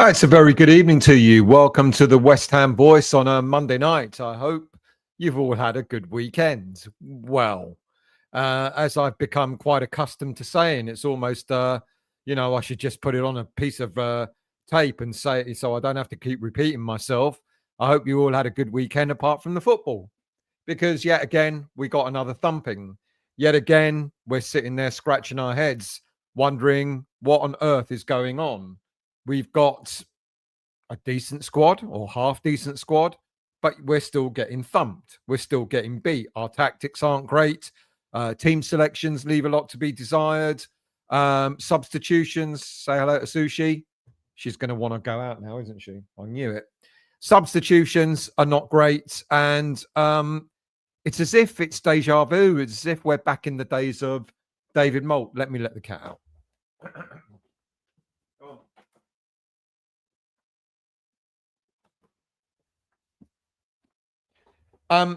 It's a very good evening to you. Welcome to the West Ham Voice on a Monday night. I hope you've all had a good weekend. Well, as I've become quite accustomed to saying, it's almost, I should just put it on a piece of tape and say it so I don't have to keep repeating myself. I hope you all had a good weekend apart from the football, because yet again, we got another thumping. Yet again, we're sitting there scratching our heads, wondering what on earth is going on. We've got a decent squad or half decent squad, but we're still getting thumped. We're still getting beat. Our tactics aren't great. Team selections leave a lot to be desired. Substitutions, say hello to Sushi. She's going to want to go out now, isn't she? I knew it. Substitutions are not great. And it's as if it's deja vu. It's as if we're back in the days of David Moult. Let me let the cat out.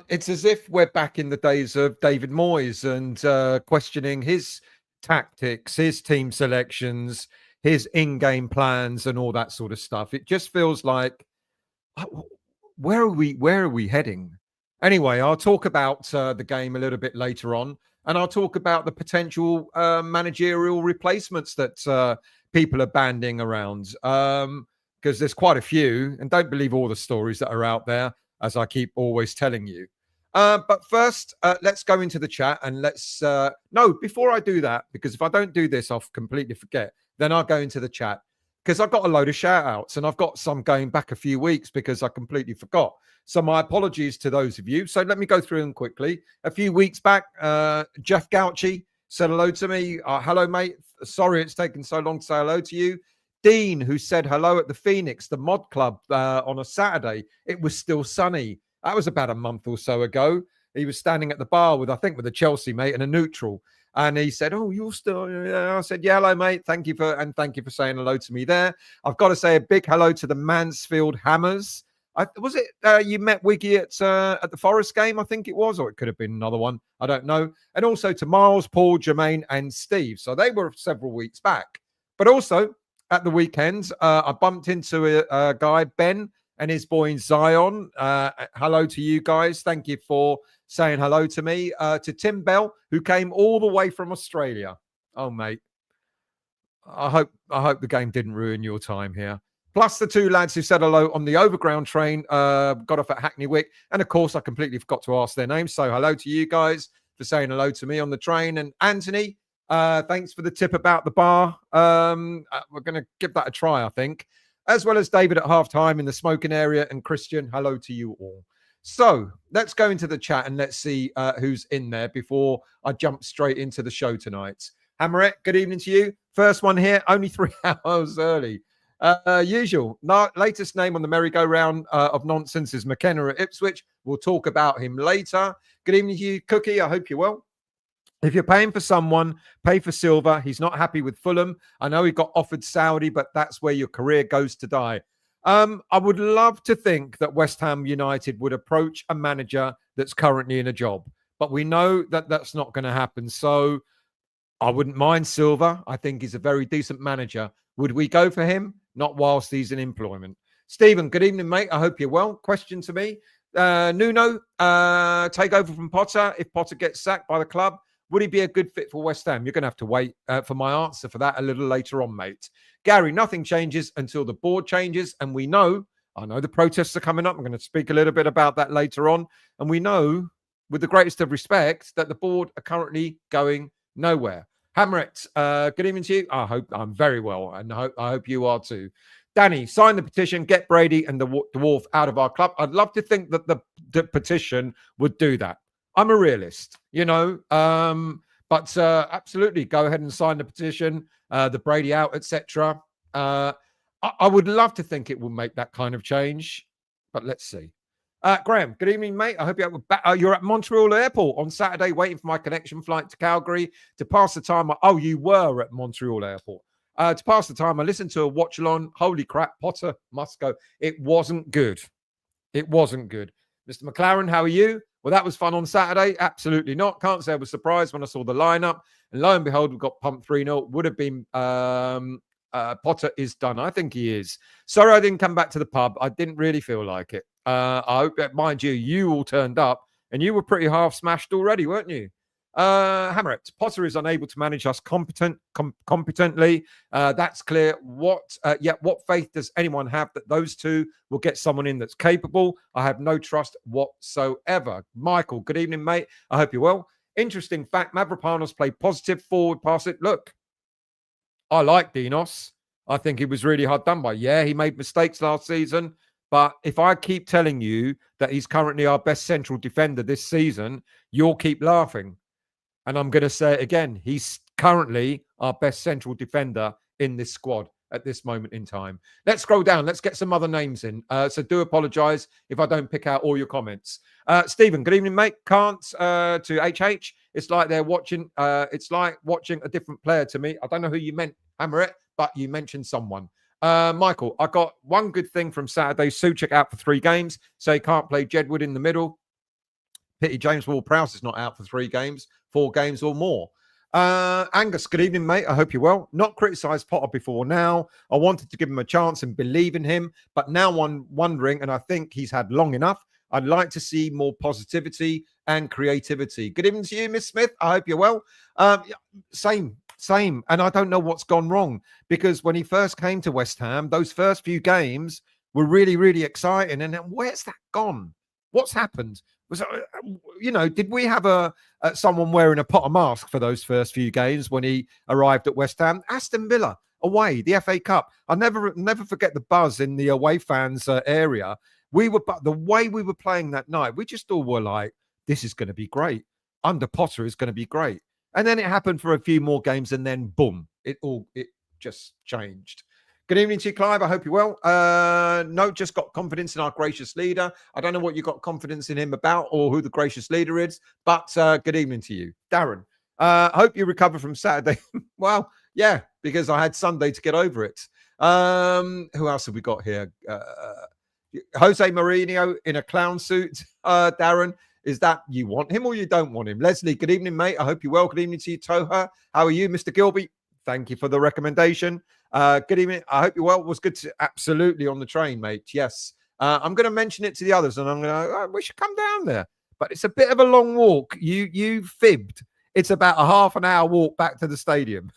It's as if we're back in the days of David Moyes and questioning his tactics, his team selections, his in-game plans, and all that sort of stuff. It just feels like, where are we heading? Anyway, I'll talk about the game a little bit later on, and I'll talk about the potential managerial replacements that people are banding around, because there's quite a few, and don't believe all the stories that are out there, as I keep always telling you. But first, let's go into the chat and let's... no, before I do that, because if I don't do this, I'll completely forget. Then I'll go into the chat, because I've got a load of shout-outs, and I've got some going back a few weeks because I completely forgot. So my apologies to those of you. So let me go through them quickly. A few weeks back, Jeff Gauci said hello to me. Hello, mate. Sorry it's taken so long to say hello to you. Dean, who said hello at the Phoenix, the mod club, on a Saturday. It was still sunny. That was about a month or so ago. He was standing at the bar with a Chelsea mate and a neutral. And he said, "Oh, you're still..." Yeah. I said, "Yeah, hello, mate. Thank you for saying hello to me there." I've got to say a big hello to the Mansfield Hammers. Was it you met Wiggy at the Forest game? I think it was, or it could have been another one. I don't know. And also to Miles, Paul, Jermaine, and Steve. So they were several weeks back. But also, at the weekend, I bumped into a guy, Ben, and his boy Zion. Hello to you guys. Thank you for saying hello to me. To Tim Bell, who came all the way from Australia. Oh, mate. I hope the game didn't ruin your time here. Plus the two lads who said hello on the overground train, got off at Hackney Wick. And, of course, I completely forgot to ask their names. So hello to you guys for saying hello to me on the train. And Anthony, thanks for the tip about the bar. We're going to give that a try, I think. As well as David at halftime in the smoking area. And Christian, hello to you all. So let's go into the chat and let's see who's in there before I jump straight into the show tonight. Hammerette, good evening to you. First one here, only 3 hours early. Usual. Latest name on the merry-go-round of nonsense is Mkenna at Ipswich. We'll talk about him later. Good evening to you, Cookie. I hope you're well. If you're paying for someone, pay for Silva. He's not happy with Fulham. I know he got offered Saudi, but that's where your career goes to die. I would love to think that West Ham United would approach a manager that's currently in a job, but we know that that's not going to happen. So I wouldn't mind Silva. I think he's a very decent manager. Would we go for him? Not whilst he's in employment. Stephen, good evening, mate. I hope you're well. Question to me. Nuno, take over from Potter. If Potter gets sacked by the club, would he be a good fit for West Ham? You're going to have to wait for my answer for that a little later on, mate. Gary, nothing changes until the board changes. And I know the protests are coming up. I'm going to speak a little bit about that later on. And we know, with the greatest of respect, that the board are currently going nowhere. Hamret, good evening to you. I hope I'm very well, and I hope you are too. Danny, sign the petition, get Brady and the Dwarf out of our club. I'd love to think that the petition would do that. I'm a realist, but absolutely go ahead and sign the petition, the Brady out, etc. I would love to think it will make that kind of change, but let's see. Graham, good evening, mate. I hope you're at Montreal Airport on Saturday waiting for my connection flight to Calgary to pass the time. You were at Montreal Airport. To pass the time, I listened to a watch-along. Holy crap, Potter must go. It wasn't good. It wasn't good. Mr. McLaren, how are you? Well, that was fun on Saturday. Absolutely not. Can't say I was surprised when I saw the lineup. And lo and behold, we got pumped 3-0. Would have been Potter is done. I think he is. Sorry I didn't come back to the pub. I didn't really feel like it. I hope that, mind you all turned up and you were pretty half smashed already, weren't you? Hammerit, Potter is unable to manage us competently. That's clear. What faith does anyone have that those two will get someone in that's capable? I have no trust whatsoever. Michael, good evening, mate. I hope you're well. Interesting fact, Mavropanos played positive forward pass it. Look, I like Dinos. I think he was really hard done by. Yeah, he made mistakes last season. But if I keep telling you that he's currently our best central defender this season, you'll keep laughing. And I'm going to say it again. He's currently our best central defender in this squad at this moment in time. Let's scroll down. Let's get some other names in. So do apologise if I don't pick out all your comments. Stephen, good evening, mate. Can't to HH. It's like they're watching. It's like watching a different player to me. I don't know who you meant, Hammerit, but you mentioned someone. Michael, I got one good thing from Saturday. Souček out for 3 games, so he can't play Jedward in the middle. Pity James Ward-Prowse is not out for 3 games, 4 games or more. Angus, good evening, mate. I hope you're well. Not criticised Potter before now. I wanted to give him a chance and believe in him, but now I'm wondering, and I think he's had long enough. I'd like to see more positivity and creativity. Good evening to you, Miss Smith. I hope you're well. Same. And I don't know what's gone wrong, because when he first came to West Ham, those first few games were really, really exciting. And then where's that gone? What's happened? Was did we have someone wearing a Potter mask for those first few games when he arrived at West Ham? Aston Villa away, the FA Cup. I'll never forget the buzz in the away fans area. The way we were playing that night, we just all were like, this is going to be great. Under Potter is going to be great. And then it happened for a few more games, and then boom, it just changed. Good evening to you, Clive. I hope you're well. No, just got confidence in our gracious leader. I don't know what you got confidence in him about or who the gracious leader is, but good evening to you. Darren, hope you recover from Saturday. Well, yeah, because I had Sunday to get over it. Who else have we got here? Jose Mourinho in a clown suit. Darren, is that you want him or you don't want him? Leslie, good evening, mate. I hope you're well. Good evening to you, Toha. How are you, Mr. Gilby? Thank you for the recommendation. Good evening. I hope you're well. It was good to absolutely on the train, mate. Yes. I'm going to mention it to the others, and I'm going to, we should come down there. But it's a bit of a long walk. You fibbed. It's about a half an hour walk back to the stadium.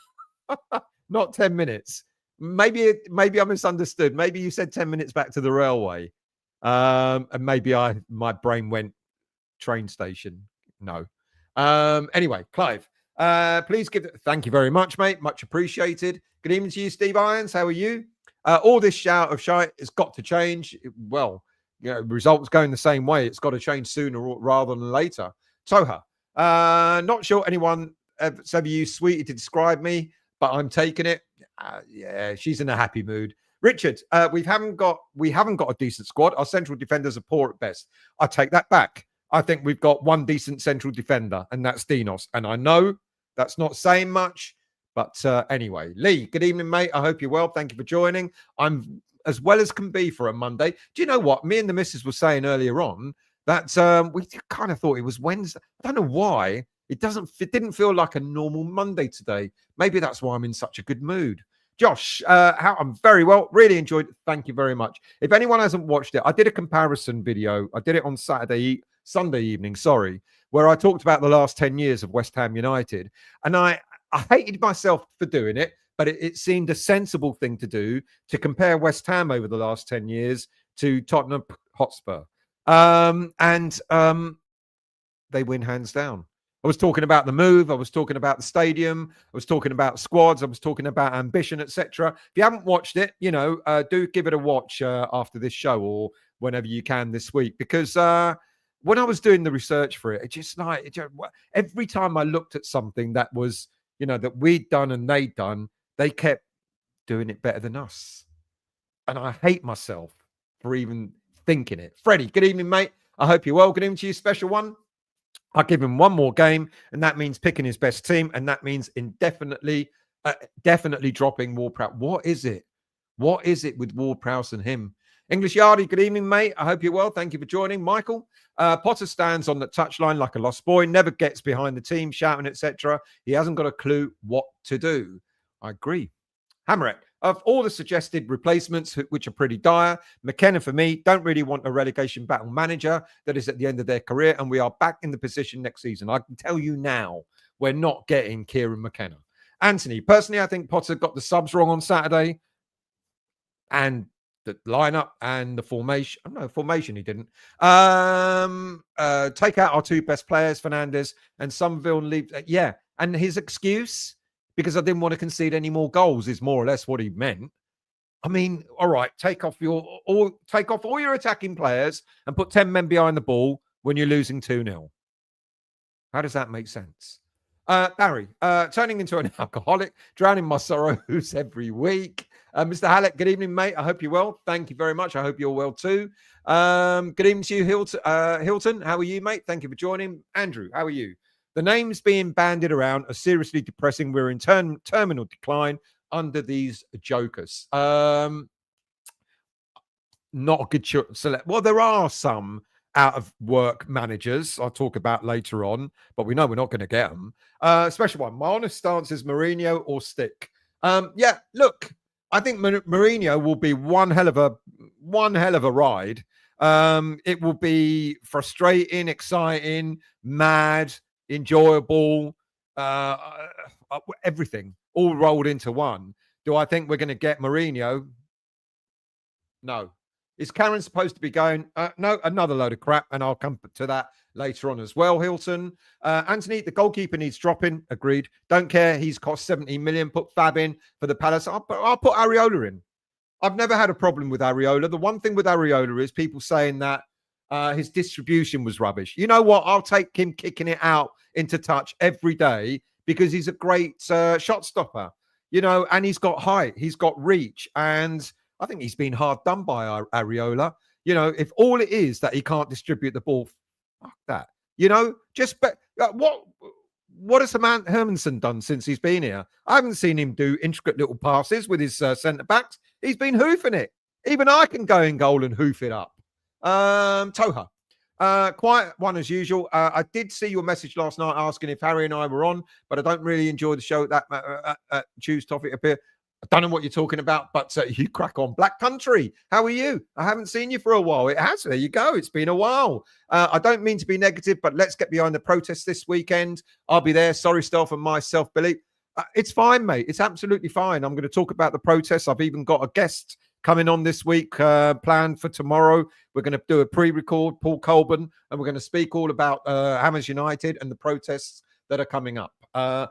Not 10 minutes. Maybe I misunderstood. Maybe you said 10 minutes back to the railway. And maybe my brain went train station. No. Anyway, Clive, please thank you very much, mate. Much appreciated. Good evening to you, Steve Irons. How are you? All this shout of shite has got to change. Well, results going the same way. It's got to change sooner rather than later. Toha, not sure anyone ever used sweetie to describe me, but I'm taking it. Yeah, she's in a happy mood. Richard, we haven't got a decent squad. Our central defenders are poor at best. I take that back. I think we've got one decent central defender, and that's Dinos. And I know that's not saying much, but anyway. Lee, good evening, mate. I hope you're well. Thank you for joining. I'm as well as can be for a Monday. Do you know what? Me and the missus were saying earlier on that we kind of thought it was Wednesday. I don't know why. It didn't feel like a normal Monday today. Maybe that's why I'm in such a good mood. Josh, I'm very well. Really enjoyed it. Thank you very much. If anyone hasn't watched it, I did a comparison video. I did it on Sunday evening, where I talked about the last 10 years of West Ham United. And I hated myself for doing it, but it seemed a sensible thing to do to compare West Ham over the last 10 years to Tottenham Hotspur. They win hands down. I was talking about the move. I was talking about the stadium. I was talking about squads. I was talking about ambition, etc. If you haven't watched it, do give it a watch after this show or whenever you can this week. Because when I was doing the research for it, every time I looked at something that was, that we'd done and they'd done, they kept doing it better than us. And I hate myself for even thinking it. Freddie, good evening, mate. I hope you're well. Good evening to you, special one. I'll give him one more game, and that means picking his best team, and that means definitely dropping Ward-Prowse. What is it? What is it with Ward-Prowse and him? English Yardie, good evening, mate. I hope you're well. Thank you for joining. Michael, Potter stands on the touchline like a lost boy, never gets behind the team, shouting, etc. He hasn't got a clue what to do. I agree. Hammerit, Of all the suggested replacements, which are pretty dire, Mkenna, for me, don't really want a relegation battle manager that is at the end of their career, and we are back in the position next season. I can tell you now, we're not getting Kieran Mkenna. Anthony, personally, I think Potter got the subs wrong on Saturday, and the lineup and the formation. No, formation he didn't. Take out our two best players, Fernandes and Somerville, and leave. Yeah, and his excuse, because I didn't want to concede any more goals, is more or less what he meant. I mean, all right, take off all your attacking players and put 10 men behind the ball when you're losing 2-0. How does that make sense? Barry, turning into an alcoholic, drowning my sorrows every week. Mr. Hallett, good evening, mate. I hope you're well. Thank you very much. I hope you're well too. Good evening to you, Hilton. How are you, mate? Thank you for joining. Andrew, how are you? The names being bandied around are seriously depressing. We're in terminal decline under these jokers. Not a good select. Well, there are some out of work managers I'll talk about later on, but we know we're not going to get them. Special one. My honest stance is Mourinho or stick. Yeah, look, I think Mourinho will be one hell of a ride. It will be frustrating, exciting, mad, enjoyable, everything all rolled into one. Do I think we're going to get Mourinho? No. Is Karen supposed to be going? No, another load of crap, and I'll come to that later on as well, Hilton. Anthony, the goalkeeper needs dropping. Agreed. Don't care. He's cost 17 million. Put Fab in for the Palace. I'll put Areola in. I've never had a problem with Areola. The one thing with Areola is people saying that his distribution was rubbish. You know what? I'll take him kicking it out into touch every day because he's a great shot stopper, you know, and he's got height, he's got reach, and I think he's been hard done by Areola. You know, if all it is that he can't distribute the ball, fuck that. You know, just what has Hermanson done since he's been here? I haven't seen him do intricate little passes with his centre backs. He's been hoofing it. Even I can go in goal and hoof it up. Toha. Quiet one as usual. I did see your message last night asking if Harry and I were on, but I don't really enjoy the show that choose topic appear. I don't know what you're talking about, but you crack on. Black Country, how are you? I haven't seen you for a while. It has. There you go. It's been a while. I don't mean to be negative, but let's get behind the protests this weekend. I'll be there. Sorry, Stealth and myself, Billy. It's fine, mate. It's absolutely fine. I'm going to talk about the protests. I've even got a guest coming on this week, planned for tomorrow. We're going to do a pre-record, Paul Colburn, and we're going to speak all about Hammers United and the protests that are coming up. I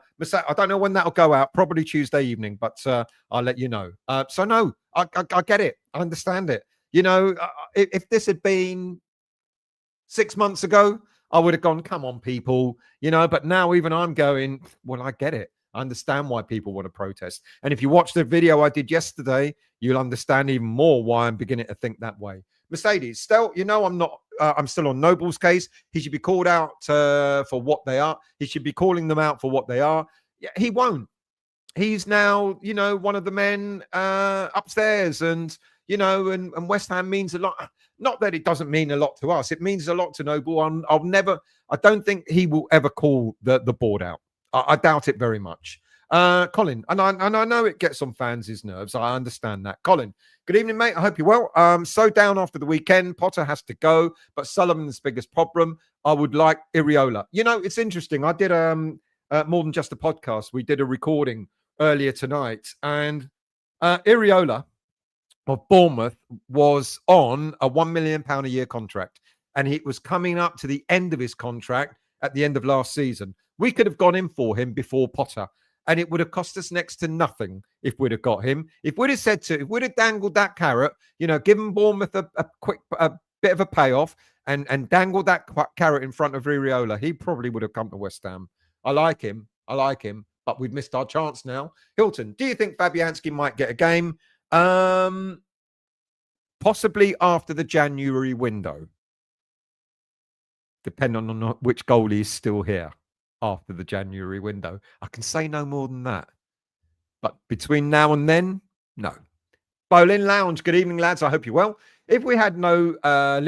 don't know when that'll go out, probably Tuesday evening, but I'll let you know. So no, I get it. I understand it. You know, if this had been 6 months ago, I would have gone, come on, people, you know, but now even I'm going, well, I get it. I understand why people want to protest. And if you watch the video I did yesterday, you'll understand even more why I'm beginning to think that way. Mercedes, still, you know, I'm still on Noble's case. He should be called out for what they are. He should be calling them out for what they are. Yeah, he won't. He's now, you know, one of the men upstairs, and, you know, and West Ham means a lot. Not that it doesn't mean a lot to us. It means a lot to Noble. I don't think he will ever call the board out. I doubt it very much. Colin, and I know it gets on fans' nerves. I understand that. Colin, good evening, mate. I hope you're well. So down after the weekend. Potter has to go, but Sullivan's biggest problem. I would like Areola. You know, it's interesting. I did more than just a podcast. We did a recording earlier tonight, and Areola of Bournemouth was on a £1 million a year contract, and he was coming up to the end of his contract at the end of last season. We could have gone in for him before Potter, and it would have cost us next to nothing if we'd have got him. If we'd have dangled that carrot, you know, given Bournemouth a bit of a payoff and dangled that carrot in front of Areola, he probably would have come to West Ham. I like him, but we've missed our chance now. Hilton, do you think Fabianski might get a game? Possibly after the January window, depending on which goalie is still here. After the January window, I can say no more than that. But between now and then, no. Bowling Lounge, good evening, lads. I hope you're well. If we had no or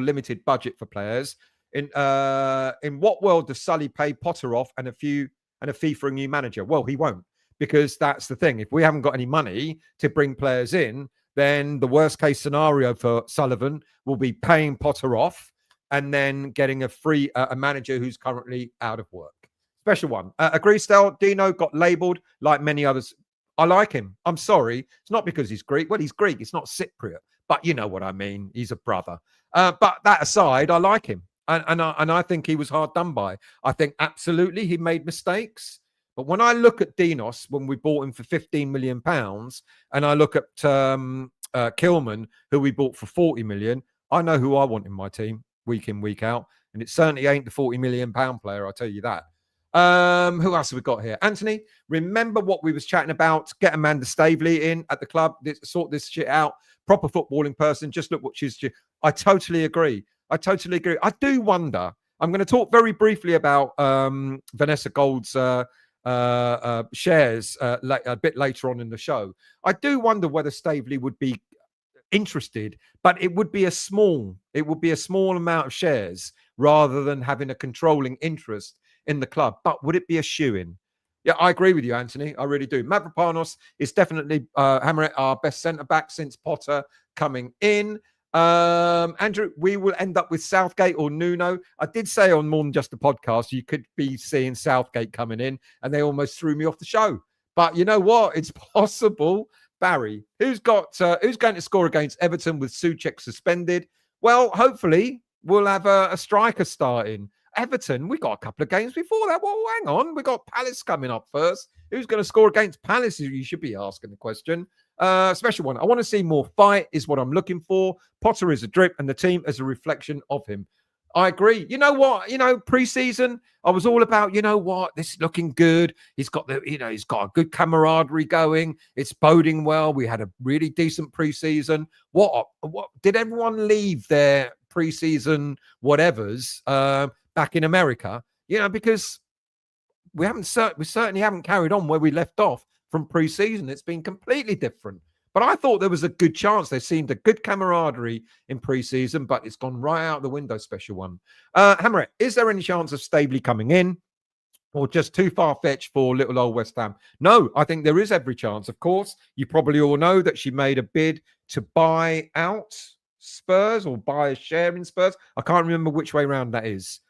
limited budget for players, in what world does Sully pay Potter off and a fee for a new manager? Well, he won't, because that's the thing. If we haven't got any money to bring players in, then the worst case scenario for Sullivan will be paying Potter off and then getting a manager who's currently out of work. Special one. Agree, Stel. Dino got labelled like many others. I like him. I'm sorry. It's not because he's Greek. Well, he's Greek. It's not Cypriot. But you know what I mean. He's a brother. But that aside, I like him. And I think he was hard done by. I think absolutely he made mistakes. But when I look at Dinos, when we bought him for £15 million, and I look at Kilman, who we bought for 40 million, I know who I want in my team week in, week out. And it certainly ain't the £40 million player, I'll tell you that. Who else have we got here? Anthony, remember what we was chatting about? Get Amanda Staveley in at the club, sort this shit out. Proper footballing person. Just look what she's. I totally agree. I do wonder. I'm going to talk very briefly about Vanessa Gold's shares a bit later on in the show. I do wonder whether Staveley would be interested, but it would be a small amount of shares rather than having a controlling interest in the club. But would it be a shoe-in? Yeah, I agree with you, Anthony. I really do. Mavropanos is definitely Hammerett, our best centre-back since Potter coming in. Andrew, we will end up with Southgate or Nuno. I did say on More Than Just a Podcast, you could be seeing Southgate coming in, and they almost threw me off the show. But you know what? It's possible. Barry, who's going to score against Everton with Souček suspended? Well, hopefully we'll have a striker starting. Everton, we got a couple of games before that. Well, hang on. We got Palace coming up first. Who's going to score against Palace? You should be asking the question. Special one. I want to see more fight is what I'm looking for. Potter is a drip and the team is a reflection of him. I agree. You know what? Pre-season, I was all about, this is looking good. He's got he's got a good camaraderie going. It's boding well. We had a really decent pre-season. What did everyone leave their pre-season whatevers back in America? Because we certainly haven't carried on where we left off from pre-season. It's been completely different. But I thought there was a good chance. There seemed a good camaraderie in pre-season, but it's gone right out the window, special one. Hammerett, is there any chance of Staveley coming in or just too far-fetched for little old West Ham? No, I think there is every chance. Of course, you probably all know that she made a bid to buy out Spurs or buy a share in Spurs. I can't remember which way around that is.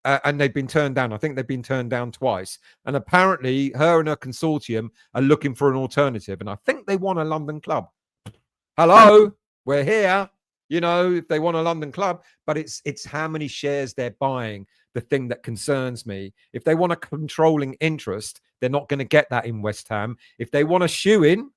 And they've been turned down. I think they've been turned down twice. And apparently her and her consortium are looking for an alternative. And I think they want a London club. Hello, we're here. If they want a London club, but it's how many shares they're buying, the thing that concerns me. If they want a controlling interest, they're not going to get that in West Ham. If they want a shoe-in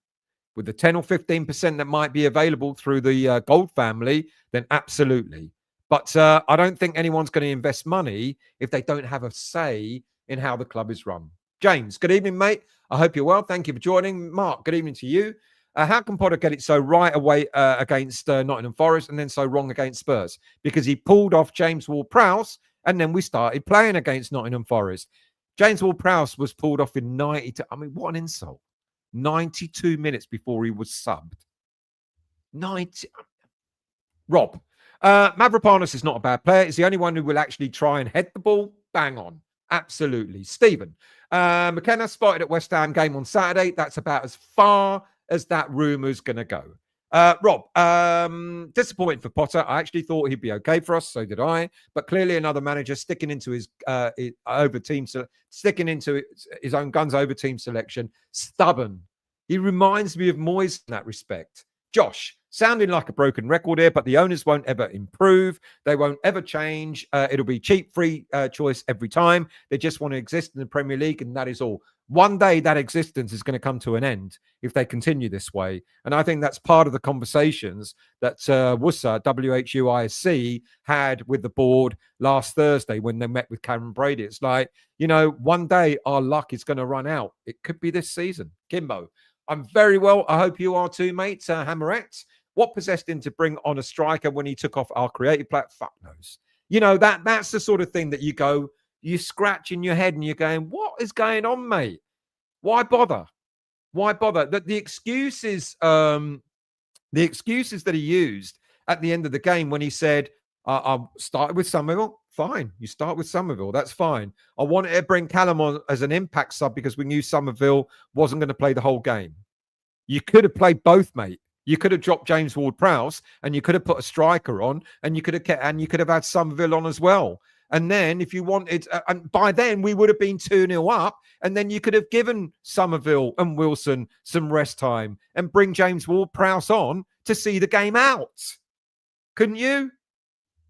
with the 10 or 15% that might be available through the Gold family, then absolutely. But I don't think anyone's going to invest money if they don't have a say in how the club is run. James, good evening, mate. I hope you're well. Thank you for joining. Mark, good evening to you. How can Potter get it so right away against Nottingham Forest and then so wrong against Spurs? Because he pulled off James Ward-Prowse and then we started playing against Nottingham Forest. James Ward-Prowse was pulled off in 92. I mean, what an insult. 92 minutes before he was subbed. 90. Rob. Mavropanos is not a bad player. He's the only one who will actually try and head the ball. Bang on. Absolutely. Stephen. Mkenna spotted at West Ham game on Saturday. That's about as far as that rumour's going to go. Rob, disappointed for Potter. I actually thought he'd be okay for us. So did I. But clearly another manager sticking into his sticking into his own guns over team selection. Stubborn. He reminds me of Moyes in that respect. Josh, sounding like a broken record here, but the owners won't ever improve. They won't ever change. It'll be cheap, free choice every time. They just want to exist in the Premier League, and that is all. One day that existence is going to come to an end if they continue this way. And I think that's part of the conversations that WUSA, W-H-U-I-S-C, had with the board last Thursday when they met with Karen Brady. It's like, one day our luck is going to run out. It could be this season. Kimbo, I'm very well. I hope you are too, mate. Hammerett, what possessed him to bring on a striker when he took off our creative platform? Fuck knows. That's the sort of thing that you scratch in your head and you're going, what is going on, mate? Why bother? The excuses that he used at the end of the game when he said, I started with Samuel, fine. You start with Somerville. That's fine. I wanted to bring Callum on as an impact sub because we knew Somerville wasn't going to play the whole game. You could have played both, mate. You could have dropped James Ward-Prowse and you could have put a striker on and you could have had Somerville on as well. And then if you wanted, and by then we would have been 2-0 up, and then you could have given Somerville and Wilson some rest time and bring James Ward-Prowse on to see the game out. Couldn't you?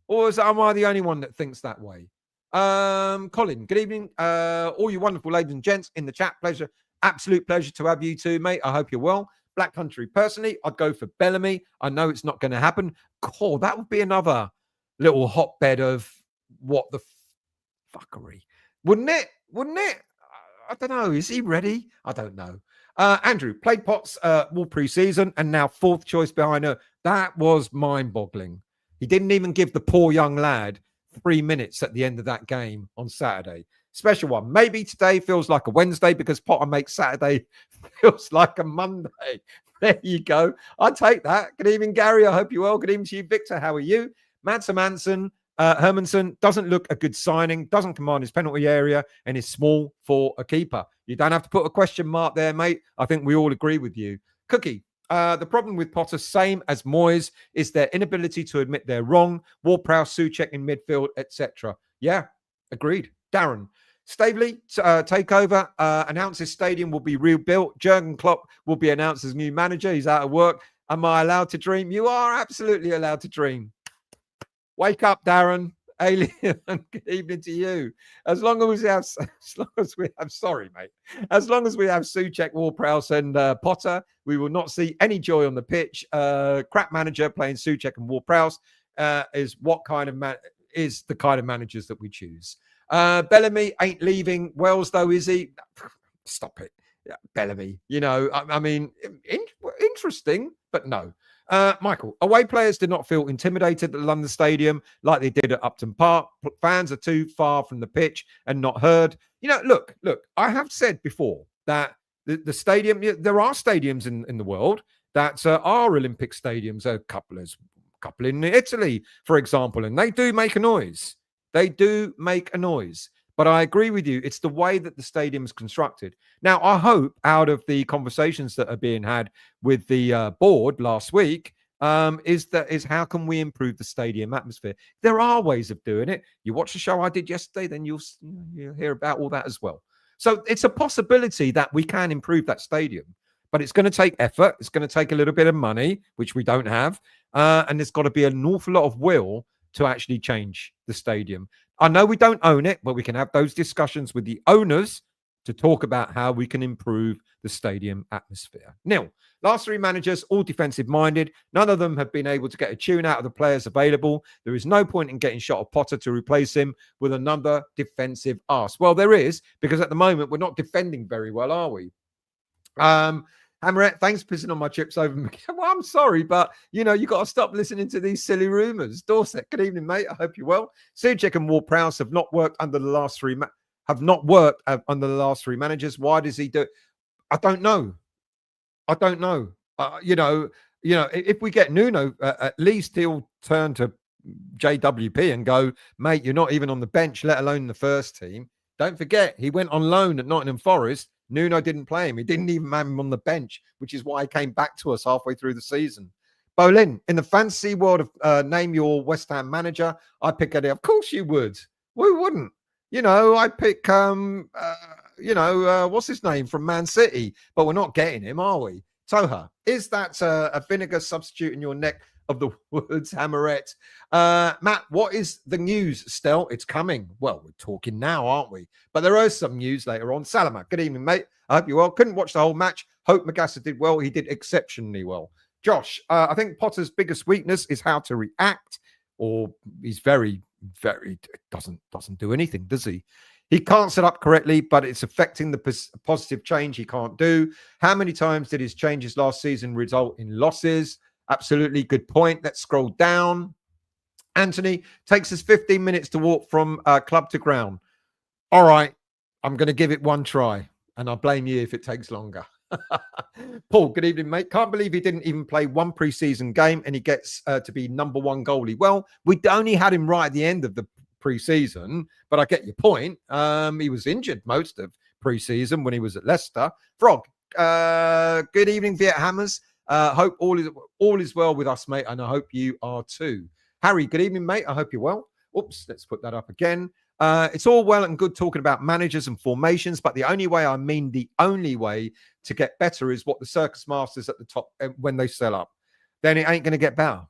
Or am I the only one that thinks that way? Colin, good evening. All you wonderful ladies and gents in the chat. Pleasure. Absolute pleasure to have you too, mate. I hope you're well. Black Country, personally, I'd go for Bellamy. I know it's not going to happen. Cool, that would be another little hotbed of what the fuckery. Wouldn't it? Wouldn't it? I don't know. Is he ready? I don't know. Andrew, played Potts all pre-season and now fourth choice behind her. That was mind-boggling. He didn't even give the poor young lad 3 minutes at the end of that game on Saturday. Special one. Maybe today feels like a Wednesday because Potter makes Saturday feels like a Monday. There you go. I'll take that. Good evening, Gary. I hope you're well. Good evening to you, Victor. How are you? Hermanson doesn't look a good signing, doesn't command his penalty area, and is small for a keeper. You don't have to put a question mark there, mate. I think we all agree with you. Cookie. The problem with Potter, same as Moyes, is their inability to admit they're wrong. Ward-Prowse, Souček in midfield, etc. Yeah, agreed. Darren. Stavely, takeover, announces stadium will be rebuilt. Jurgen Klopp will be announced as new manager. He's out of work. Am I allowed to dream? You are absolutely allowed to dream. Wake up, Darren. Alien, good evening to you. As long as we have Souček, Ward-Prowse and Potter, we will not see any joy on the pitch. Crap manager playing Souček and Ward-Prowse is the kind of managers that we choose. Bellamy ain't leaving Wales, though, is he? Stop it. Yeah, Bellamy, I mean, interesting, but no. Michael, away players did not feel intimidated at London Stadium like they did at Upton Park. Fans are too far from the pitch and not heard. Look, I have said before that the stadium, there are stadiums in the world that are Olympic stadiums. A couple in Italy, for example, and they do make a noise. But I agree with you. It's the way that the stadium's constructed. Now, I hope out of the conversations that are being had with the board last week is how can we improve the stadium atmosphere? There are ways of doing it. You watch the show I did yesterday, then you'll hear about all that as well. So it's a possibility that we can improve that stadium, but it's going to take effort. It's going to take a little bit of money, which we don't have. And there's got to be an awful lot of will to actually change the stadium. I know we don't own it, but we can have those discussions with the owners to talk about how we can improve the stadium atmosphere. Neil, last three managers, all defensive-minded. None of them have been able to get a tune out of the players available. There is no point in getting shot of Potter to replace him with another defensive arse. Well, there is, because at the moment, we're not defending very well, are we? Hammerette, thanks for pissing on my chips over Mkenna. Well, I'm sorry, but, you got to stop listening to these silly rumours. Dorset, good evening, mate. I hope you're well. Souček and Ward-Prowse have not worked under the last three managers. Why does he do it? I don't know. If we get Nuno, at least he'll turn to JWP and go, mate, you're not even on the bench, let alone the first team. Don't forget, he went on loan at Nottingham Forest. Nuno didn't play him. He didn't even have him on the bench, which is why he came back to us halfway through the season. Bolin, in the fantasy world of name your West Ham manager, I pick Eddie. Of course you would. Who wouldn't? I pick, what's his name from Man City, but we're not getting him, are we? Toha, is that a vinegar substitute in your neck of the woods, Hammerette? Matt, what is the news, Stel? It's coming. Well, we're talking now, aren't we? But there is some news later on. Salama, good evening, mate. I hope you're well. Couldn't watch the whole match. Hope Magassa did well. He did exceptionally well. Josh, I think Potter's biggest weakness is how to react, or he's very doesn't do anything, does he? He can't set up correctly, but it's affecting the positive change he can't do. How many times did his changes last season result in losses? Absolutely good point. Let's scroll down. Anthony, takes us 15 minutes to walk from club to ground. All right, I'm going to give it one try, and I'll blame you if it takes longer. Paul, good evening, mate. Can't believe he didn't even play one pre-season game, and he gets to be number one goalie. Well, we only had him right at the end of the pre-season, but I get your point. He was injured most of pre-season when he was at Leicester. Frog, good evening, Viet Hammers. Hope all is well with us, mate, and I hope you are too. Harry, good evening, mate. I hope you're well. Oops, let's put that up again. It's all well and good talking about managers and formations, but the only way to get better is what the circus masters at the top, when they sell up, then it ain't going to get better,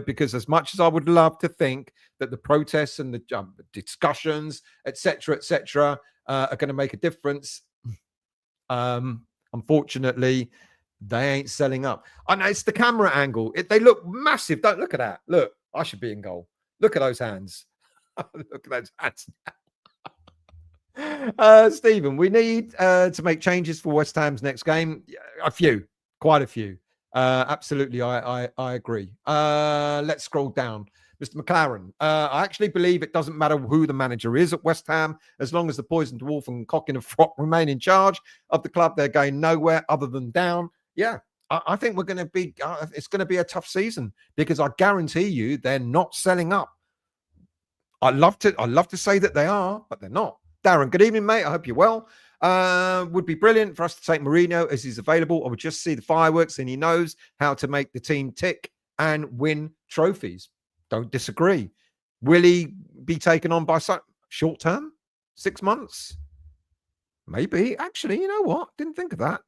because as much as I would love to think that the protests and the discussions, etc., are going to make a difference, unfortunately, they ain't selling up. I know it's the camera angle. They look massive. Don't look at that. Look, I should be in goal. Look at those hands. Look at those hands. Stephen, we need to make changes for West Ham's next game. Quite a few. Absolutely, I agree. Let's scroll down. Mr. McLaren, I actually believe it doesn't matter who the manager is at West Ham, as long as the Poisoned Wolf and Cock in a Frock remain in charge of the club, they're going nowhere other than down. Yeah, I think we're going to be. It's going to be a tough season because I guarantee you they're not selling up. I'd love to say that they are, but they're not. Darren, good evening, mate. I hope you're well. Would be brilliant for us to take Mourinho as he's available. I would just see the fireworks and he knows how to make the team tick and win trophies. Don't disagree. Will he be taken on by short term? 6 months? Maybe. Actually, you know what? Didn't think of that.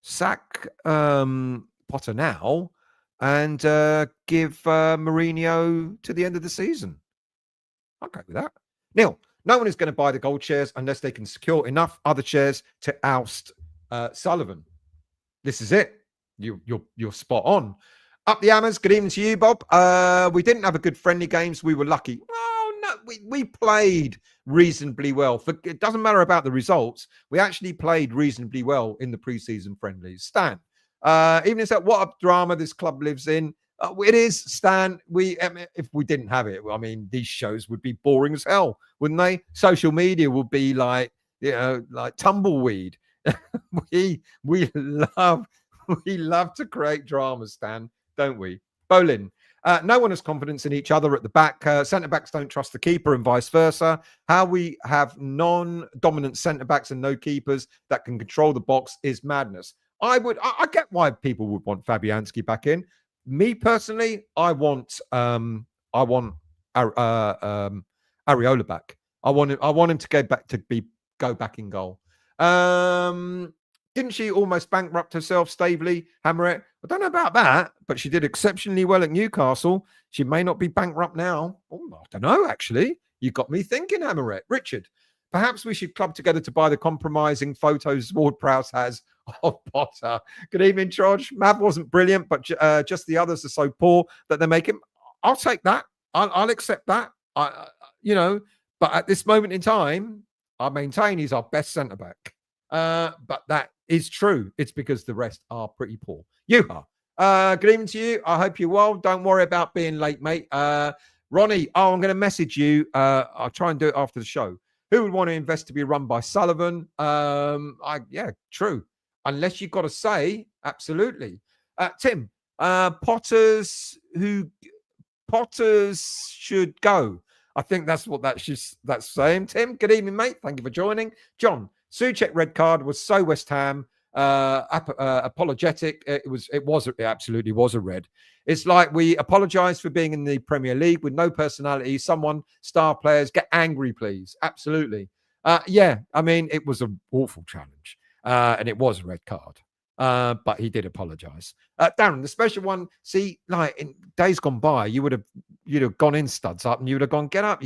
Sack Potter now and give Mourinho to the end of the season. Okay with that. Neil, no one is going to buy the gold shares unless they can secure enough other shares to oust Sullivan. This is it. You're spot on. Up the hammers. Good evening to you, Bob. We didn't have a good friendly games. We were lucky. Oh no, we played reasonably well. It doesn't matter about the results. We actually played reasonably well in the preseason friendlies. Stan, even if that what a drama this club lives in. It is, Stan. If we didn't have it, I mean, these shows would be boring as hell, wouldn't they? Social media would be like tumbleweed. we love to create drama, Stan, don't we? Bolin, no one has confidence in each other at the back. Centre backs don't trust the keeper and vice versa. How we have non-dominant centre backs and no keepers that can control the box is madness. I get why people would want Fabianski back in. Me personally, I want Areola back. I want him to go back in goal. Didn't she almost bankrupt herself, Stavely, Hammerett? I don't know about that, but she did exceptionally well at Newcastle. She may not be bankrupt now. Oh, I don't know, actually. You got me thinking, Hammerett. Richard, perhaps we should club together to buy the compromising photos Ward-Prowse has of Potter. Good evening, Trodge. Mav wasn't brilliant, but just the others are so poor that they make him. I'll take that. I'll accept that. But at this moment in time, I maintain he's our best centre back. But that is true. It's because the rest are pretty poor. Good evening to you. I hope you're well. Don't worry about being late, mate. Ronnie, I'm going to message you. I'll try and do it after the show. Who would want to invest to be run by Sullivan? True. Unless you've got to say, absolutely. Tim, Potters should go. I think that's what that's saying. Tim, good evening, mate. Thank you for joining. John, Souček red card was so West Ham apologetic. It absolutely was a red. It's like we apologize for being in the Premier League with no personality. Star players, get angry, please. Absolutely. I mean, it was an awful challenge. And it was a red card. But he did apologize. Darren, the special one, see, like in days gone by, you'd have gone in studs up and you would have gone, get up,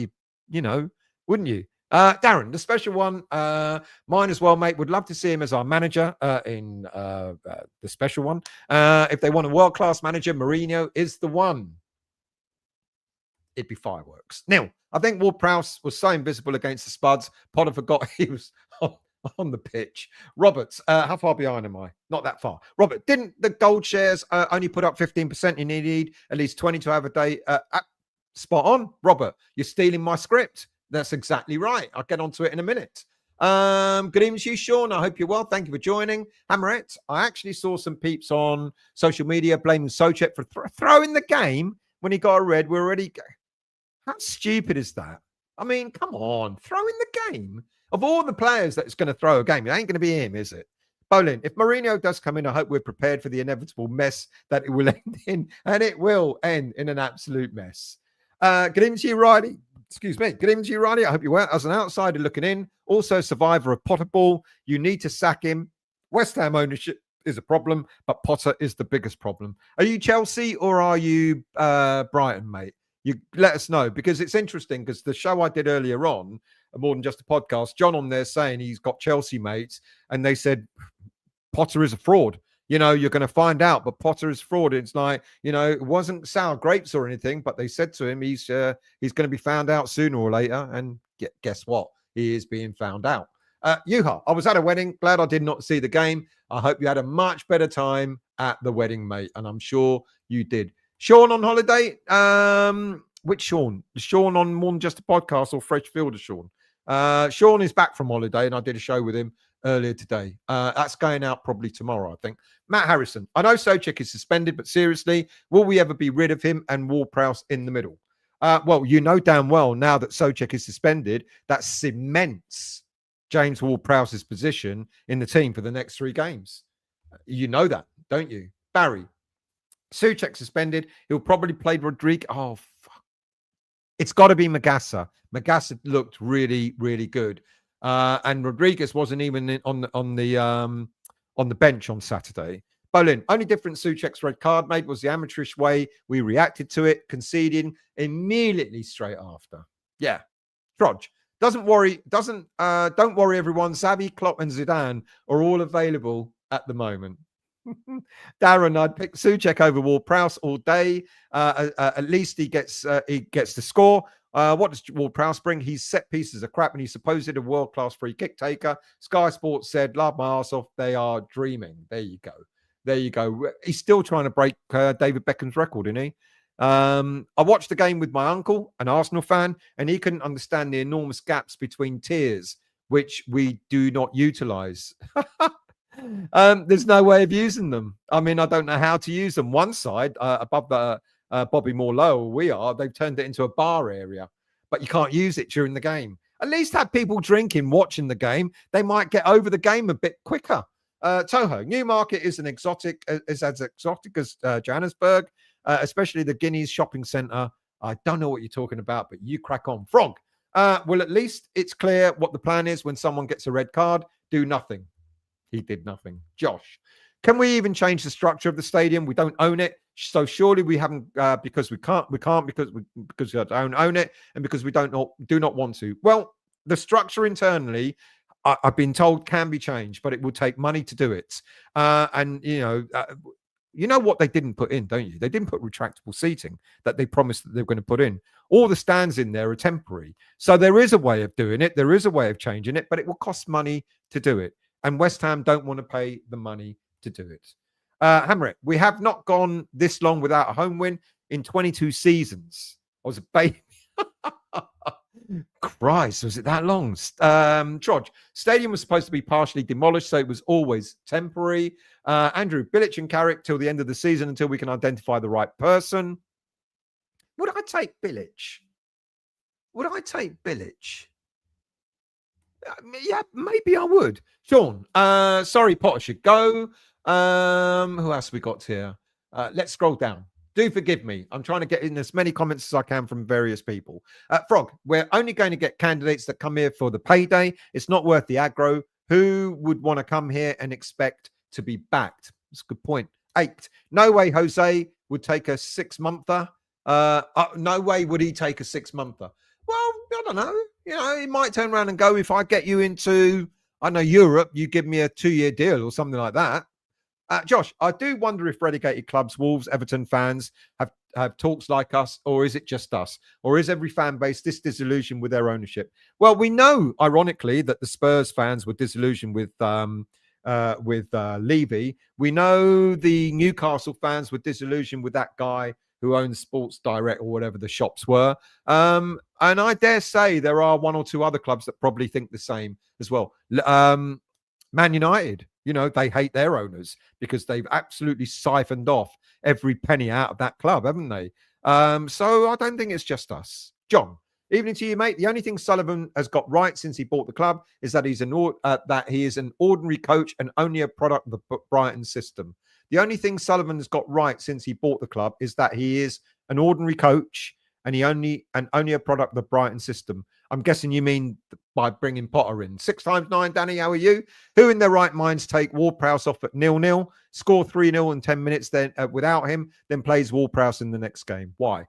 wouldn't you? Darren, the special one, mine as well, mate. Would love to see him as our manager in the special one. If they want a world-class manager, Mourinho is the one. It'd be fireworks. Neil, I think Ward-Prowse was so invisible against the Spuds, Potter forgot he was on the pitch. Roberts, how far behind am I? Not that far. Robert, didn't the gold shares only put up 15%? You need at least 20 to have a day. Spot on, Robert. You're stealing my script. That's exactly right. I'll get onto it in a minute. Good evening to you, Sean. I hope you're well. Thank you for joining. Hammerett, I actually saw some peeps on social media blaming Souček for throwing the game when he got a red. We're already... How stupid is that? I mean, come on, throw in the game. Of all the players that's going to throw a game, it ain't going to be him, is it? Bolin, if Mourinho does come in, I hope we're prepared for the inevitable mess that it will end in, and it will end in an absolute mess. Good evening to you, Riley. Excuse me. Good evening to you, Riley. I hope you're well. As an outsider looking in, also survivor of Potterball, you need to sack him. West Ham ownership is a problem, but Potter is the biggest problem. Are you Chelsea or are you Brighton, mate? You let us know, because it's interesting, because the show I did earlier on, More Than Just a Podcast, John on there saying he's got Chelsea mates, and they said Potter is a fraud. You know, you're going to find out, but Potter is fraud. It's like, you know, it wasn't sour grapes or anything, but they said to him he's going to be found out sooner or later. And guess what? He is being found out. Yuha, I was at a wedding. Glad I did not see the game. I hope you had a much better time at the wedding, mate. And I'm sure you did. Sean on holiday. Which Sean? Sean on More Than Just a Podcast or Fresh Fielder Sean? Sean is back from holiday, and I did a show with him earlier today. That's going out probably tomorrow, I think. Matt Harrison. I know Souček is suspended, but seriously, will we ever be rid of him and Ward-Prowse in the middle? Well, you know damn well now that Souček is suspended, that cements James Ward-Prowse's position in the team for the next 3 games. You know that, don't you? Barry. Souček suspended. He'll probably play Rodrigo. Oh, fuck. It's got to be Magassa. Magassa looked really, really good. And Rodriguez wasn't even on the bench on Saturday. Bolin, only difference Souček's red card made was the amateurish way we reacted to it, conceding immediately straight after. Yeah. Trudge. Don't worry, everyone. Xavi, Klopp, and Zidane are all available at the moment. Darren, I'd pick Souček over Ward-Prowse all day. At least he gets the score. What does Ward-Prowse bring? He's set pieces of crap, and he's supposed a world-class free kick taker. Sky Sports said, "Love my arse off. They are dreaming." There you go. There you go. He's still trying to break David Beckham's record, isn't he? I watched the game with my uncle, an Arsenal fan, and he couldn't understand the enormous gaps between tiers, which we do not utilize. There's no way of using them. I mean, I don't know how to use them. One side, above the Bobby Moore Low, we are, they've turned it into a bar area, but you can't use it during the game. At least have people drinking, watching the game. They might get over the game a bit quicker. Toho, Newmarket is as exotic as Johannesburg, especially the Guineas shopping centre. I don't know what you're talking about, but you crack on. Frog, well, at least it's clear what the plan is when someone gets a red card. Do nothing. He did nothing. Josh, can we even change the structure of the stadium? We don't own it, so surely we haven't because we can't because we don't own it, and because we do not want to. Well, the structure internally, I've been told, can be changed, but it will take money to do it. And you know what they didn't put in, don't you? They didn't put retractable seating that they promised that they were going to put in. All the stands in there are temporary, so there is a way of doing it. There is a way of changing it, but it will cost money to do it. And West Ham don't want to pay the money to do it. Hamrick, we have not gone this long without a home win in 22 seasons. I was a baby. Christ, was it that long? Trodge, stadium was supposed to be partially demolished, so it was always temporary. Andrew, Bilic and Carrick till the end of the season until we can identify the right person. Would I take Bilic? Yeah, maybe I would. Sean, sorry, Potter should go. Who else we got here? Let's scroll down. Do forgive me. I'm trying to get in as many comments as I can from various people. Frog, we're only going to get candidates that come here for the payday. It's not worth the aggro. Who would want to come here and expect to be backed? That's a good point. 8. No way Jose would take a 6-monther. No way would he take a 6-monther. Well, I don't know. You know, he might turn around and go, if I get you into, I know, Europe, you give me a 2-year deal or something like that. Josh, I do wonder if relegated clubs, Wolves, Everton fans have talks like us, or is it just us? Or is every fan base this disillusioned with their ownership? Well, we know, ironically, that the Spurs fans were disillusioned with Levy. We know the Newcastle fans were disillusioned with that guy who owns Sports Direct or whatever the shops were. And I dare say there are 1 or 2 other clubs that probably think the same as well. Man United, you know, they hate their owners because they've absolutely siphoned off every penny out of that club, haven't they? So I don't think it's just us. John, Evening to you, mate. The only thing Sullivan has got right since he bought the club is that he is an ordinary coach and only a product of the Brighton system. The only thing Sullivan has got right since he bought the club is that he is an ordinary coach and only a product of the Brighton system. I'm guessing you mean by bringing Potter in. 6 times 9, Danny, how are you? Who in their right minds take Ward-Prowse off at 0-0, score 3-0 in 10 minutes then without him, then plays Ward-Prowse in the next game? Why?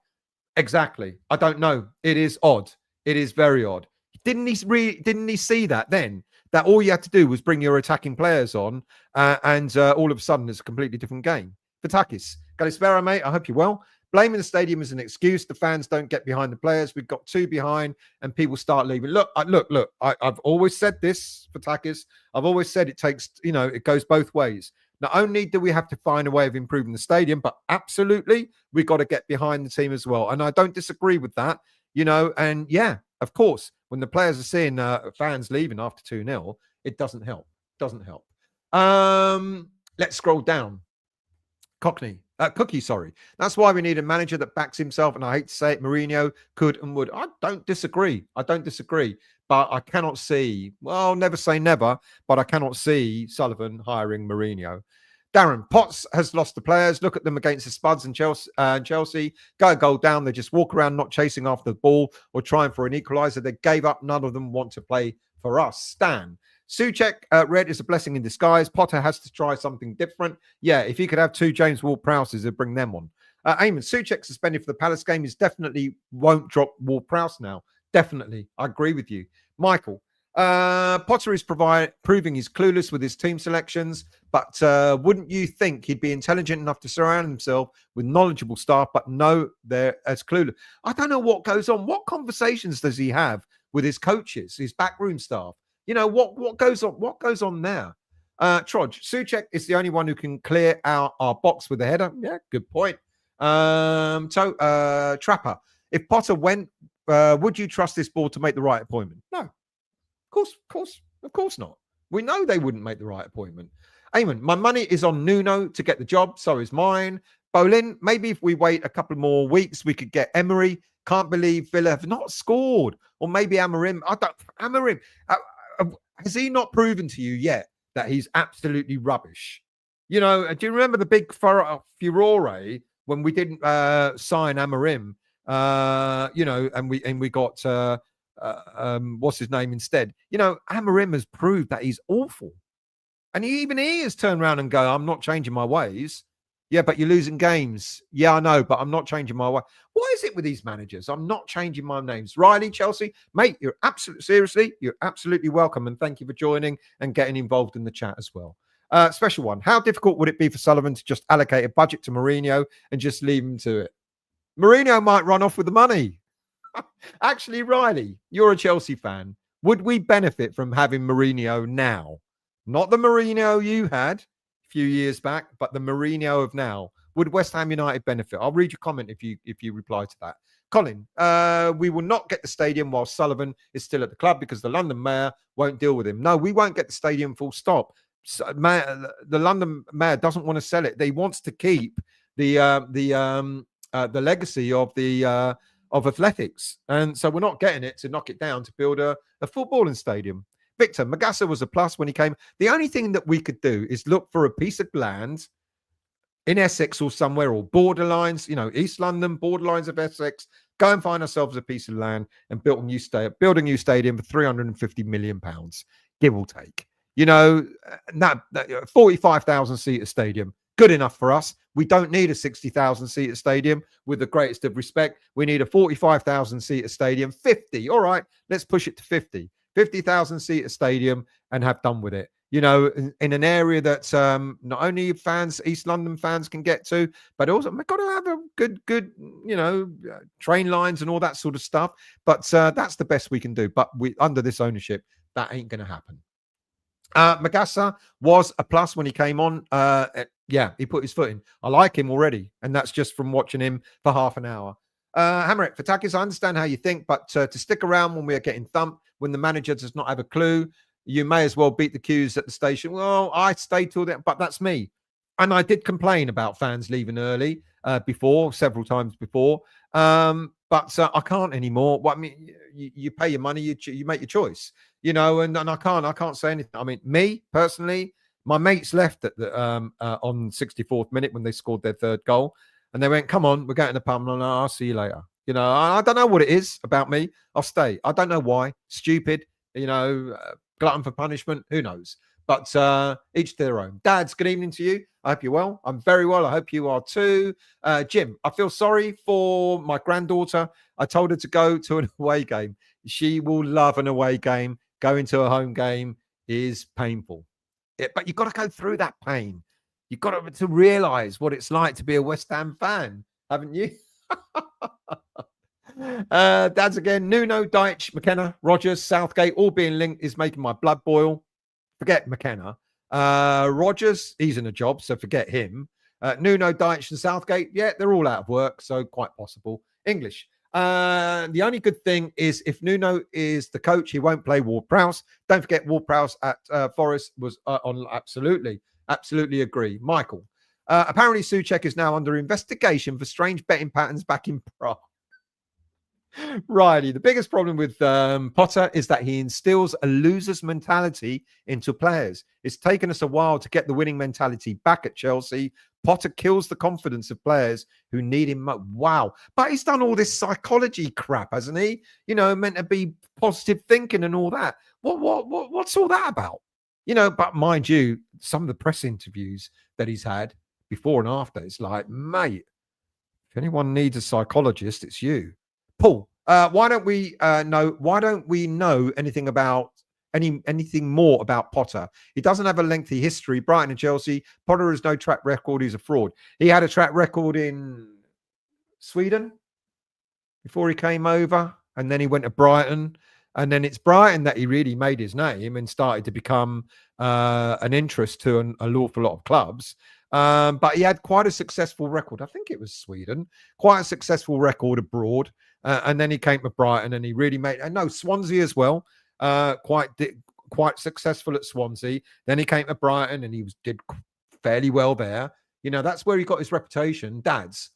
Exactly. I don't know. It is odd. It is very odd. Didn't he see that then? That all you had to do was bring your attacking players on, and all of a sudden it's a completely different game. Fatakis, Galispera, mate. I hope you're well. Blaming the stadium is an excuse. The fans don't get behind the players. We've got 2 behind, and people start leaving. Look. I've always said this, Fatakis. I've always said it takes. It goes both ways. Not only do we have to find a way of improving the stadium, but absolutely we've got to get behind the team as well. And I don't disagree with that, and yeah, of course, when the players are seeing fans leaving after 2-0, it doesn't help. Let's scroll down. Cookie, sorry. That's why we need a manager that backs himself. And I hate to say it, Mourinho could and would. I don't disagree. But I cannot see, well, never say never, but I cannot see Sullivan hiring Mourinho. Darren, Potts has lost the players. Look at them against the Spuds and Chelsea. Go a goal down. They just walk around not chasing after the ball or trying for an equaliser. They gave up. None of them want to play for us. Stan. Souček, red is a blessing in disguise. Potter has to try something different. Yeah, if he could have 2 James Ward-Prowses, he'd bring them on. Eamon, Souček suspended for the Palace game. He definitely won't drop Ward-Prowse now. Definitely. I agree with you. Michael, Potter is proving he's clueless with his team selections, but wouldn't you think he'd be intelligent enough to surround himself with knowledgeable staff, but no, they're as clueless? I don't know what goes on. What conversations does he have with his coaches, his backroom staff? What goes on? What goes on there? Troj, Souček is the only one who can clear our box with a header. Yeah, good point. Trapper, if Potter went, would you trust this board to make the right appointment? No, of course not. We know they wouldn't make the right appointment. Eamon, my money is on Nuno to get the job. So is mine. Bolin, maybe if we wait a couple more weeks, we could get Emery. Can't believe Villa have not scored. Or maybe Amorim. Amorim. Has he not proven to you yet that he's absolutely rubbish? Do you remember the big furore when we didn't sign Amorim? And we got what's his name instead? Amorim has proved that he's awful, and he has turned around and go, "I'm not changing my ways." Yeah, but you're losing games. Yeah, I know, but I'm not changing my way. What is it with these managers? I'm not changing my names. Riley, Chelsea, mate, you're absolutely welcome. And thank you for joining and getting involved in the chat as well. Special one. How difficult would it be for Sullivan to just allocate a budget to Mourinho and just leave him to it? Mourinho might run off with the money. Actually, Riley, you're a Chelsea fan. Would we benefit from having Mourinho now? Not the Mourinho you had few years back, but the Mourinho of now. Would West Ham United benefit? I'll read your comment if you reply to that. Colin, we will not get the stadium while Sullivan is still at the club because the London mayor won't deal with him. No, we won't get the stadium, full stop. So, the London mayor doesn't want to sell it. They wants to keep the legacy of athletics, and so we're not getting it to knock it down to build a footballing stadium. Victor, Magassa was a plus when he came. The only thing that we could do is look for a piece of land in Essex or somewhere, or borderlines, East London, borderlines of Essex. Go and find ourselves a piece of land and build a new stadium for £350 million, give or take. 45,000 seater stadium, good enough for us. We don't need a 60,000 seater stadium. With the greatest of respect, we need a 45,000 seater stadium. 50, all right, let's push it to 50. 50,000 seater stadium and have done with it. In an area that not only East London fans can get to, but also we've got to have a good, train lines and all that sort of stuff. But that's the best we can do. But under this ownership, that ain't going to happen. Magassa was a plus when he came on. He put his foot in. I like him already, and that's just from watching him for half an hour. Hammerek, Fatakis, I understand how you think, but to stick around when we are getting thumped, when the manager does not have a clue, you may as well beat the queues at the station. Well, I stay till then, but that's me. And I did complain about fans leaving early before, several times before. But I can't anymore. Well, I mean, you pay your money, you make your choice, and I can't say anything. I mean, me personally, my mates left at the on 64th minute when they scored their third goal, and they went, "Come on, we're going to the pub." And I'll see you later. I don't know what it is about me. I'll stay. I don't know why. Stupid. Glutton for punishment. Who knows? But each to their own. Dads, good evening to you. I hope you're well. I'm very well. I hope you are too. Jim, I feel sorry for my granddaughter. I told her to go to an away game. She will love an away game. Going to a home game is painful. But you've got to go through that pain. You've got to realize what it's like to be a West Ham fan, haven't you? Dads again. Nuno, Deitch, Mkenna, Rogers, Southgate, all being linked is making my blood boil. Forget Mkenna. Rogers, he's in a job, so forget him. Nuno, Deitch, and Southgate, yeah, they're all out of work, so quite possible. English. The only good thing is if Nuno is the coach, he won't play Ward-Prowse. Don't forget Ward-Prowse at Forest was on. Absolutely agree. Michael. Apparently, Souček is now under investigation for strange betting patterns back in Prague. Riley, the biggest problem with Potter is that he instills a loser's mentality into players. It's taken us a while to get the winning mentality back at Chelsea. Potter kills the confidence of players who need him. Wow. But he's done all this psychology crap, hasn't he? Meant to be positive thinking and all that. What's all that about? But mind you, some of the press interviews that he's had before and after, it's like, mate, if anyone needs a psychologist, it's you. Paul, why don't we know anything about anything more about Potter? He doesn't have a lengthy history. Brighton and Chelsea. Potter has no track record. He's a fraud. He had a track record in Sweden before he came over, and then he went to Brighton, and then it's Brighton that he really made his name and started to become an interest to an awful lot of clubs. But he had quite a successful record. I think it was Sweden. Quite a successful record abroad. And then he came to Brighton and he really made, Swansea as well. Quite successful at Swansea. Then he came to Brighton and he did fairly well there. That's where he got his reputation. Dads,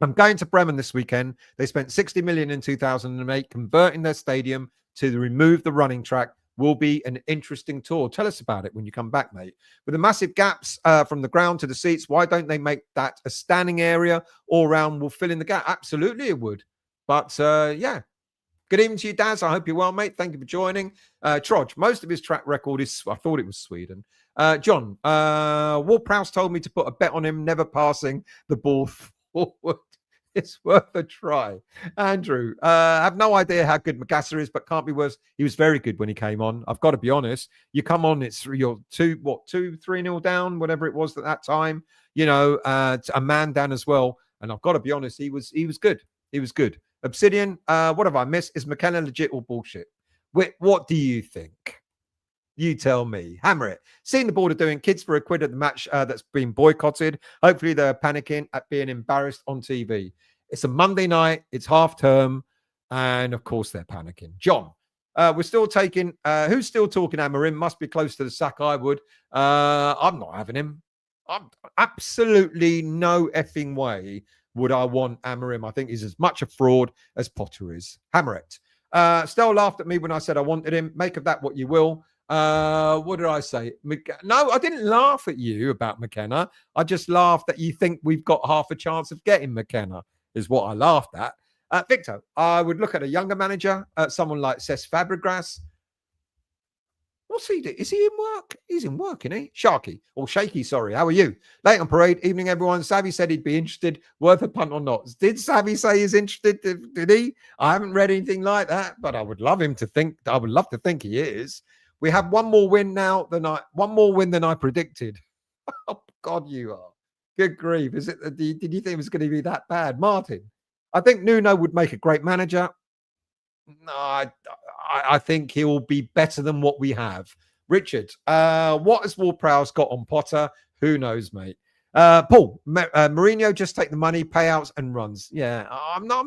I'm going to Bremen this weekend. They spent 60 million in 2008 converting their stadium to remove the running track. Will be an interesting tour. Tell us about it when you come back, mate. With the massive gaps from the ground to the seats, why don't they make that a standing area all round? Will fill in the gap. Absolutely, it would. But yeah. Good evening to you, Daz. I hope you're well, mate. Thank you for joining. Trodge, most of his track record is, I thought it was Sweden. John, Ward-Prowse told me to put a bet on him never passing the ball forward. It's worth a try. Andrew, I have no idea how good Makassar is, but can't be worse. He was very good when he came on. I've got to be honest. You come on, you're 3-0 down, whatever it was at that time. A man down as well. And I've got to be honest, he was good. He was good. Obsidian, what have I missed? Is Mkenna legit or bullshit? What do you think? You tell me. Hammer it. Seen the board of doing kids for a quid at the match that's been boycotted. Hopefully they're panicking at being embarrassed on TV. It's a Monday night. It's half term. And of course they're panicking. John, we're still taking, who's still talking Amorim? Must be close to the sack, I would. I'm not having him. I'm absolutely no effing way would I want Amorim. I think he's as much a fraud as Potter is. Hammer it. Stell laughed at me when I said I wanted him. Make of that what you will. What did I say? No, I didn't laugh at you about Mkenna. I just laughed that you think we've got half a chance of getting Mkenna, is what I laughed at. Victor, I would look at a younger manager, someone like Cesc Fabregas. What's he do? Is he in work? He's in work, isn't he? Sharky, or Shaky, sorry. How are you? Late on parade. Evening, everyone. Savvy said he'd be interested. Worth a punt or not? Did Savvy say he's interested? Did he? I haven't read anything like that, but I would love him to think. I would love to think he is. We have one more win than I predicted. Oh God, you are. Good grief. Is it? Did you think it was going to be that bad, Martin? I think Nuno would make a great manager. No, I think he will be better than what we have. Richard, what has Ward-Prowse got on Potter? Who knows, mate? Paul, Mourinho just take the money, payouts, and runs. Yeah, I'm not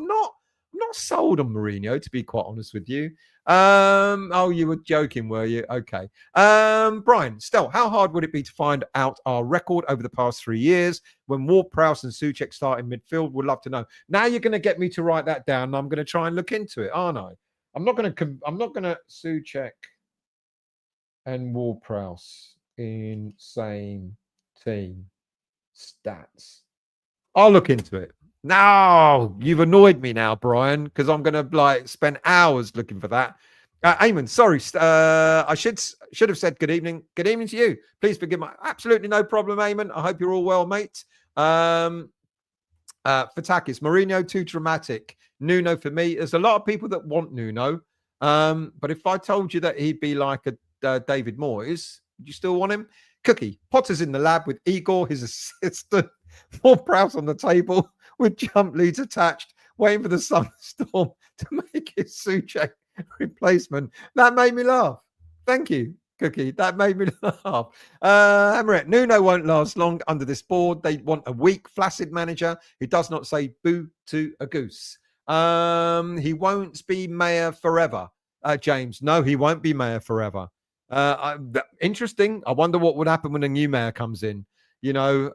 not sold on Mourinho, to be quite honest with you. Oh, you were joking, were you? Okay. Brian, still, how hard would it be to find out our record over the past 3 years when Ward-Prowse and Souček start in midfield? Would love to know. Now you're going to get me to write that down, and I'm going to try and look into it, aren't I? I'm not going to Souček and Ward-Prowse in same team stats. I'll look into it. No, you've annoyed me now, Brian, because I'm going to spend hours looking for that. Eamon, sorry, I should have said good evening. Good evening to you. Please forgive my absolutely no problem, Eamon. I hope you're all well, mate. Fatakis, Mourinho too dramatic. Nuno for me. There's a lot of people that want Nuno, but if I told you that he'd be like a David Moyes, would you still want him? Cookie, Potter's in the lab with Igor, his assistant. Ward-Prowse on the table with jump leads attached, waiting for the sunstorm to make his Souček replacement. That made me laugh. Thank you, Cookie. That made me laugh. Hammerette, Nuno won't last long under this board. They want a weak, flaccid manager who does not say boo to a goose. He won't be mayor forever. James, no, he won't be mayor forever. Interesting. I wonder what would happen when a new mayor comes in. You know,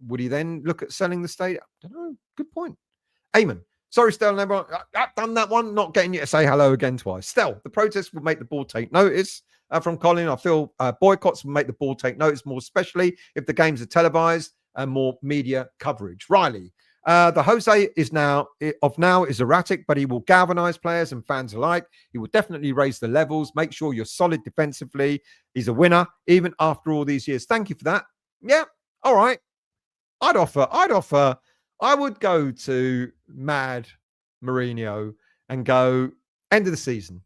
would he then look at selling the stadium? I don't know. Good point. Eamon. Sorry, Stel, everyone. I've done that one. Not getting you to say hello again twice. Stel, the protest will make the board take notice. From Colin, I feel boycotts will make the board take notice, more especially if the games are televised and more media coverage. Riley, the Jose is now erratic, but he will galvanise players and fans alike. He will definitely raise the levels. Make sure you're solid defensively. He's a winner, even after all these years. Thank you for that. Yeah, all right. I would go to Mad Mourinho and go end of the season,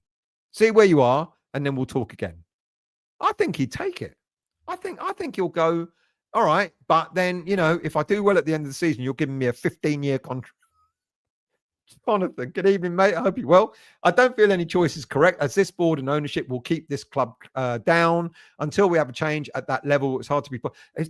see where you are, and then we'll talk again. I think he'd take it. I think he'll go, all right, but then, you know, if I do well at the end of the season, you're giving me a 15-year contract. Jonathan, good evening, mate. I hope you're well. I don't feel any choice is correct, as this board and ownership will keep this club down until we have a change at that level. It's hard to be.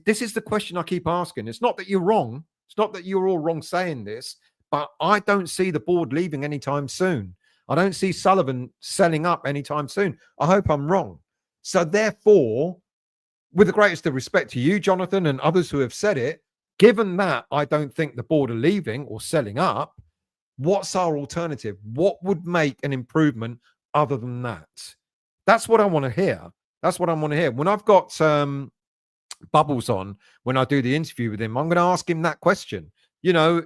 This is the question I keep asking. It's not that you're wrong. It's not that you're all wrong saying this, but I don't see the board leaving anytime soon. I don't see Sullivan selling up anytime soon. I hope I'm wrong. So therefore, with the greatest of respect to you, Jonathan, and others who have said it, given that I don't think the board are leaving or selling up, what's our alternative? What would make an improvement other than that? That's what I want to hear. That's what I want to hear. When I've got Bubbles on, when I do the interview with him, I'm going to ask him that question. You know,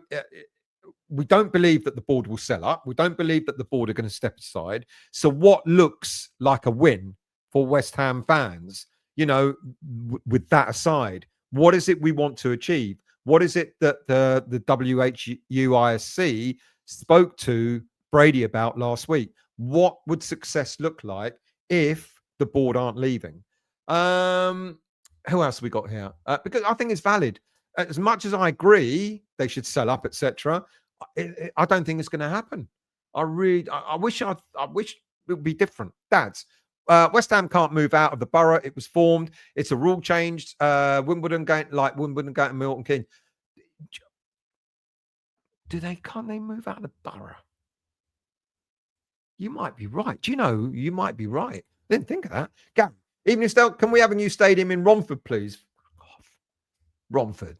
we don't believe that the board will sell up. We don't believe that the board are going to step aside. So what looks like a win for West Ham fans, you know, with that aside, what is it we want to achieve? What is it that the WHUISC spoke to Brady about last week? What would success look like if the board aren't leaving? Who else have we got here? Because I think it's valid. As much as I agree they should sell up, etc., I don't think it's going to happen. I wish it would be different. Dads, West Ham can't move out of the borough. It was formed. It's a rule changed. Wimbledon going to Milton Keynes. Can't they move out of the borough? You might be right. Do you know, you might be right. Didn't think of that. Gary, evening, Stel, can we have a new stadium in Romford, please? Romford.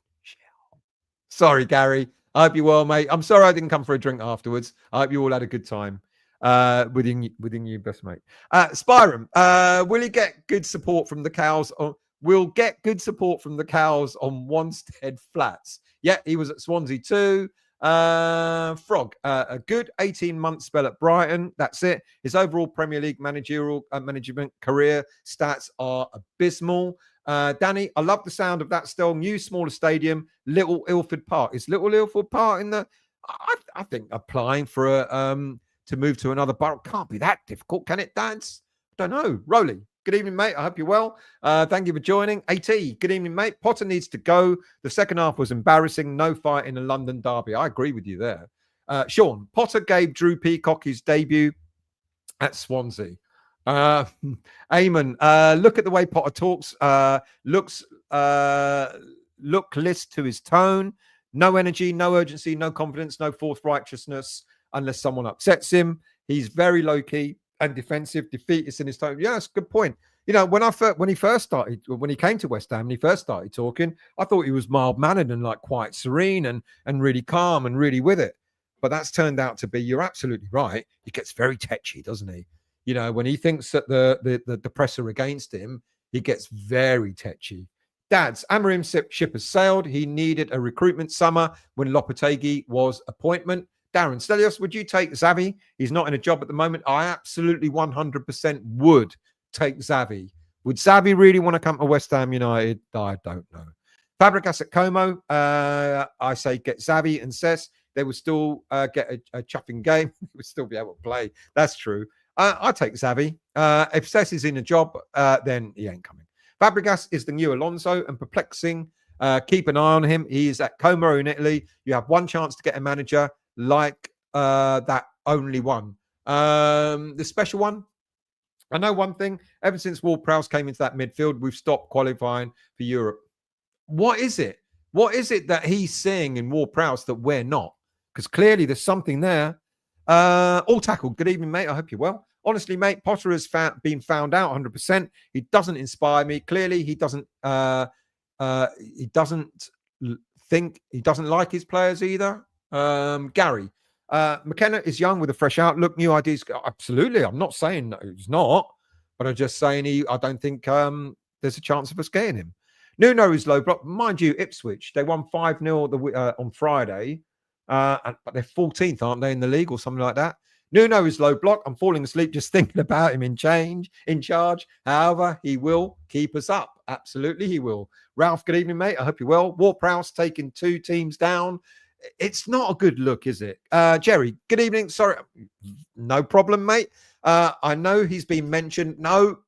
Sorry, Gary. I hope you're well, mate. I'm sorry I didn't come for a drink afterwards. I hope you all had a good time within you, best mate. Spyram, will he get good support from the cows? We'll get good support from the cows on Wanstead Flats. Yeah, he was at Swansea too. Frog, a good 18-month spell at Brighton. That's it. His overall Premier League management career stats are abysmal. Danny, I love the sound of that still. New, smaller stadium, Little Ilford Park. Is Little Ilford Park in the... I think applying for to move to another borough can't be that difficult, can it, Dads? Don't know. Rolly, good evening, mate. I hope you're well. Thank you for joining. AT, good evening, mate. Potter needs to go. The second half was embarrassing. No fight in a London derby. I agree with you there. Sean, Potter gave Drew Peacock his debut at Swansea. Eamon, look at the way Potter talks. Lookless to his tone. No energy, no urgency, no confidence, no forthrighteousness. unless someone upsets him. He's very low key and defensive, defeatist in his tone. Yeah, that's a good point. You know, when he came to West Ham and he first started talking, I thought he was mild mannered and like quite serene and really calm and really with it. But that's turned out to be, you're absolutely right. He gets very tetchy, doesn't he? You know, when he thinks that the press are against him, he gets very tetchy. Dads, Amorim ship has sailed. He needed a recruitment summer when Lopetegui was appointment. Darren Stelios, would you take Xavi? He's not in a job at the moment. I absolutely 100% would take Xavi. Would Xavi really want to come to West Ham United? I don't know. Fabregas at Como, I say get Xavi and Cesc. They will still get a chuffing game. They will still be able to play. That's true. I take Xavi. If Cesc is in a job, then he ain't coming. Fabregas is the new Alonso and perplexing. Keep an eye on him. He is at Como in Italy. You have one chance to get a manager like that only one. The special one, I know one thing. Ever since Ward-Prowse came into that midfield, we've stopped qualifying for Europe. What is it? What is it that he's seeing in Ward-Prowse that we're not? Because clearly there's something there. All tackled. Good evening, mate. I hope you're well. Honestly, mate, Potter has been found out 100%. He doesn't inspire me. Clearly, he doesn't think, he doesn't like his players either. Gary, Mkenna is young with a fresh outlook, new ideas. Absolutely. I'm not saying no, he's not, but I'm just saying I don't think there's a chance of us getting him. Nuno is low block. Mind you, Ipswich, they won 5-0 on Friday, but they're 14th, aren't they, in the league or something like that? Nuno is low block. I'm falling asleep just thinking about him in charge. However, he will keep us up. Absolutely, he will. Ralph, good evening, mate. I hope you're well. Ward-Prowse taking 2 teams down. It's not a good look, is it? Jerry, good evening. Sorry, no problem, mate. I know he's been mentioned. No,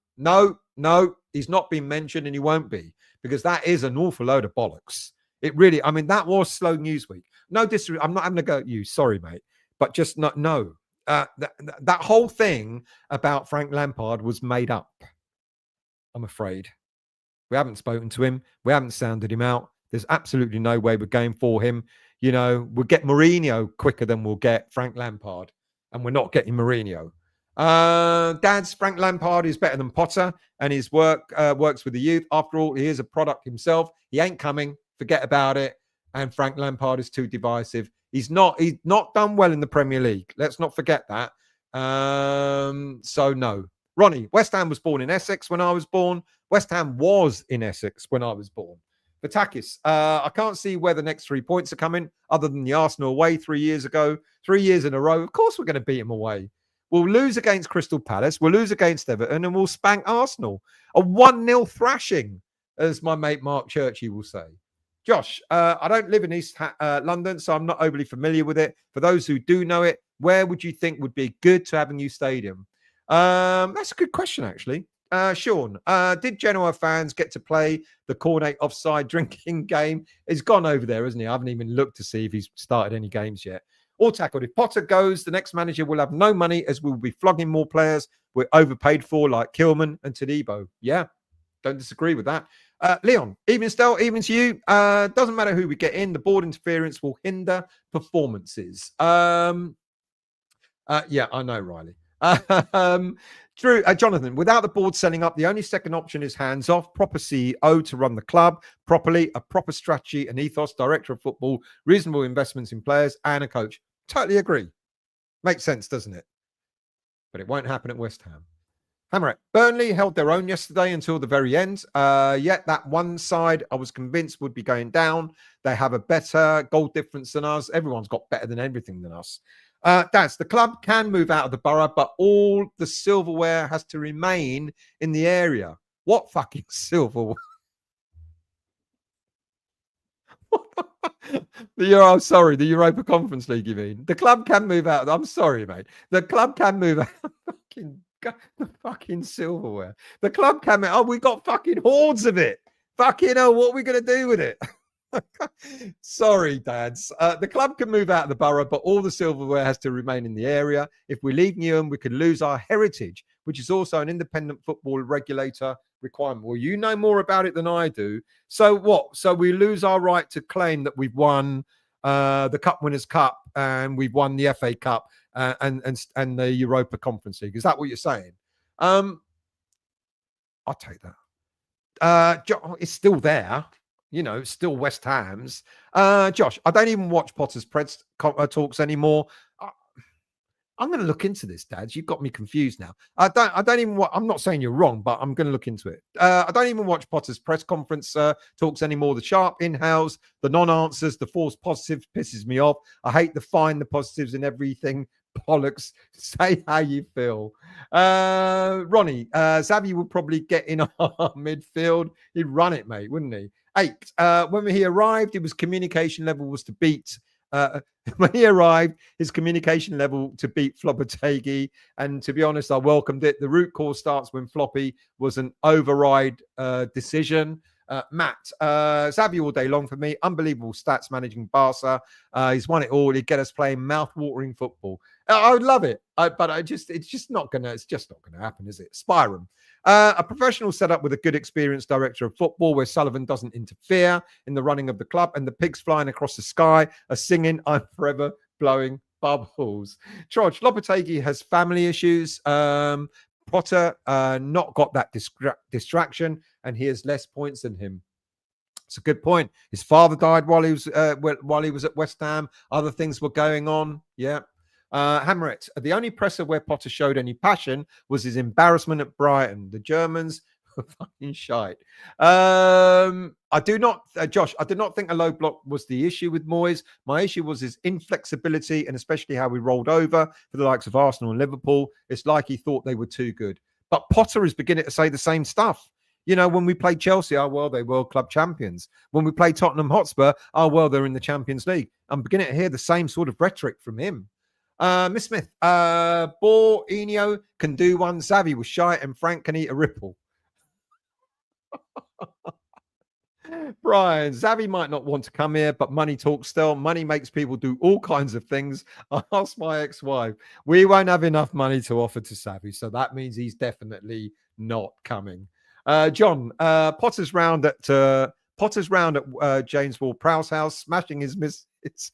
he's not been mentioned and he won't be, because that is an awful load of bollocks. It really, I mean, that was slow news week. No disrespect. I'm not having to go at you. Sorry, mate. But just not, no. That whole thing about Frank Lampard was made up, I'm afraid. We haven't spoken to him. We haven't sounded him out. There's absolutely no way we're going for him. You know, we'll get Mourinho quicker than we'll get Frank Lampard. And we're not getting Mourinho. Dad's Frank Lampard is better than Potter, and his works with the youth. After all, he is a product himself. He ain't coming. Forget about it. And Frank Lampard is too divisive. He's not done well in the Premier League. Let's not forget that. So no. Ronnie, West Ham was born in Essex when I was born. West Ham was in Essex when I was born. Vatakis, I can't see where the next 3 points are coming, other than the Arsenal away 3 years ago. 3 years in a row. Of course we're going to beat them away. We'll lose against Crystal Palace. We'll lose against Everton, and we'll spank Arsenal. A 1-0 thrashing, as my mate Mark Churchy will say. Josh, I don't live in East London, so I'm not overly familiar with it. For those who do know it, where would you think would be good to have a new stadium? That's a good question, actually. Sean, did Genoa fans get to play the Cornet offside drinking game? He's gone over there, isn't he? I haven't even looked to see if he's started any games yet. All tackled. If Potter goes, the next manager will have no money, as we'll be flogging more players we're overpaid for, like Kilman and Todibo. Yeah, don't disagree with that. Leon, evening Stel, evening to you. Doesn't matter who we get in, the board interference will hinder performances. Yeah, I know, Riley. Drew, Jonathan, without the board selling up, the only second option is hands off, proper CEO to run the club properly, a proper strategy and ethos, director of football, reasonable investments in players, and a coach. Totally agree. Makes sense, doesn't it? But it won't happen at West Ham. Hammerat, Burnley held their own yesterday until the very end. Yet that one side I was convinced would be going down. They have a better goal difference than us. Everyone's got better than everything than us. That's the club can move out of the borough, but all the silverware has to remain in the area. What fucking silverware? I'm sorry, the Europa Conference League, you mean? The club can move out. I'm sorry, mate. The club can move out. The fucking silverware. The club can. Oh, we got fucking hordes of it. Fucking hell, what are we going to do with it? Sorry, dads. The club can move out of the borough, but all the silverware has to remain in the area. If we leave Newham, we could lose our heritage, which is also an independent football regulator requirement. Well, you know more about it than I do. So what? So we lose our right to claim that we've won the Cup Winners' Cup, and we've won the FA Cup and the Europa Conference League. Is that what you're saying? I'll take that. It's still there. It's still West Ham's. Josh, I don't even watch Potter's press talks anymore. I'm going to look into this, Dad. You've got me confused now. I don't even. I'm not saying you're wrong, but I'm going to look into it. I don't even watch Potter's press conference talks anymore. The sharp inhales, the non-answers, the false positives pisses me off. I hate the find the positives in everything. Bollocks. Say how you feel. Ronnie, Xavi would probably get in our midfield. He'd run it, mate, wouldn't he? 8. When he arrived, his communication level was to beat. When he arrived, his communication level to beat Floppategi, and to be honest, I welcomed it. The root cause starts when Floppy was an override decision. Matt, Xavi all day long for me. Unbelievable stats managing Barca. He's won it all. He'd get us playing mouth-watering football. I would love it, but it's just not gonna happen, is it? Spyrum. A professional setup with a good experienced director of football where Sullivan doesn't interfere in the running of the club, and the pigs flying across the sky are singing "I'm forever blowing bubbles." Trodge, Lopetegui has family issues. Potter not got that distraction, and he has less points than him. It's a good point. His father died while he was at West Ham. Other things were going on. Yeah. Hammerit, the only presser where Potter showed any passion was his embarrassment at Brighton. The Germans were fucking shite. Josh, I did not think a low block was the issue with Moyes. My issue was his inflexibility and especially how he rolled over for the likes of Arsenal and Liverpool. It's like he thought they were too good. But Potter is beginning to say the same stuff. When we played Chelsea, they World Club champions. When we played Tottenham Hotspur, they're in the Champions League. I'm beginning to hear the same sort of rhetoric from him. Miss Smith, Eno can do one. Xavi was shite and Frank can eat a ripple. Brian, Xavi might not want to come here, but money talks still. Money makes people do all kinds of things. I asked my ex-wife. We won't have enough money to offer to Xavi, so that means he's definitely not coming. John, Potter's round at James Ward-Prowse house, smashing his misfits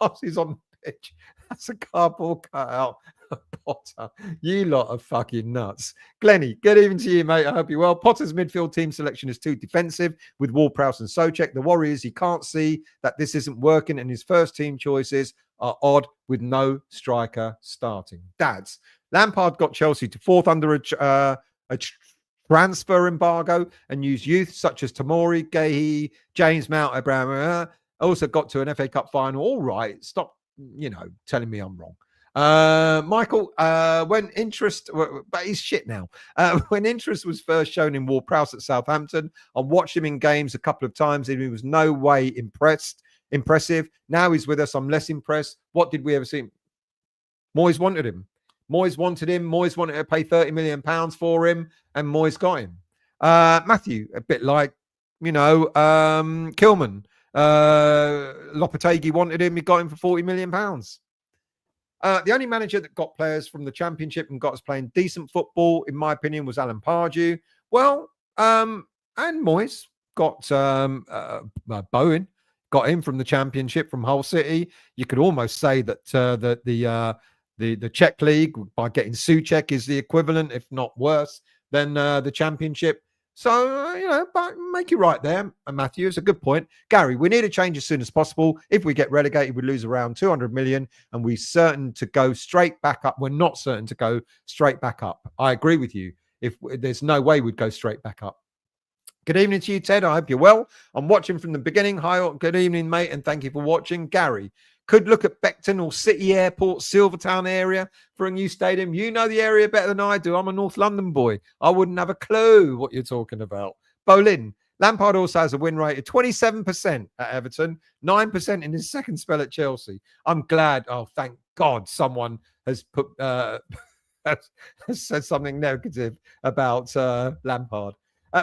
whilst he's on the pitch. That's a cardboard cutout of Potter. You lot are fucking nuts. Glennie, good evening to you, mate. I hope you're well. Potter's midfield team selection is too defensive with Ward-Prowse and Souček. The worry is he can't see that this isn't working, and his first team choices are odd with no striker starting. Dads, Lampard got Chelsea to 4th under a transfer embargo and used youth such as Tamori, Gahey, James Mount, Abraham. Also got to an FA Cup final. All right, stop telling me I'm wrong. Michael, when interest, but he's shit now. When interest was first shown in Ward-Prowse at Southampton, I watched him in games a couple of times and he was no way impressive. Now he's with us. I'm less impressed. What did we ever see? Moyes wanted him. Moyes wanted to pay £30 million for him, and Moyes got him. Matthew, a bit like, Kilman. Lopetegui wanted him. He got him for £40 million. The only manager that got players from the Championship and got us playing decent football, in my opinion, was Alan Pardew. Well, and Moyes got Bowen, got him from the Championship from Hull City. You could almost say that the Czech League, by getting Souček, is the equivalent, if not worse, than the Championship. So, but make it right there, Matthew. It's a good point. Gary, we need a change as soon as possible. If we get relegated, we lose around 200 million and we're certain to go straight back up. We're not certain to go straight back up. I agree with you. If there's no way we'd go straight back up. Good evening to you, Ted. I hope you're well. I'm watching from the beginning. Hi, good evening, mate, and thank you for watching. Gary, could look at Beckton or City Airport, Silvertown area for a new stadium. You know the area better than I do. I'm a North London boy. I wouldn't have a clue what you're talking about. Bolin, Lampard also has a win rate of 27% at Everton, 9% in his second spell at Chelsea. I'm glad. Oh, thank God someone has put has said something negative about Lampard.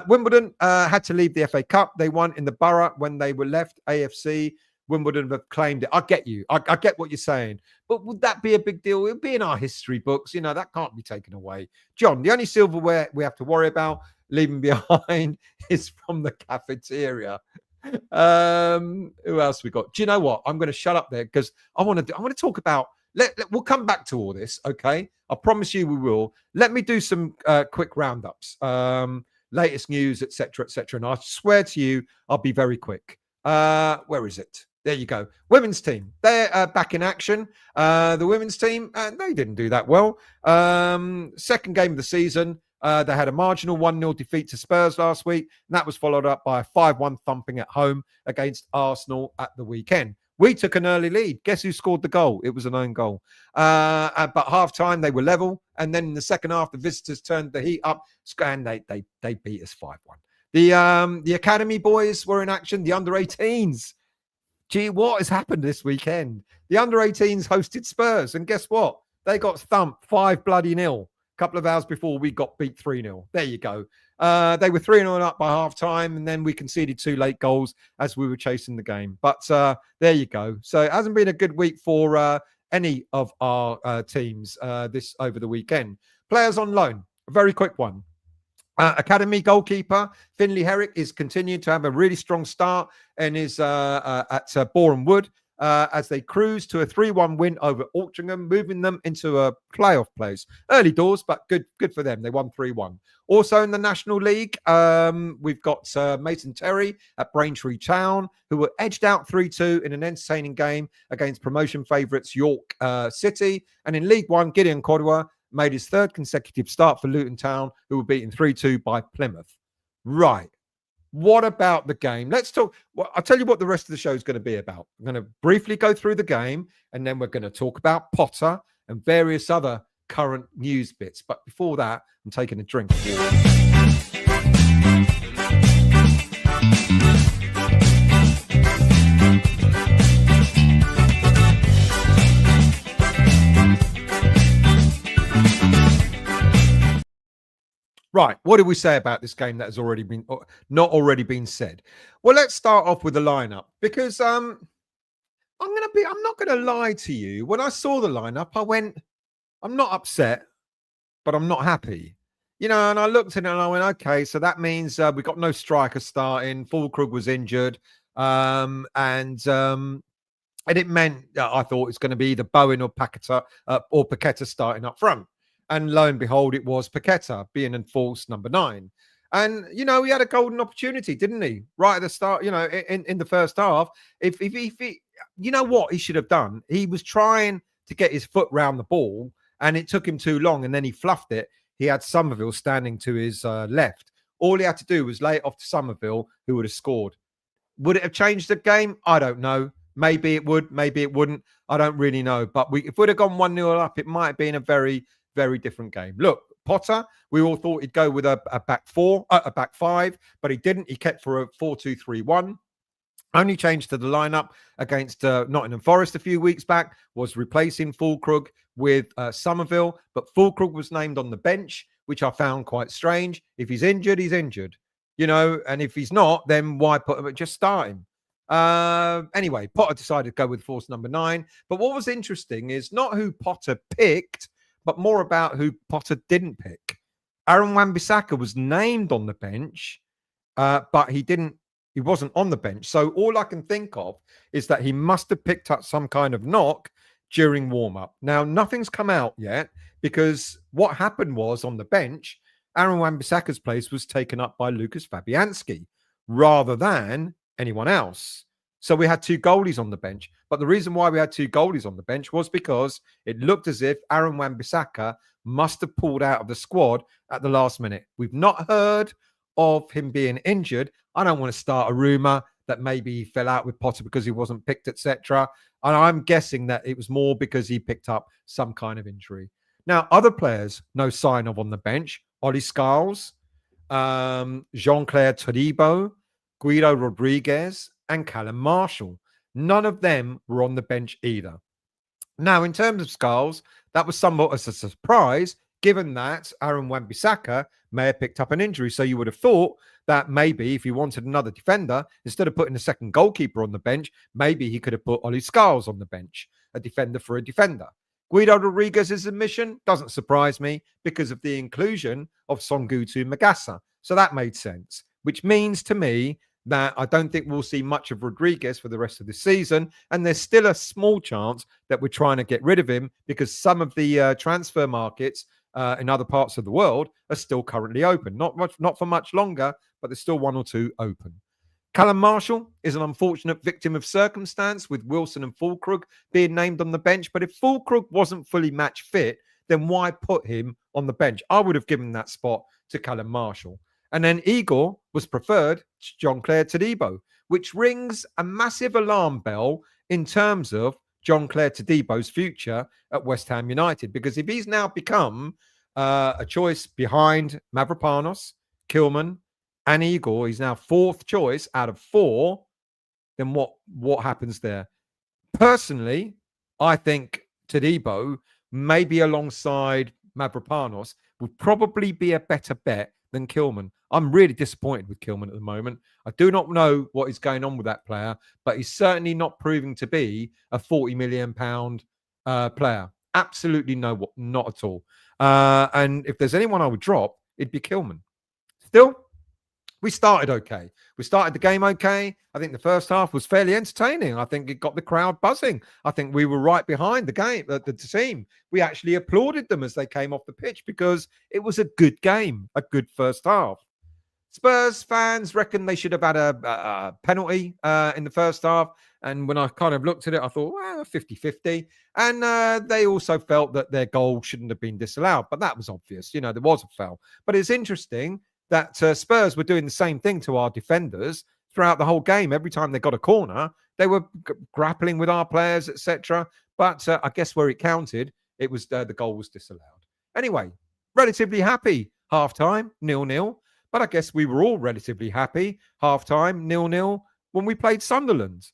Wimbledon had to leave the FA Cup. They won in the Borough when they were left. AFC. Wimbledon have claimed it. I get you. I get what you're saying. But would that be a big deal? It would be in our history books. That can't be taken away. John, the only silverware we have to worry about leaving behind is from the cafeteria. Who else we got? Do you know what? I'm going to shut up there because I want to talk about. We'll come back to all this, okay? I promise you we will. Let me do some quick roundups, latest news, etc., etc. And I swear to you, I'll be very quick. Where is it? There you go. Women's team. They're back in action. The women's team, they didn't do that well. Second game of the season. They had a marginal 1-0 defeat to Spurs last week. And that was followed up by a 5-1 thumping at home against Arsenal at the weekend. We took an early lead. Guess who scored the goal? It was an own goal. But half-time, they were level. And then in the second half, the visitors turned the heat up. And they beat us 5-1. The academy boys were in action. The under-18s. Gee, what has happened this weekend? The under-18s hosted Spurs. And guess what? They got thumped 5-0. A couple of hours before we got beat 3-0. There you go. They were 3-0 up by half time, and then we conceded 2 late goals as we were chasing the game. But there you go. So it hasn't been a good week for any of our teams this over the weekend. Players on loan, a very quick one. Academy goalkeeper Finley Herrick is continuing to have a really strong start and is at Boreham Wood as they cruise to a 3-1 win over Altrincham, moving them into a playoff place. Early doors, but good for them. They won 3-1. Also in the National League, we've got Mason Terry at Braintree Town, who were edged out 3-2 in an entertaining game against promotion favourites York City. And in League One, Gideon Kodwa made his third consecutive start for Luton Town, who were beaten 3-2 by Plymouth. Right. What about the game? Let's talk. Well, I'll tell you what the rest of the show is going to be about. I'm going to briefly go through the game, and then we're going to talk about Potter and various other current news bits. But before that, I'm taking a drink. Right, what did we say about this game that has already been not already been said? Well, let's start off with the lineup because I'm not gonna lie to you. When I saw the lineup, I went, I'm not upset, but I'm not happy. You know, and I looked at it and I went, okay, so that means we got no striker starting. Fulkrug was injured, and it meant I thought it's going to be either Bowen or Paqueta starting up front. And lo and behold, it was Paqueta being enforced number 9. And, you know, he had a golden opportunity, didn't he? Right at the start, you know, in the first half. If he, you know what he should have done? He was trying to get his foot round the ball and it took him too long and then he fluffed it. He had Somerville standing to his left. All he had to do was lay it off to Somerville, who would have scored. Would it have changed the game? I don't know. Maybe it would, maybe it wouldn't. I don't really know. But if we'd have gone 1-0 up, it might have been a very, very different game. Look, Potter, we all thought he'd go with a back 4, a back 5, but he didn't. He kept for a 4-2-3-1. Only changed to the lineup against Nottingham Forest a few weeks back was replacing Fulkrug with Somerville, but Fulkrug was named on the bench, which I found quite strange. If he's injured, he's injured, you know, and if he's not, then why put him? Just start him. Anyway, Potter decided to go with force number 9. But what was interesting is not who Potter picked, but more about who Potter didn't pick. Aaron Wan-Bissaka was named on the bench, but he wasn't on the bench. So all I can think of is that he must have picked up some kind of knock during warm-up. Now, nothing's come out yet because what happened was on the bench, Aaron Wan-Bissaka's place was taken up by Lucas Fabianski rather than anyone else. So we had 2 goalies on the bench. But the reason why we had 2 goalies on the bench was because it looked as if Aaron Wan-Bissaka must have pulled out of the squad at the last minute. We've not heard of him being injured. I don't want to start a rumor that maybe he fell out with Potter because he wasn't picked, etc. And I'm guessing that it was more because he picked up some kind of injury. Now, other players, no sign of on the bench. Ollie Scarles, Jean-Claire Todibo, Guido Rodriguez, and Callum Marshall. None of them were on the bench either. Now, in terms of Scarles, that was somewhat as a surprise, given that Aaron Wan-Bissaka may have picked up an injury. So you would have thought that maybe if he wanted another defender, instead of putting a second goalkeeper on the bench, maybe he could have put Ollie Scarles on the bench, a defender for a defender. Guido Rodriguez's admission doesn't surprise me because of the inclusion of Songutu Magassa. So that made sense, which means to me that I don't think we'll see much of Rodriguez for the rest of the season. And there's still a small chance that we're trying to get rid of him because some of the transfer markets in other parts of the world are still currently open. Not for much longer, but there's still one or two open. Callum Marshall is an unfortunate victim of circumstance with Wilson and Fulkrug being named on the bench. But if Fulkrug wasn't fully match fit, then why put him on the bench? I would have given that spot to Callum Marshall. And then Igor was preferred to Jean-Claire Todibo, which rings a massive alarm bell in terms of Jean-Claire Todibo's future at West Ham United. Because if he's now become a choice behind Mavropanos, Kilman, and Igor, he's now fourth choice out of four, then what happens there? Personally, I think Todibo, maybe alongside Mavropanos, would probably be a better bet than Kilman. I'm really disappointed with Kilman at the moment. I do not know what is going on with that player, but he's certainly not proving to be a £40 million player. Absolutely not at all. And if there's anyone I would drop, it'd be Kilman. Still, we started okay. We started the game okay. I think the first half was fairly entertaining. I think it got the crowd buzzing. I think we were right behind the game, the team. We actually applauded them as they came off the pitch because it was a good game, a good first half. Spurs fans reckon they should have had a penalty in the first half. And when I kind of looked at it, I thought, well, 50-50. And they also felt that their goal shouldn't have been disallowed. But that was obvious. There was a foul. But it's interesting that Spurs were doing the same thing to our defenders throughout the whole game. Every time they got a corner, they were grappling with our players, etc. But I guess where it counted, it was the goal was disallowed. Anyway, relatively happy half-time, 0-0. But I guess we were all relatively happy half-time, 0-0, when we played Sunderland.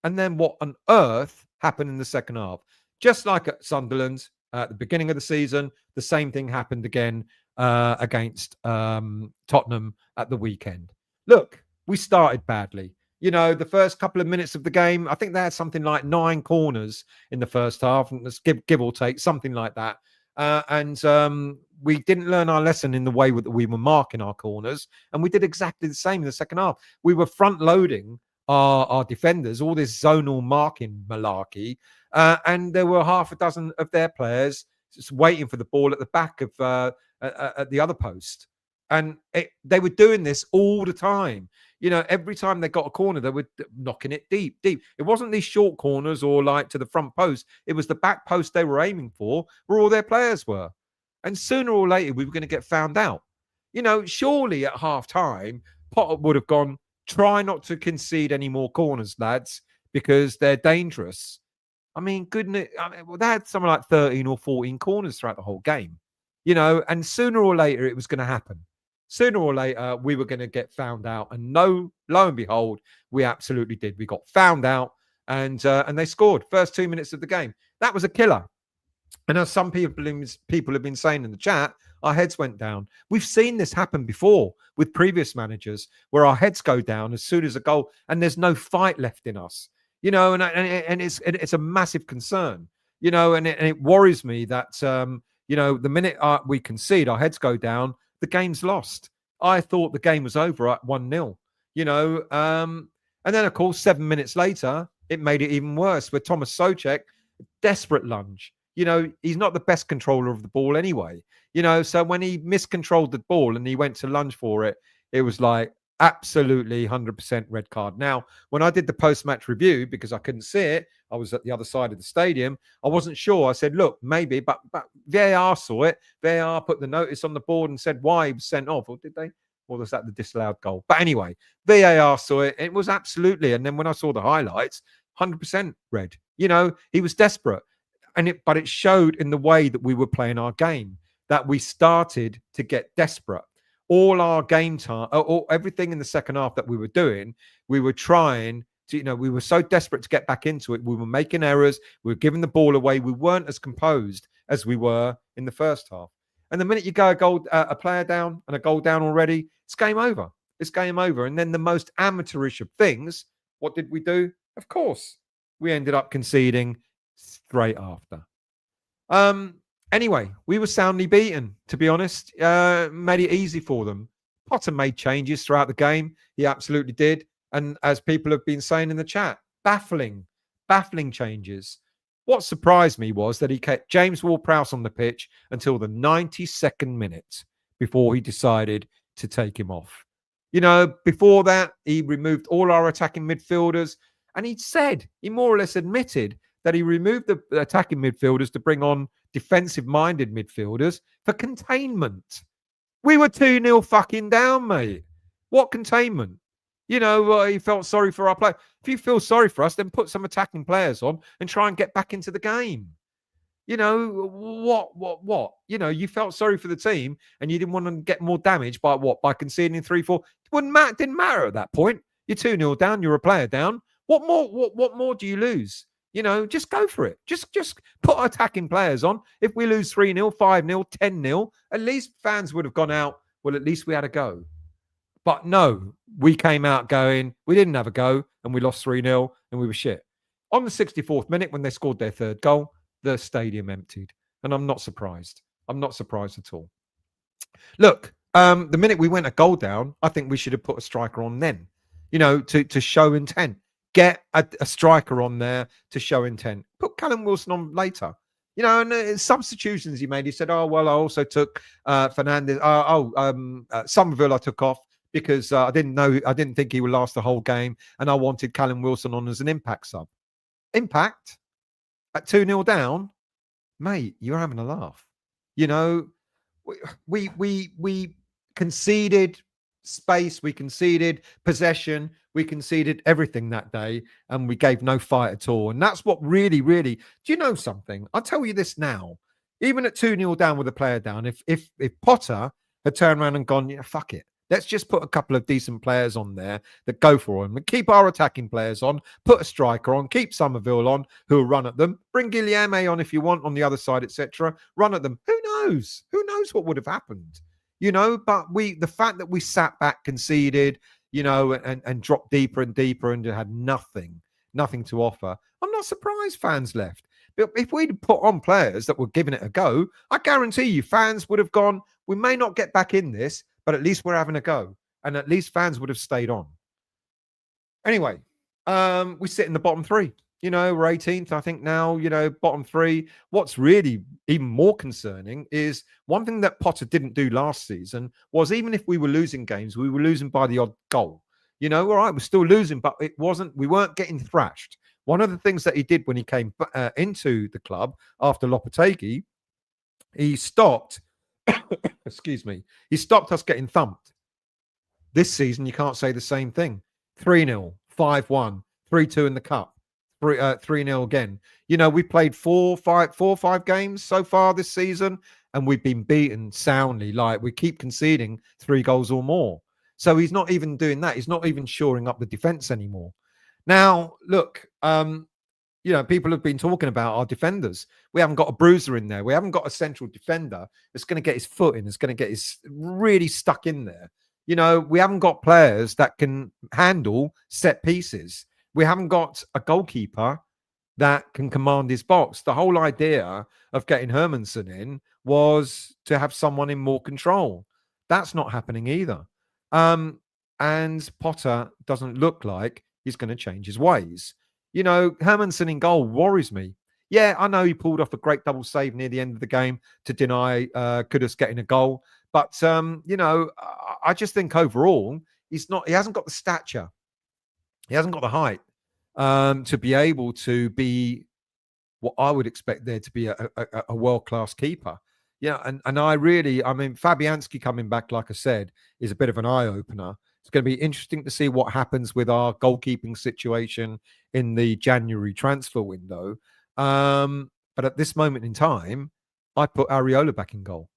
And then what on earth happened in the second half? Just like at Sunderland at the beginning of the season, the same thing happened again against Tottenham at the weekend. Look, we started badly. The first couple of minutes of the game, I think they had something like 9 corners in the first half, and let's give or take, something like that. And we didn't learn our lesson in the way that we were marking our corners, and we did exactly the same in the second half. We were front-loading our defenders, all this zonal marking malarkey, and there were half a dozen of their players just waiting for the ball at the back of at the other post. And they were doing this all the time. Every time they got a corner, they were knocking it deep. It wasn't these short corners or like to the front post. It was the back post they were aiming for, where all their players were. And sooner or later, we were going to get found out. Surely at half time, Potter would have gone, try not to concede any more corners, lads, because they're dangerous. I mean, goodness, they had something like 13 or 14 corners throughout the whole game. And sooner or later, it was going to happen. Sooner or later, we were going to get found out. And lo and behold, we absolutely did. We got found out, and they scored first 2 minutes of the game. That was a killer. And as some people have been saying in the chat, our heads went down. We've seen this happen before with previous managers, where our heads go down as soon as a goal, and there's no fight left in us. And it's a massive concern. And it worries me that the minute we concede, our heads go down, the game's lost. I thought the game was over at 1-0, and then, of course, 7 minutes later, it made it even worse with Thomas Souček, desperate lunge. He's not the best controller of the ball anyway, so when he miscontrolled the ball and he went to lunge for it, it was like absolutely 100% red card. Now, when I did the post-match review, because I couldn't see it, I was at the other side of the stadium, I wasn't sure. I said, look, maybe, but VAR saw it. VAR put the notice on the board and said why he was sent off, or did they? Or was that the disallowed goal? But anyway, VAR saw it. It was absolutely, and then when I saw the highlights, 100% red. He was desperate. But it showed in the way that we were playing our game that we started to get desperate. All our game time, or everything in the second half that we were doing, we were trying to, we were so desperate to get back into it. We were making errors. We were giving the ball away. We weren't as composed as we were in the first half. And the minute you go a player down and a goal down already, it's game over. It's game over. And then the most amateurish of things, what did we do? Of course, we ended up conceding straight after. Anyway, we were soundly beaten, to be honest. Made it easy for them. Potter made changes throughout the game. He absolutely did. And as people have been saying in the chat, baffling changes. What surprised me was that he kept James Ward-Prowse on the pitch until the 92nd minute before he decided to take him off. Before that, he removed all our attacking midfielders. And he more or less admitted that he removed the attacking midfielders to bring on defensive-minded midfielders for containment. We were 2-0 fucking down, mate. What containment? He felt sorry for our play. If you feel sorry for us, then put some attacking players on and try and get back into the game. What? You felt sorry for the team and you didn't want to get more damage by what? By conceding 3-4. Didn't matter at that point. You're 2-0 down. You're a player down. What more do you lose? Just go for it. Just put attacking players on. If we lose 3-0, 5-0, 10-0, at least fans would have gone out, well, at least we had a go. But no, we came out going, we didn't have a go, and we lost 3-0, and we were shit. On the 64th minute, when they scored their third goal, the stadium emptied. And I'm not surprised. I'm not surprised at all. Look, the minute we went a goal down, I think we should have put a striker on then, to show intent. Get a striker on there to show intent. Put Callum Wilson on later. And substitutions he made. He said, "Oh well, I also took Fernandez. Somerville I took off because I didn't think he would last the whole game, and I wanted Callum Wilson on as an impact sub. Impact at 2-0 down, mate. You're having a laugh. We conceded space, we conceded possession, we conceded everything that day, and we gave no fight at all. And that's what really, do you know something? I'll tell you this now. Even at 2-0 down with a player down, if Potter had turned around and gone, yeah, fuck it. Let's just put a couple of decent players on there that go for them. Keep our attacking players on, put a striker on, keep Somerville on, who will run at them. Bring Guilherme on if you want on the other side, etc. Run at them. Who knows? Who knows what would have happened? But the fact that we sat back, conceded, and dropped deeper and deeper and had nothing to offer. I'm not surprised fans left. But if we'd put on players that were giving it a go, I guarantee you fans would have gone, we may not get back in this, but at least we're having a go. And at least fans would have stayed on. Anyway, we sit in the bottom three. We're 18th, I think now, bottom three. What's really even more concerning is one thing that Potter didn't do last season was even if we were losing games, we were losing by the odd goal. All right, we're still losing, but we weren't getting thrashed. One of the things that he did when he came into the club after Lopetegui, he stopped, he stopped us getting thumped. This season, you can't say the same thing. 3-0, 5-1, 3-2 in the cup. 3-0 again. We played four or five games so far this season, and we've been beaten soundly. Like we keep conceding 3 goals or more. So he's not even doing that. He's not even shoring up the defense anymore. Now, look, people have been talking about our defenders. We haven't got a bruiser in there. We haven't got a central defender that's going to get his foot in. It's going to get his really stuck in there. We haven't got players that can handle set pieces. We haven't got a goalkeeper that can command his box. The whole idea of getting Hermansen in was to have someone in more control. That's not happening either. And Potter doesn't look like he's going to change his ways. Hermansen in goal worries me. Yeah, I know he pulled off a great double save near the end of the game to deny Kudus getting a goal. But, I just think overall, he hasn't got the stature. He hasn't got the height to be able to be what I would expect there to be a world-class keeper. Yeah, and Fabianski coming back, like I said, is a bit of an eye-opener. It's going to be interesting to see what happens with our goalkeeping situation in the January transfer window. But at this moment in time, I put Areola back in goal.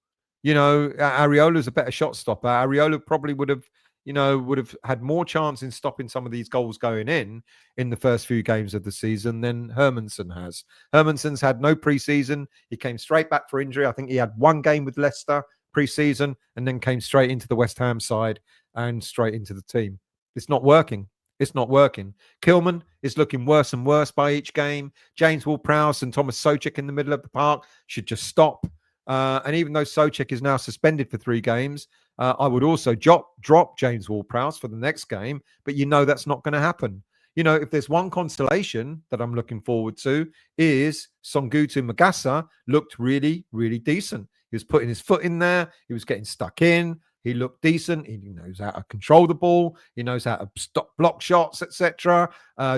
Areola's a better shot stopper. Areola probably would have had more chance in stopping some of these goals going in the first few games of the season than Hermansen has. Hermansen's had no preseason. He came straight back for injury. I think he had one game with Leicester preseason and then came straight into the West Ham side and straight into the team. It's not working. It's not working. Kilman is looking worse and worse by each game. James Ward-Prowse and Thomas Soucek in the middle of the park should just stop. And even though Soucek is now suspended for 3 games, I would also drop James Ward-Prowse for the next game, but you know that's not going to happen. You know, if there's one constellation that I'm looking forward to is Songutu Magasa looked really, really decent. He was putting his foot in there. He was getting stuck in. He looked decent. He knows how to control the ball. He knows how to stop block shots, etc.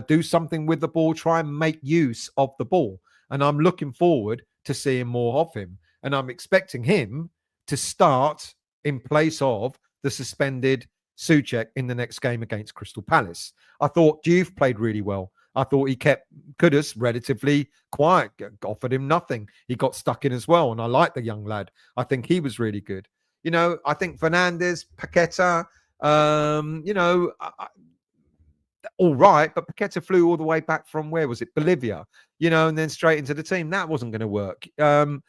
Do something with the ball. Try and make use of the ball. And I'm looking forward to seeing more of him. And I'm expecting him to start in place of the suspended Souček in the next game against Crystal Palace. I thought Diouf played really well. I thought he kept Kudus relatively quiet, offered him nothing. He got stuck in as well. And I like the young lad. I think he was really good. You know, I think Fernandes, Paqueta, all right, but Paqueta flew all the way back from where was it? Bolivia, and then straight into the team. That wasn't going to work. And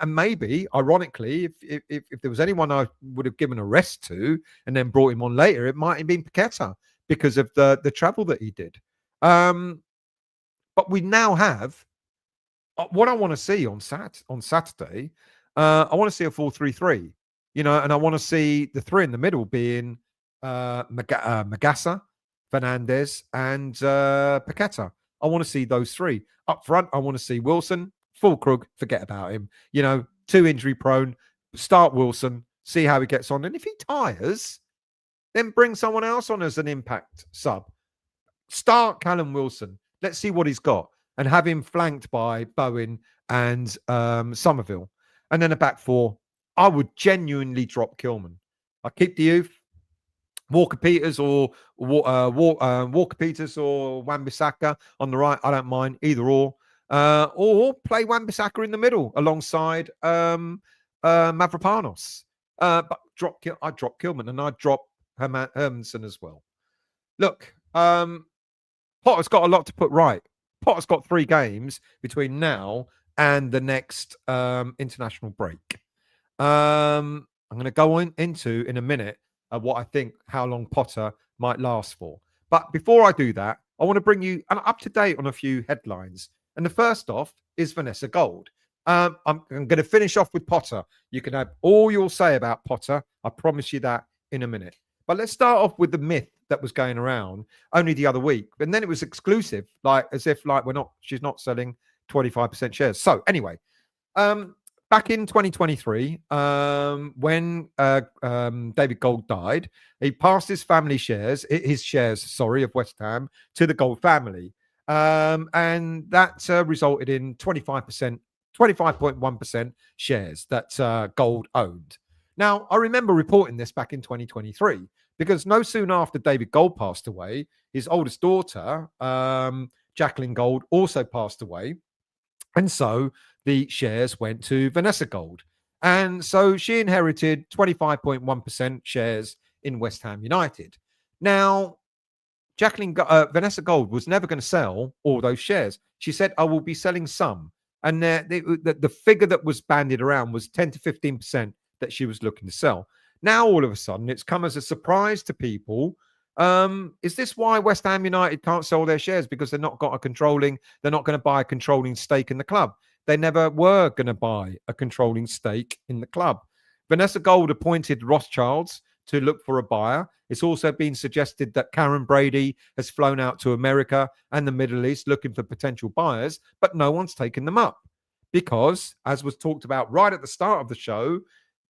maybe, ironically, if there was anyone I would have given a rest to and then brought him on later, it might have been Paqueta because of the travel that he did. But we now have what I want to see on Saturday. I want to see a 4-3-3, and I want to see the three in the middle being Magasa, Fernandes, and Paqueta. I want to see those three. Up front, I want to see Wilson, Füllkrug, forget about him. Too injury prone. Start Wilson, see how he gets on. And if he tires, then bring someone else on as an impact sub. Start Callum Wilson. Let's see what he's got. And have him flanked by Bowen and Somerville. And then a back four. I would genuinely drop Kilman. I keep the youth. Walker Peters or Walker Peters or Wan-Bissaka on the right. I don't mind either or play Wan-Bissaka in the middle alongside Mavropanos. But I'd drop Kilman and I'd drop Hermansen as well. Look, Potter's got a lot to put right. Potter's got 3 games between now and the next international break. I'm going to go into in a minute what I think how long Potter might last for. But before I do that, I want to bring you up to date on a few headlines. And the first off is Vanessa Gold. I'm going to finish off with Potter. You can have all you'll say about Potter. I promise you that in a minute. But let's start off with the myth that was going around only the other week. And then it was exclusive, as if she's not selling 25% shares. So anyway, back in 2023, when David Gold died, he passed his shares of West Ham to the Gold family. And that resulted in 25.1% shares that Gold owned. Now, I remember reporting this back in 2023 because no soon after David Gold passed away, his oldest daughter, Jacqueline Gold, also passed away. And so the shares went to Vanessa Gold. And so she inherited 25.1% shares in West Ham United. Now, Vanessa Gold was never going to sell all those shares. She said, I will be selling some. And the figure that was bandied around was 10 to 15% that she was looking to sell. Now, all of a sudden, it's come as a surprise to people. Is this why West Ham United can't sell their shares? Because they're not going to buy a controlling stake in the club. They never were going to buy a controlling stake in the club. Vanessa Gold appointed Rothschilds to look for a buyer. It's also been suggested that Karen Brady has flown out to America and the Middle East looking for potential buyers, but no one's taken them up. Because, as was talked about right at the start of the show,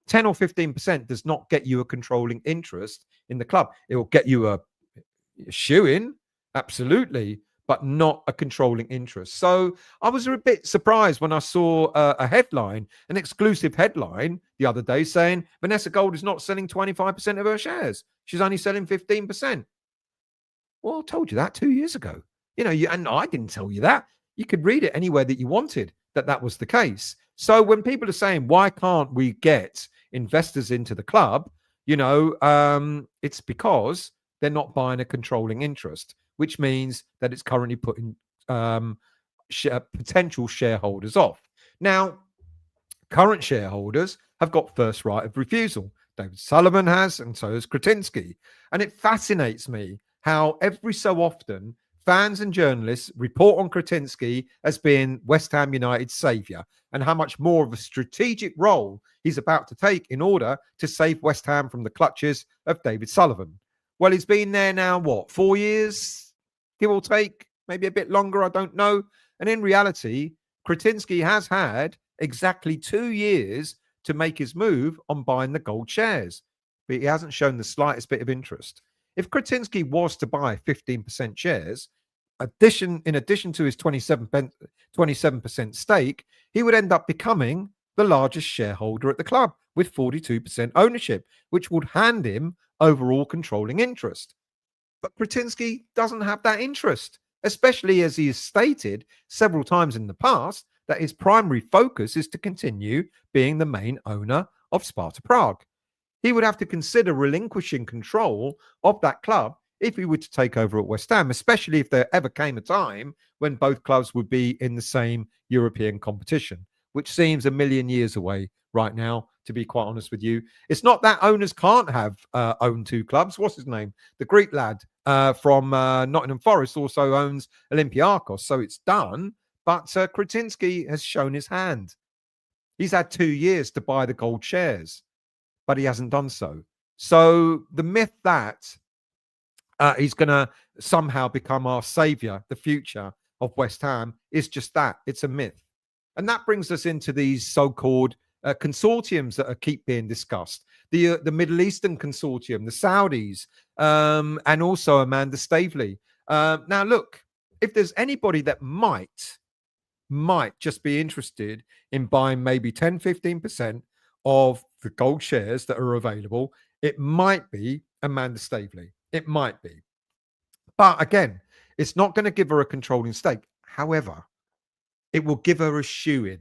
10 or 15% does not get you a controlling interest in the club. It will get you a shoe-in, absolutely, but not a controlling interest. So I was a bit surprised when I saw a headline, an exclusive headline the other day saying Vanessa Gold is not selling 25% of her shares. She's only selling 15%. Well, I told you that 2 years ago. And I didn't tell you that. You could read it anywhere that you wanted, that was the case. So when people are saying, why can't we get investors into the club? It's because they're not buying a controlling interest, which means that it's currently putting potential shareholders off. Now, current shareholders have got first right of refusal. David Sullivan has, and so has Kretinsky. And it fascinates me how every so often fans and journalists report on Kretinsky as being West Ham United's saviour and how much more of a strategic role he's about to take in order to save West Ham from the clutches of David Sullivan. Well, he's been there now, what, 4 years, give or take, maybe a bit longer, I don't know. And in reality, Kretinsky has had exactly 2 years to make his move on buying the gold shares, but he hasn't shown the slightest bit of interest. If Kretinsky was to buy 15% shares, in addition to his 27% stake, he would end up becoming the largest shareholder at the club with 42% ownership, which would hand him overall controlling interest. But Kretinsky doesn't have that interest, especially as he has stated several times in the past that his primary focus is to continue being the main owner of Sparta Prague. He would have to consider relinquishing control of that club if he were to take over at West Ham, especially if there ever came a time when both clubs would be in the same European competition, which seems a million years away right now, to be quite honest with you. It's not that owners can't have own two clubs. What's his name? The Greek lad from Nottingham Forest also owns Olympiacos, so it's done. But Kretinsky has shown his hand. He's had 2 years to buy the gold shares, but he hasn't done so. So the myth that he's going to somehow become our saviour, the future of West Ham, is just that. It's a myth. And that brings us into these so-called consortiums that keep being discussed. The Middle Eastern consortium, the Saudis, and also Amanda Staveley. Now, look, if there's anybody that might just be interested in buying maybe 10, 15% of the gold shares that are available, it might be Amanda Staveley. It might be. But again, it's not going to give her a controlling stake. However, it will give her a shoe-in.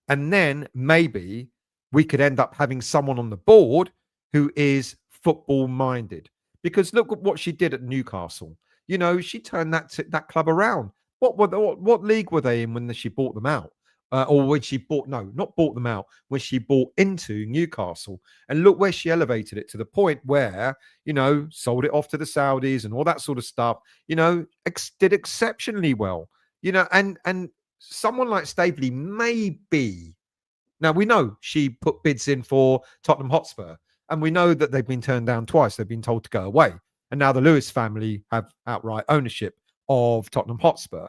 And then maybe we could end up having someone on the board who is football-minded. Because look at what she did at Newcastle. You know, she turned that club around. What league were they in when she bought them out? Or when she not bought them out, when she bought into Newcastle. And look where she elevated it to the point where, you know, sold it off to the Saudis and all that sort of stuff, you know, did exceptionally well. You know, and someone like Staveley maybe. Now, we know she put bids in for Tottenham Hotspur, and we know that they've been turned down twice. They've been told to go away. And now the Lewis family have outright ownership of Tottenham Hotspur.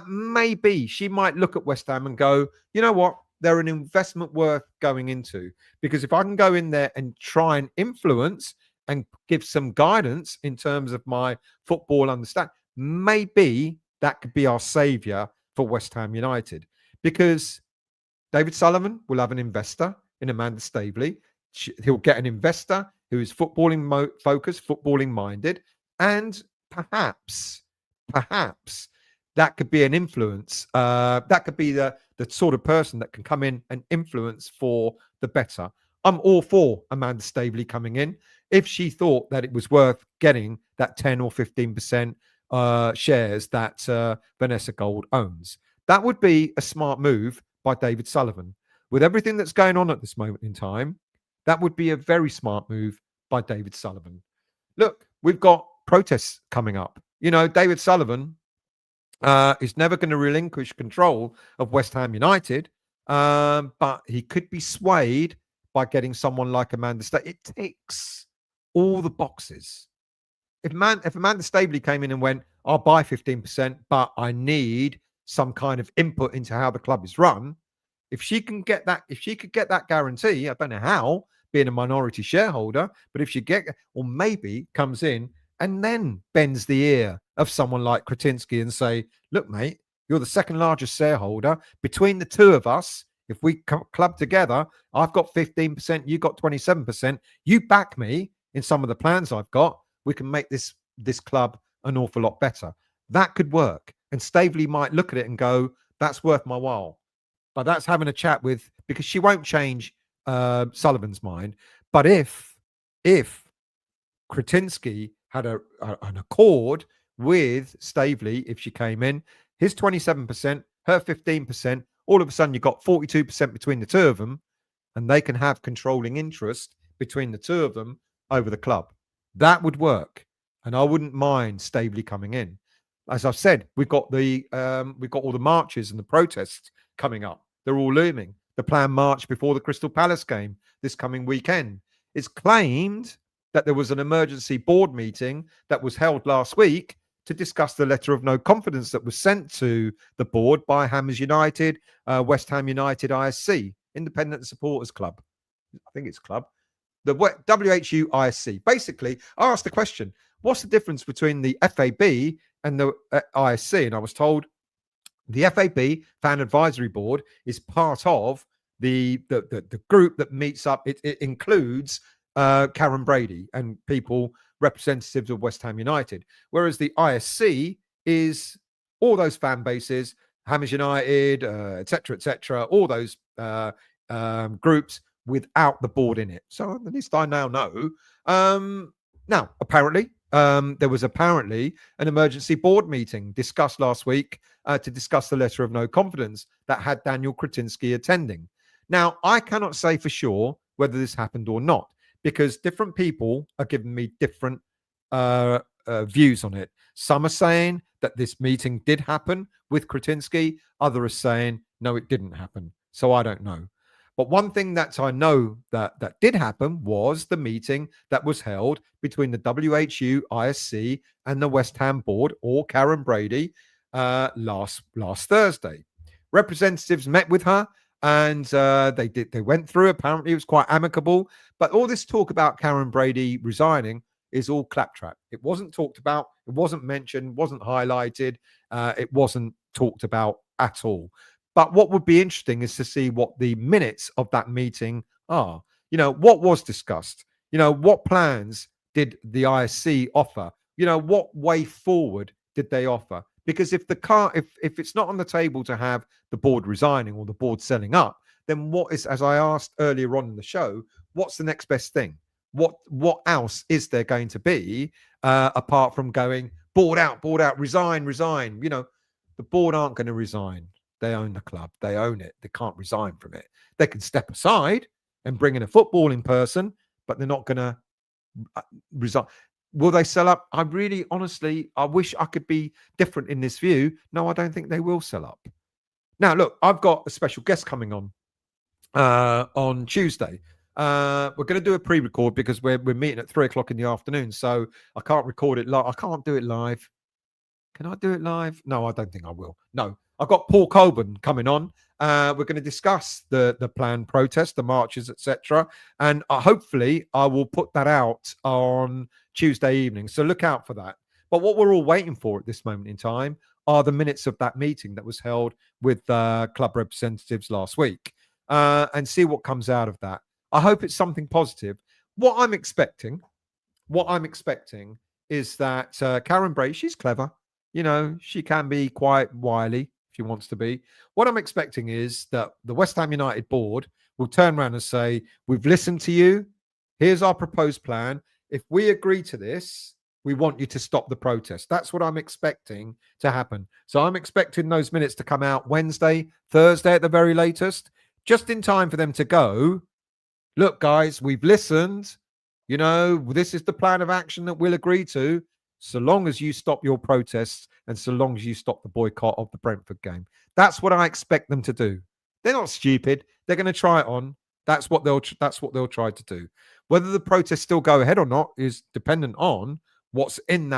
Maybe she might look at West Ham and go, you know what? They're an investment worth going into. Because if I can go in there and try and influence and give some guidance in terms of my football understanding, maybe that could be our saviour for West Ham United. Because David Sullivan will have an investor in Amanda Staveley. He'll get an investor who is footballing focused, footballing minded, and perhaps that could be an influence. That could be the sort of person that can come in and influence for the better. I'm all for Amanda Staveley coming in if she thought that it was worth getting that 10 or 15% shares that Vanessa Gold owns. That would be a smart move by David Sullivan. With everything that's going on at this moment in time, that would be a very smart move by David Sullivan. Look, we've got protests coming up. You know, David Sullivan is never going to relinquish control of West Ham United, but he could be swayed by getting someone like Amanda Staveley. It ticks all the boxes. If Amanda Staveley came in and went, I'll buy 15%, but I need some kind of input into how the club is run. If she could get that guarantee, I don't know how, being a minority shareholder, but if she or maybe comes in and then bends the ear of someone like Kretinsky and say, look, mate, you're the second largest shareholder. Between the two of us, if we club together, I've got 15%, you got 27%. You back me in some of the plans I've got. We can make this club an awful lot better. That could work. And Staveley might look at it and go, that's worth my while. But that's having a chat with, because she won't change Sullivan's mind. But if Kretinsky had an accord with Staveley, if she came in, his 27%, her 15%, all of a sudden you've got 42% between the two of them, and they can have controlling interest between the two of them over the club. That would work. And I wouldn't mind Staveley coming in. as I've said, we've got all the marches and the protests coming up. They're all looming. The planned march before the Crystal Palace game this coming weekend. It's claimed that there was an emergency board meeting that was held last week to discuss the letter of no confidence that was sent to the board by Hammers United, West Ham United ISC, Independent Supporters Club. I think it's club. The WHU ISC. Basically, I asked the question, what's the difference between the FAB and the ISC? And I was told the FAB, Fan Advisory Board, is part of the group that meets up. It includes Karen Brady and people, representatives of West Ham United. Whereas the ISC is all those fan bases, Hammers United, etc., all those groups without the board in it. So at least I now know. Now, apparently, there was an emergency board meeting discussed last week to discuss the letter of no confidence that had Daniel Kretinsky attending. Now, I cannot say for sure whether this happened or not, because different people are giving me different views on it. Some are saying that this meeting did happen with Kretinsky. Others are saying, no, it didn't happen. So I don't know. But one thing that I know that did happen was the meeting that was held between the WHU ISC and the West Ham board, or Karen Brady, last Thursday. Representatives met with her, and they went through. Apparently, it was quite amicable. But all this talk about Karen Brady resigning is all claptrap. It wasn't talked about. It wasn't mentioned. Wasn't highlighted. It wasn't talked about at all. But what would be interesting is to see what the minutes of that meeting are. What was discussed? What plans did the ISC offer? What way forward did they offer? Because if it's not on the table to have the board resigning or the board selling up, then what is, as I asked earlier on in the show, what's the next best thing? What else is there going to be apart from going board out, resign? The board aren't going to resign. They own the club. They own it. They can't resign from it. They can step aside and bring in a footballing person, but they're not going to resign. Will they sell up? I really, honestly, I wish I could be different in this view. No, I don't think they will sell up. Now, look, I've got a special guest coming on Tuesday. We're going to do a pre-record because we're meeting at 3:00 in the afternoon. So I can't record it live. I can't do it live. Can I do it live? No, I don't think I will. No, I've got Paul Coburn coming on. We're going to discuss the planned protest, the marches, etc. And hopefully I will put that out on Tuesday evening. So look out for that. But what we're all waiting for at this moment in time are the minutes of that meeting that was held with club representatives last week, and see what comes out of that. I hope it's something positive. What I'm expecting is that Karen Bray, she's clever. She can be quite wily if she wants to be. What I'm expecting is that the West Ham United board will turn around and say, we've listened to you. Here's our proposed plan. If we agree to this, we want you to stop the protest. That's what I'm expecting to happen. So I'm expecting those minutes to come out Wednesday, Thursday at the very latest, just in time for them to go, look, guys, we've listened. This is the plan of action that we'll agree to, so long as you stop your protests and so long as you stop the boycott of the Brentford game. That's what I expect them to do. They're not stupid. They're going to try it on. That's what they'll try to do. Whether the protests still go ahead or not is dependent on what's in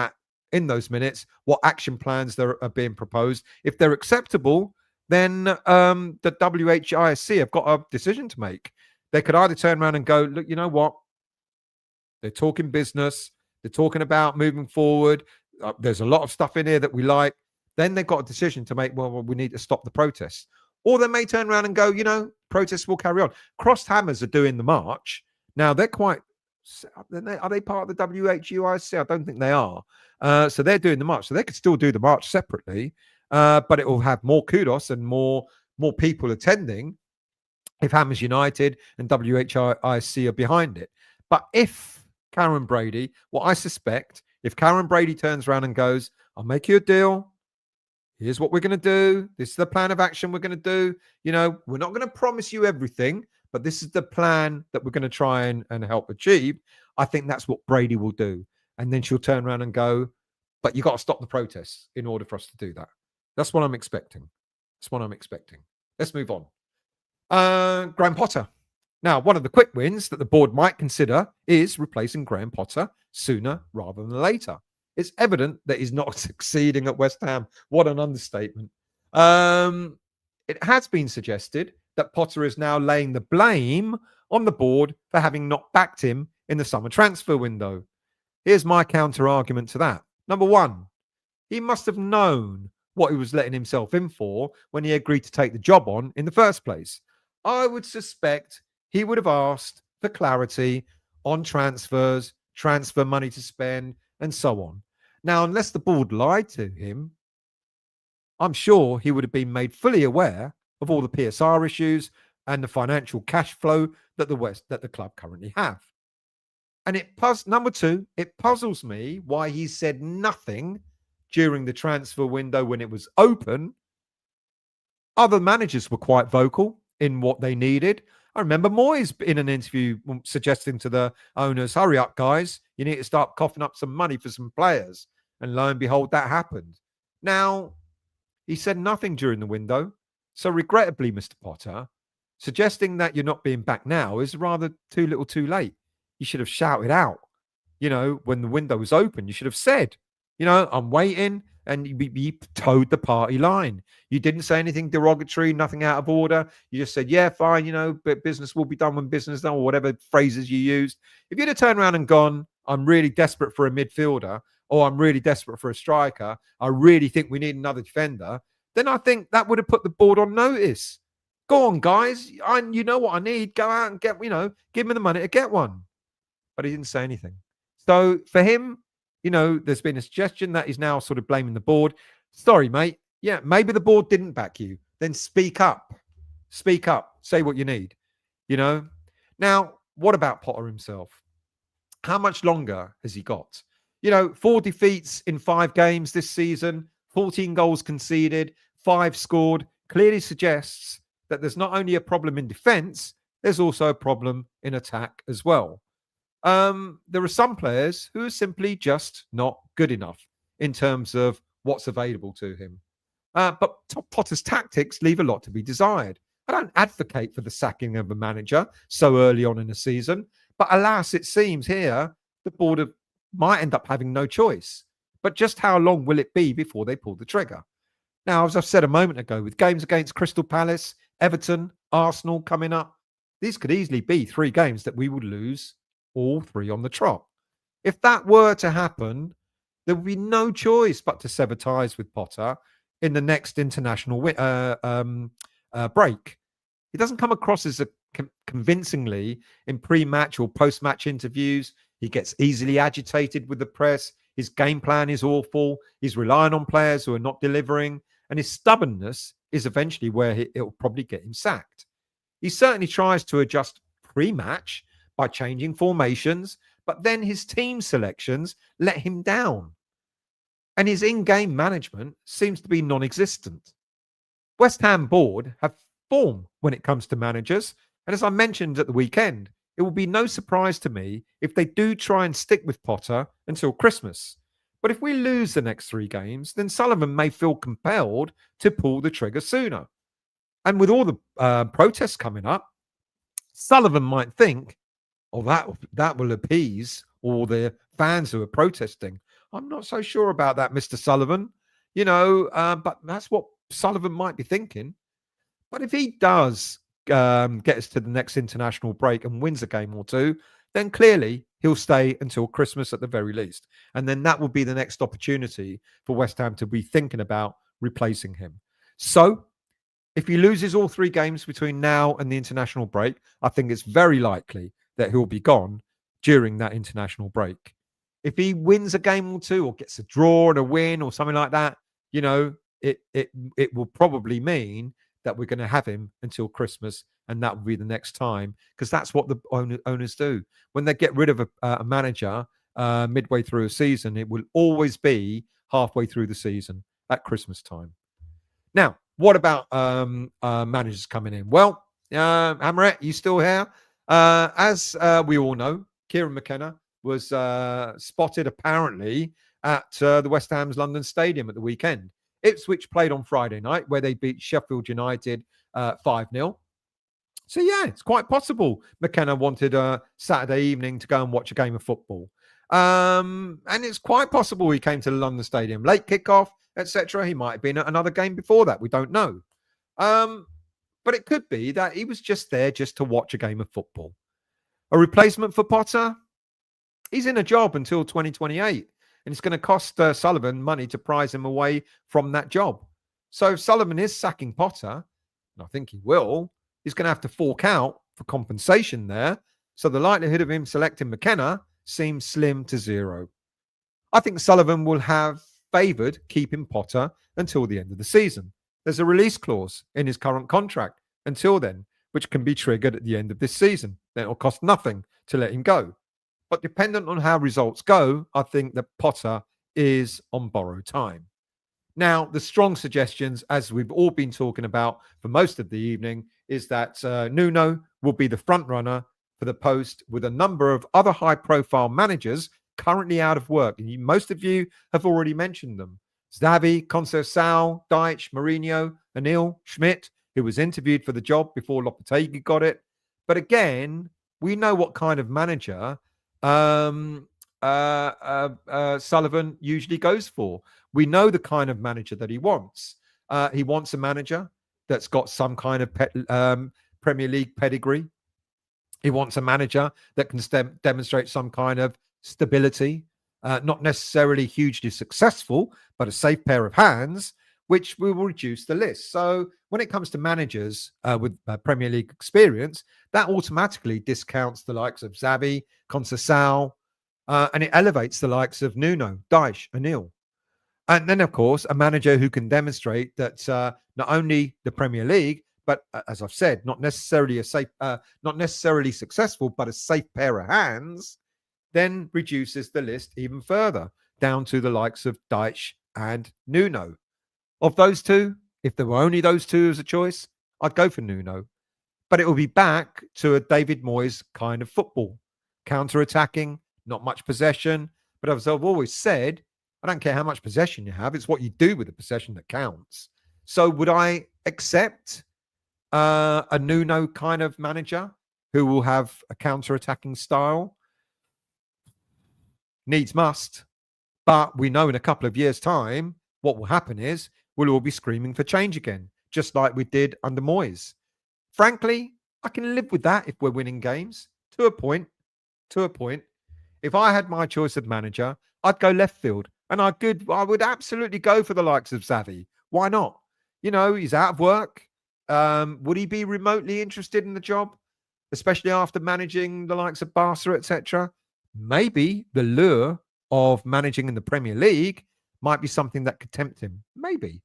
those minutes, what action plans are being proposed. If they're acceptable, then the WHISC have got a decision to make. They could either turn around and go, look, you know what? They're talking business. They're talking about moving forward. There's a lot of stuff in here that we like. Then they've got a decision to make. Well, we need to stop the protests. Or they may turn around and go, protests will carry on. Crossed Hammers are doing the march. Now, they're quite... Are they part of the WHUIC? I don't think they are. So they're doing the march. So they could still do the march separately, but it will have more kudos and more people attending if Hammers United and WHIC are behind it. But if Karen Brady, what I suspect, if Karen Brady turns around and goes, I'll make you a deal. Here's what we're going to do. This is the plan of action we're going to do. We're not going to promise you everything, but this is the plan that we're going to try and help achieve. I think that's what Brady will do. And then she'll turn around and go, But you got to stop the protests in order for us to do that. That's what I'm expecting. Let's move on. Graham Potter. Now, one of the quick wins that the board might consider is replacing Graham Potter sooner rather than later. It's evident that he's not succeeding at West Ham. What an understatement. It has been suggested that Potter is now laying the blame on the board for having not backed him in the summer transfer window. Here's my counter argument to that. Number one, he must have known what he was letting himself in for when he agreed to take the job on in the first place. I would suspect he would have asked for clarity on transfers, transfer money to spend, and so on. Now, unless the board lied to him, I'm sure he would have been made fully aware of all the PSR issues and the financial cash flow that the club currently have. And number two, it puzzles me why he said nothing during the transfer window when it was open. Other managers were quite vocal in what they needed. I remember Moyes in an interview suggesting to the owners, hurry up, guys. You need to start coughing up some money for some players. And lo and behold, that happened. Now, he said nothing during the window. So regrettably, Mr. Potter, suggesting that you're not being back now is rather too little too late. You should have shouted out, when the window was open. You should have said, I'm waiting, and you towed the party line. You didn't say anything derogatory, nothing out of order. You just said, yeah, fine, but business will be done when business is done, or whatever phrases you used. If you'd have turned around and gone, I'm really desperate for a midfielder, or I'm really desperate for a striker, I really think we need another defender, then I think that would have put the board on notice. Go on, guys. You know what I need. Go out and get, give me the money to get one. But he didn't say anything. So for him, there's been a suggestion that he's now sort of blaming the board. Sorry, mate. Yeah, maybe the board didn't back you. Then speak up. Speak up. Say what you need. Now, what about Potter himself? How much longer has he got? 4 defeats in 5 games this season, 14 goals conceded, 5 scored, clearly suggests that there's not only a problem in defence, there's also a problem in attack as well. There are some players who are simply just not good enough in terms of what's available to him. But Potter's tactics leave a lot to be desired. I don't advocate for the sacking of a manager so early on in the season, but alas, it seems here the board might end up having no choice. But just how long will it be before they pull the trigger? Now, as I've said a moment ago, with games against Crystal Palace, Everton, Arsenal coming up, these could easily be 3 games that we would lose all 3 on the trot. If that were to happen, there would be no choice but to sever ties with Potter in the next international break. He doesn't come across as convincingly in pre-match or post-match interviews. He gets easily agitated with the press. His game plan is awful. He's relying on players who are not delivering. And his stubbornness is eventually where it'll probably get him sacked. He certainly tries to adjust pre-match by changing formations, but then his team selections let him down. And his in-game management seems to be non-existent. West Ham board have form when it comes to managers. And as I mentioned at the weekend, it will be no surprise to me if they do try and stick with Potter until Christmas. But if we lose the next 3 games, then Sullivan may feel compelled to pull the trigger sooner. And with all the protests coming up, Sullivan might think, oh, that will appease all the fans who are protesting. I'm not so sure about that, Mr. Sullivan. But that's what Sullivan might be thinking. But if he does get us to the next international break and wins a game or 2, then clearly he'll stay until Christmas at the very least. And then that will be the next opportunity for West Ham to be thinking about replacing him. So if he loses all 3 games between now and the international break, I think it's very likely that he'll be gone during that international break. If he wins a game or 2 or gets a draw and a win or something like that, it will probably mean that we're going to have him until Christmas, and that will be the next time, because that's what the owners do. When they get rid of a manager midway through a season, it will always be halfway through the season at Christmas time. Now, what about managers coming in? Well, Amaret, you still here? As we all know, Kieran Mkenna was spotted apparently at the West Ham's London Stadium at the weekend. Ipswich played on Friday night, where they beat Sheffield United 5-0. So, yeah, it's quite possible Mkenna wanted a Saturday evening to go and watch a game of football. And it's quite possible he came to the London Stadium. Late kickoff, etc. He might have been at another game before that. We don't know. But it could be that he was just there just to watch a game of football. A replacement for Potter? He's in a job until 2028. And it's going to cost Sullivan money to prize him away from that job. So if Sullivan is sacking Potter, and I think he will, he's going to have to fork out for compensation there. So the likelihood of him selecting Mkenna seems slim to zero. I think Sullivan will have favoured keeping Potter until the end of the season. There's a release clause in his current contract until then, which can be triggered at the end of this season. Then it'll cost nothing to let him go. But dependent on how results go, I think that Potter is on borrowed time. Now, the strong suggestions, as we've all been talking about for most of the evening, is that Nuno will be the front runner for the post, with a number of other high-profile managers currently out of work. And most of you have already mentioned them. Xavi, Conceição, Deitch, Mourinho, Anil, Schmidt, who was interviewed for the job before Lopetegui got it. But again, we know what kind of manager Sullivan usually goes for. We know the kind of manager that he wants. He wants a manager that's got some kind of Premier League pedigree. He wants a manager that can demonstrate some kind of stability, not necessarily hugely successful, but a safe pair of hands, which will reduce the list. So when it comes to managers with Premier League experience, that automatically discounts the likes of Xavi, Conceição, and it elevates the likes of Nuno, Deitch, Anil. And then, of course, a manager who can demonstrate that not only the Premier League, but as I've said, not necessarily successful, but a safe pair of hands, then reduces the list even further down to the likes of Deitch and Nuno. Of those two, if there were only those two as a choice, I'd go for Nuno. But it will be back to a David Moyes kind of football. Counter-attacking, not much possession. But as I've always said, I don't care how much possession you have. It's what you do with the possession that counts. So would I accept a Nuno kind of manager who will have a counter-attacking style? Needs must. But we know in a couple of years' time, what will happen is we'll all be screaming for change again, just like we did under Moyes. Frankly, I can live with that if we're winning games to a point. If I had my choice of manager, I'd go left field, and I would absolutely go for the likes of Xavi. Why not? You know, he's out of work. Would he be remotely interested in the job, especially after managing the likes of Barca, etc.? Maybe the lure of managing in the Premier League might be something that could tempt him. Maybe.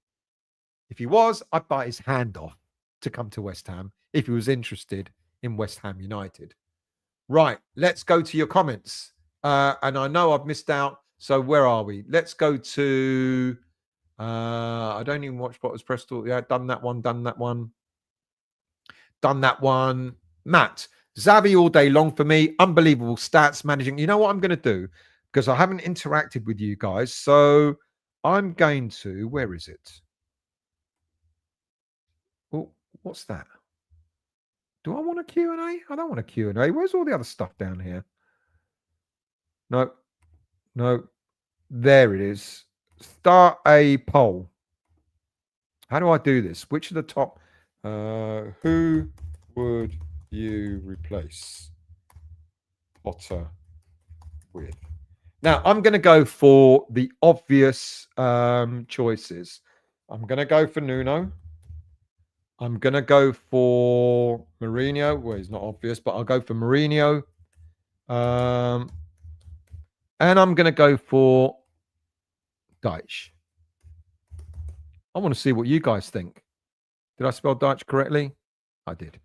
If he was, I'd bite his hand off to come to West Ham if he was interested in West Ham United. Right, let's go to your comments. And I know I've missed out. So where are we? Let's go to... I don't even watch what was pressed. Yeah, done that one. Matt, Xavi all day long for me. Unbelievable stats managing. You know what I'm going to do? Because I haven't interacted with you guys. So I'm going to... Where is it? Oh, what's that? Do I want a Q&A? I don't want a Q&A. Where's all the other stuff down here? No. There it is. Start a poll. How do I do this? Which of the top... who would you replace Potter with? Now, I'm going to go for the obvious choices. I'm going to go for Nuno. I'm going to go for Mourinho. Well, it's not obvious, but I'll go for Mourinho. And I'm going to go for Deitch. I want to see what you guys think. Did I spell Deitch correctly? I did.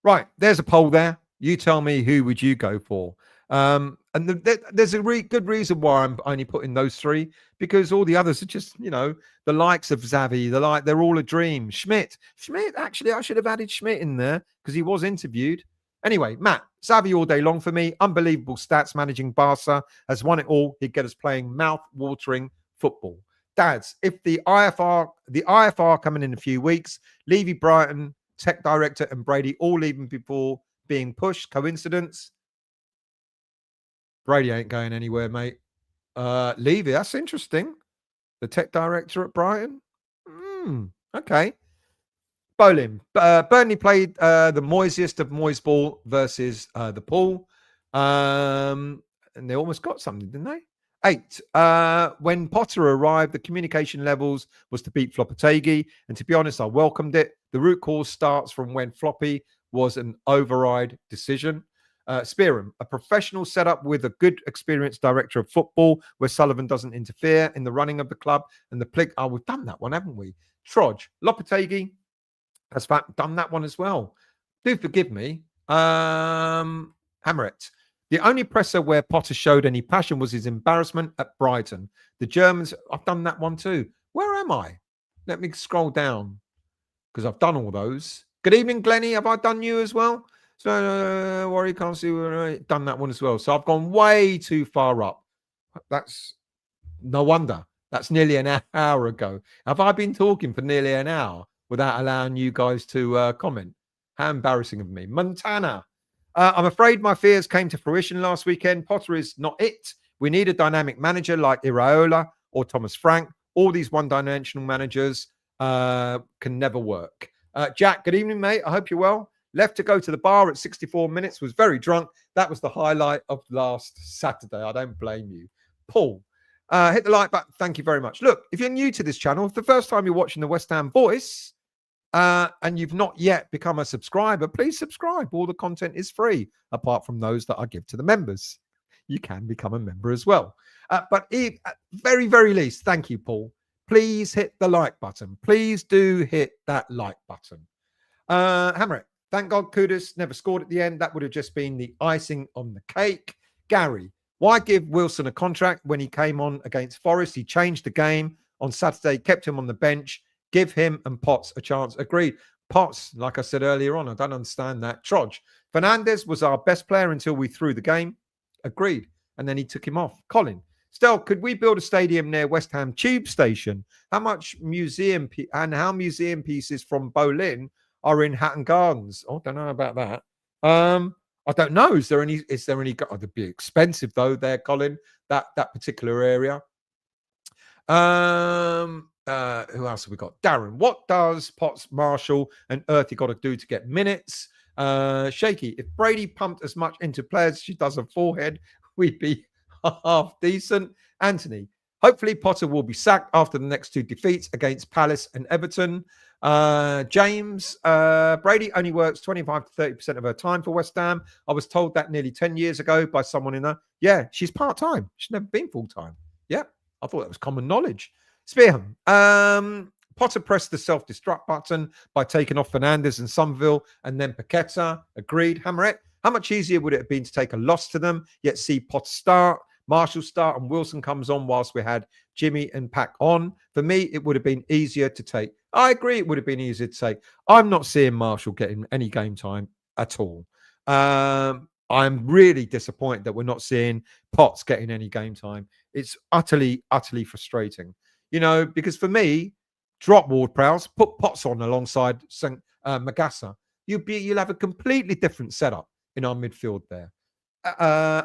Right, there's a poll there. You tell me, who would you go for? And there's a good reason why I'm only putting those three, because all the others are just, you know, the likes of Xavi, they're all a dream. Schmidt, actually, I should have added Schmidt in there because he was interviewed Anyway, Matt, Xavi all day long for me. Unbelievable stats managing Barca. Has won it all. He'd get us playing mouth-watering football. Dads, if the IFR coming in a few weeks, Levy, Brighton, tech director, and Brady all leaving before being pushed. Coincidence? Brady ain't going anywhere, mate. Levy, that's interesting. The tech director at Brighton. Okay. Bowling. Burnley played the Moisiest of Moyes ball versus the Pool. And they almost got something, didn't they? 8. When Potter arrived, the communication levels was to beat Floppategi. And to be honest, I welcomed it. The root cause starts from when Floppy was an override decision. Spearham, a professional setup with a good experienced director of football where Sullivan doesn't interfere in the running of the club. And the plick, we've done that one, haven't we? Trodge, Lopetegui has done that one as well. Do forgive me. Hammerit. The only presser where Potter showed any passion was his embarrassment at Brighton. The Germans, I've done that one too. Where am I? Let me scroll down because I've done all those. Good evening, Glennie. Have I done you as well? So, worry, can't see. Done that one as well. So I've gone way too far up. That's no wonder. That's nearly an hour ago. Have I been talking for nearly an hour without allowing you guys to comment? How embarrassing of me. Montana. I'm afraid my fears came to fruition last weekend. Potter is not it. We need a dynamic manager like Iraola or Thomas Frank. All these one-dimensional managers can never work. Jack, good evening, mate. I hope you're well. Left to go to the bar at 64 minutes. Was very drunk. That was the highlight of last Saturday. I don't blame you. Paul, hit the like button. Thank you very much. Look, if you're new to this channel, if the first time you're watching the West Ham Voice, and you've not yet become a subscriber, please subscribe. All the content is free, apart from those that I give to the members. You can become a member as well. But at very, very least, thank you, Paul. Please hit the like button. Please do hit that like button. Hammer it. Thank God Kudus never scored at the end. That would have just been the icing on the cake. Gary, why give Wilson a contract when he came on against Forest? He changed the game on Saturday, kept him on the bench. Give him and Potts a chance. Agreed. Potts, like I said earlier on, I don't understand that. Trodge. Fernandez was our best player until we threw the game. Agreed. And then he took him off. Colin. Stel, could we build a stadium near West Ham Tube Station? How museum pieces from Boleyn are in Hatton Gardens? Oh, I don't know about that. I don't know. Is there any? Oh, it'd be expensive though, there, Colin. That particular area. Who else have we got? Darren, what does Potts, Marshall, and Earthy got to do to get minutes? Shaky, if Brady pumped as much into players as she does on forehead, we'd be half decent. Anthony, hopefully Potter will be sacked after the next 2 defeats against Palace and Everton. James, Brady only works 25 to 30% of her time for West Ham. I was told that nearly 10 years ago by someone in her. Yeah, she's part-time. She's never been full-time. Yeah, I thought that was common knowledge. Spearham, Potter pressed the self-destruct button by taking off Fernandez and Somerville and then Paqueta. Agreed. Hammerette, how much easier would it have been to take a loss to them, yet see Potter start, Marshall start, and Wilson comes on whilst we had Jimmy and Pack on? For me, it would have been easier to take. I agree it would have been easier to take. I'm not seeing Marshall getting any game time at all. I'm really disappointed that we're not seeing Potts getting any game time. It's utterly, utterly frustrating. You know, because for me, drop Ward-Prowse, put Potts on alongside Magassa. You'll have a completely different setup in our midfield there.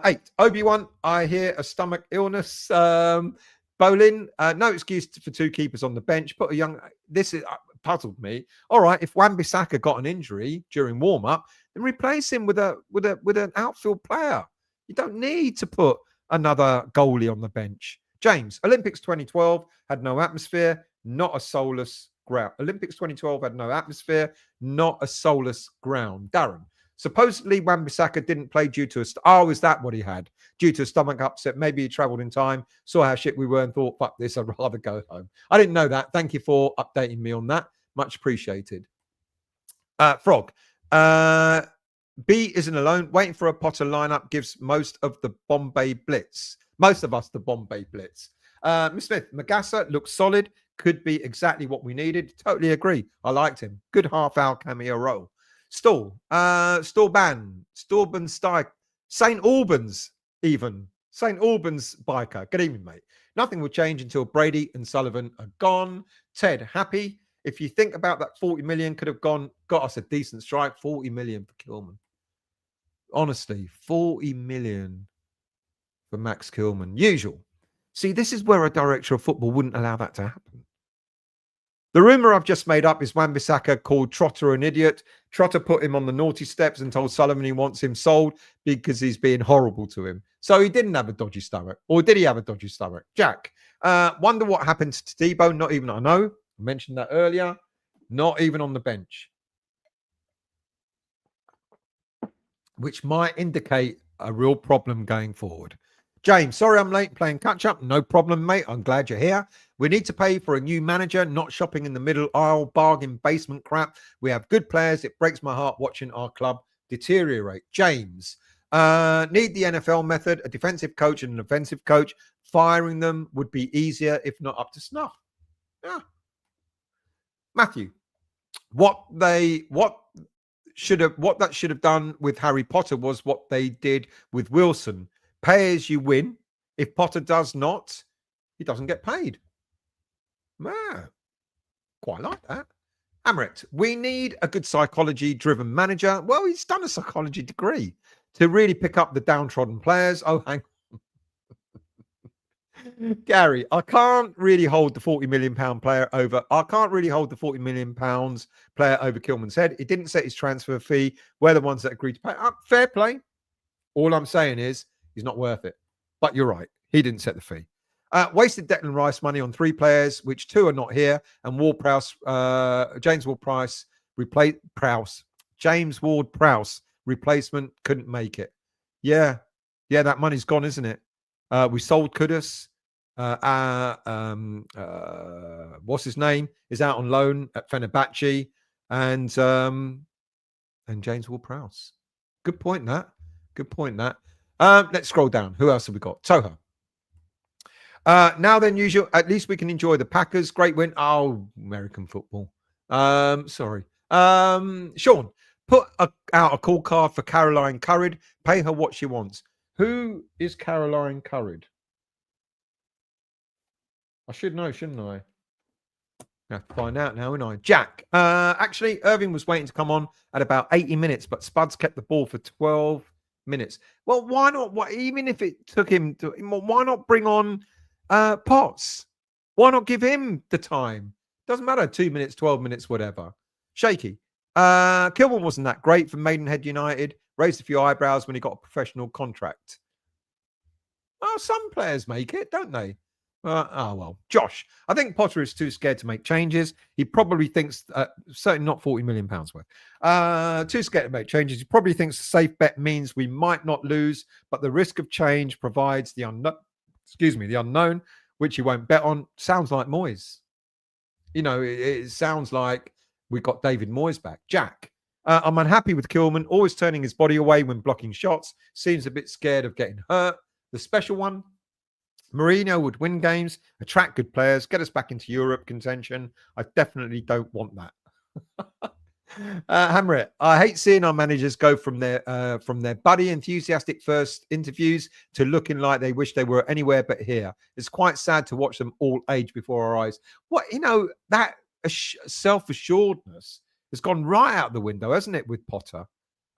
8. Obi-Wan, I hear a stomach illness. Bolin, no excuse for 2 keepers on the bench. Put a young. This is puzzled me. All right, if Wan-Bissaka got an injury during warm-up, then replace him with an outfield player. You don't need to put another goalie on the bench. James, Olympics 2012 had no atmosphere, not a soulless ground. Olympics 2012 had no atmosphere, not a soulless ground. Darren, supposedly Wan-Bissaka didn't play due to is that what he had? Due to a stomach upset. Maybe he travelled in time, saw how shit we were and thought, fuck this, I'd rather go home. I didn't know that. Thank you for updating me on that. Much appreciated. Frog, B isn't alone. Waiting for a Potter lineup gives most of the Bombay Blitz. Most of us the Bombay Blitz. Miss Smith, Magassa looks solid. Could be exactly what we needed. Totally agree. I liked him. Good half-hour cameo role. Storban, Stike, St. Albans, even. St. Albans biker. Good evening, mate. Nothing will change until Brady and Sullivan are gone. Ted, happy? If you think about that 40 million could have got us a decent strike. 40 million for Kilman. Honestly, 40 million for Max Kilman. Usual. See, this is where a director of football wouldn't allow that to happen. The rumour I've just made up is Wan-Bissaka called Trotter an idiot. Trotter put him on the naughty steps and told Sullivan he wants him sold because he's being horrible to him. So he didn't have a dodgy stomach. Or did he have a dodgy stomach? Jack, wonder what happened to Debo. Not even I know. I mentioned that earlier. Not even on the bench. Which might indicate a real problem going forward. James, sorry I'm late playing catch-up. No problem, mate. I'm glad you're here. We need to pay for a new manager, not shopping in the middle aisle, bargain basement crap. We have good players. It breaks my heart watching our club deteriorate. James, need the NFL method, a defensive coach and an offensive coach. Firing them would be easier, if not up to snuff. Yeah. Matthew, what that should have done with Harry Potter was what they did with Wilson. Pay as you win. If Potter does not, he doesn't get paid. Quite like that. Amrit, we need a good psychology-driven manager. Well, he's done a psychology degree to really pick up the downtrodden players. Oh, hang on. Gary, I can't really hold the 40 million pound player over. I can't really hold the 40 million pounds player over Kilman's head. He didn't set his transfer fee. We're the ones that agreed to pay. Fair play. All I'm saying is he's not worth it. But you're right. He didn't set the fee. Wasted Declan Rice money on 3 players, which 2 are not here. And James Ward-Prowse James Ward-Prowse replacement couldn't make it. Yeah, that money's gone, isn't it? We sold Kudus. What's his name? Is out on loan at Fenerbahce. And James Ward-Prowse. Good point, that. Good point, that. Let's scroll down. Who else have we got? Toha. Now then, usual. At least we can enjoy the Packers. Great win. Oh, American football. Sorry. Sean, put out a call card for Caroline Currid. Pay her what she wants. Who is Caroline Currid? I should know, shouldn't I? I have to find out now, and I. Jack. Actually, Irving was waiting to come on at about 80 minutes, but Spuds kept the ball for 12 minutes. Well, why not? Even if it took him to, why not bring on Potts? Why not give him the time? Doesn't matter, 2 minutes, 12 minutes, whatever. Shaky. Kilburn wasn't that great for Maidenhead United. Raised a few eyebrows when he got a professional contract. Oh, some players make it, don't they? Well. Josh, I think Potter is too scared to make changes. He probably thinks, certainly not 40 million pounds worth, too scared to make changes. He probably thinks the safe bet means we might not lose, but the risk of change provides the unknown, which he won't bet on. Sounds like Moyes. It sounds like we got David Moyes back. Jack, I'm unhappy with Kilman, always turning his body away when blocking shots. Seems a bit scared of getting hurt. The special one, Mourinho would win games, attract good players, get us back into Europe contention. I definitely don't want that. Hamrit, I hate seeing our managers go from their buddy enthusiastic first interviews to looking like they wish they were anywhere but here. It's quite sad to watch them all age before our eyes. That self-assuredness has gone right out the window, hasn't it, with Potter?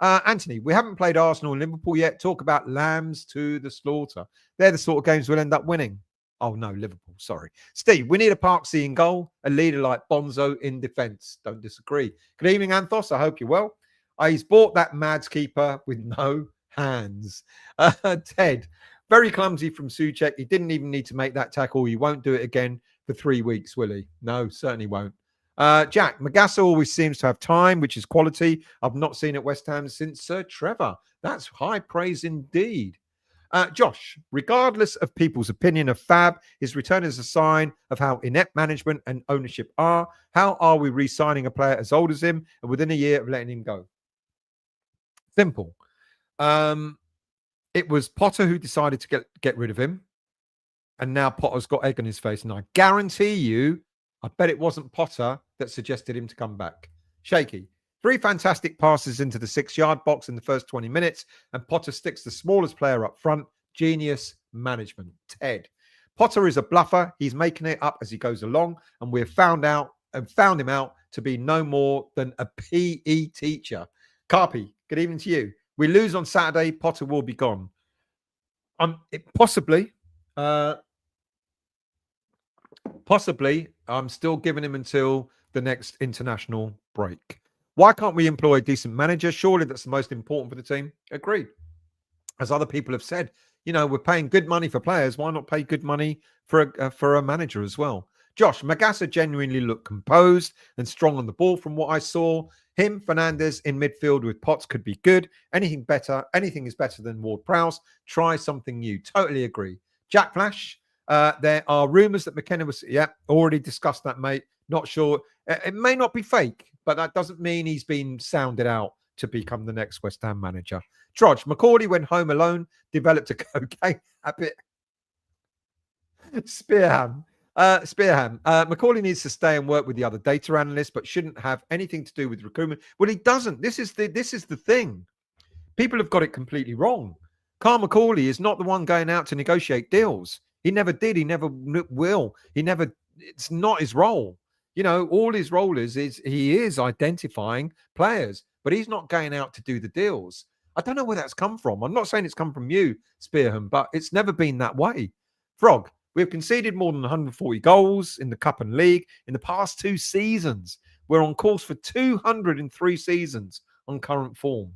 Anthony, we haven't played Arsenal and Liverpool yet. Talk about lambs to the slaughter. They're the sort of games we'll end up winning. Oh, no, Liverpool. Sorry. Steve, we need a Parksy in goal, a leader like Bonzo in defence. Don't disagree. Good evening, Anthos. I hope you're well. He's bought that Mads keeper with no hands. Ted, very clumsy from Souček. He didn't even need to make that tackle. He won't do it again for 3 weeks, will he? No, certainly won't. Jack, Magassa always seems to have time, which is quality. I've not seen at West Ham since Sir Trevor. That's high praise indeed. Josh, regardless of people's opinion of Fab, his return is a sign of how inept management and ownership are. How are we re-signing a player as old as him and within a year of letting him go? Simple. It was Potter who decided to get rid of him. And now Potter's got egg on his face. And I guarantee you, I bet it wasn't Potter that suggested him to come back. Shaky. 3 fantastic passes into the 6-yard box in the first 20 minutes, and Potter sticks the smallest player up front. Genius management. Ted. Potter is a bluffer. He's making it up as he goes along, and we've found him out to be no more than a PE teacher. Carpy, good evening to you. We lose on Saturday, Potter will be gone. Possibly. Possibly. I'm still giving him until the next international break. Why can't we employ a decent manager? Surely that's the most important for the team. Agreed. As other people have said, we're paying good money for players. Why not pay good money for a manager as well? Josh, Magassa genuinely looked composed and strong on the ball from what I saw. Him, Fernandez in midfield with Potts could be good. Anything is better than Ward-Prowse. Try something new. Totally agree. Jack Flash, there are rumours that Mkenna was... Yeah, already discussed that, mate. Not sure. It may not be fake, but that doesn't mean he's been sounded out to become the next West Ham manager. Trudge, McCauley went home alone, developed a cocaine habit. Spearham. McCauley needs to stay and work with the other data analysts, but shouldn't have anything to do with recruitment. Well, he doesn't. This is the thing. People have got it completely wrong. Carl McCauley is not the one going out to negotiate deals. He never did. He never will. It's not his role. All his role is he is identifying players, but he's not going out to do the deals. I don't know where that's come from. I'm not saying it's come from you, Spearham, but it's never been that way. Frog, we've conceded more than 140 goals in the Cup and League in the past 2 seasons. We're on course for 203 seasons on current form.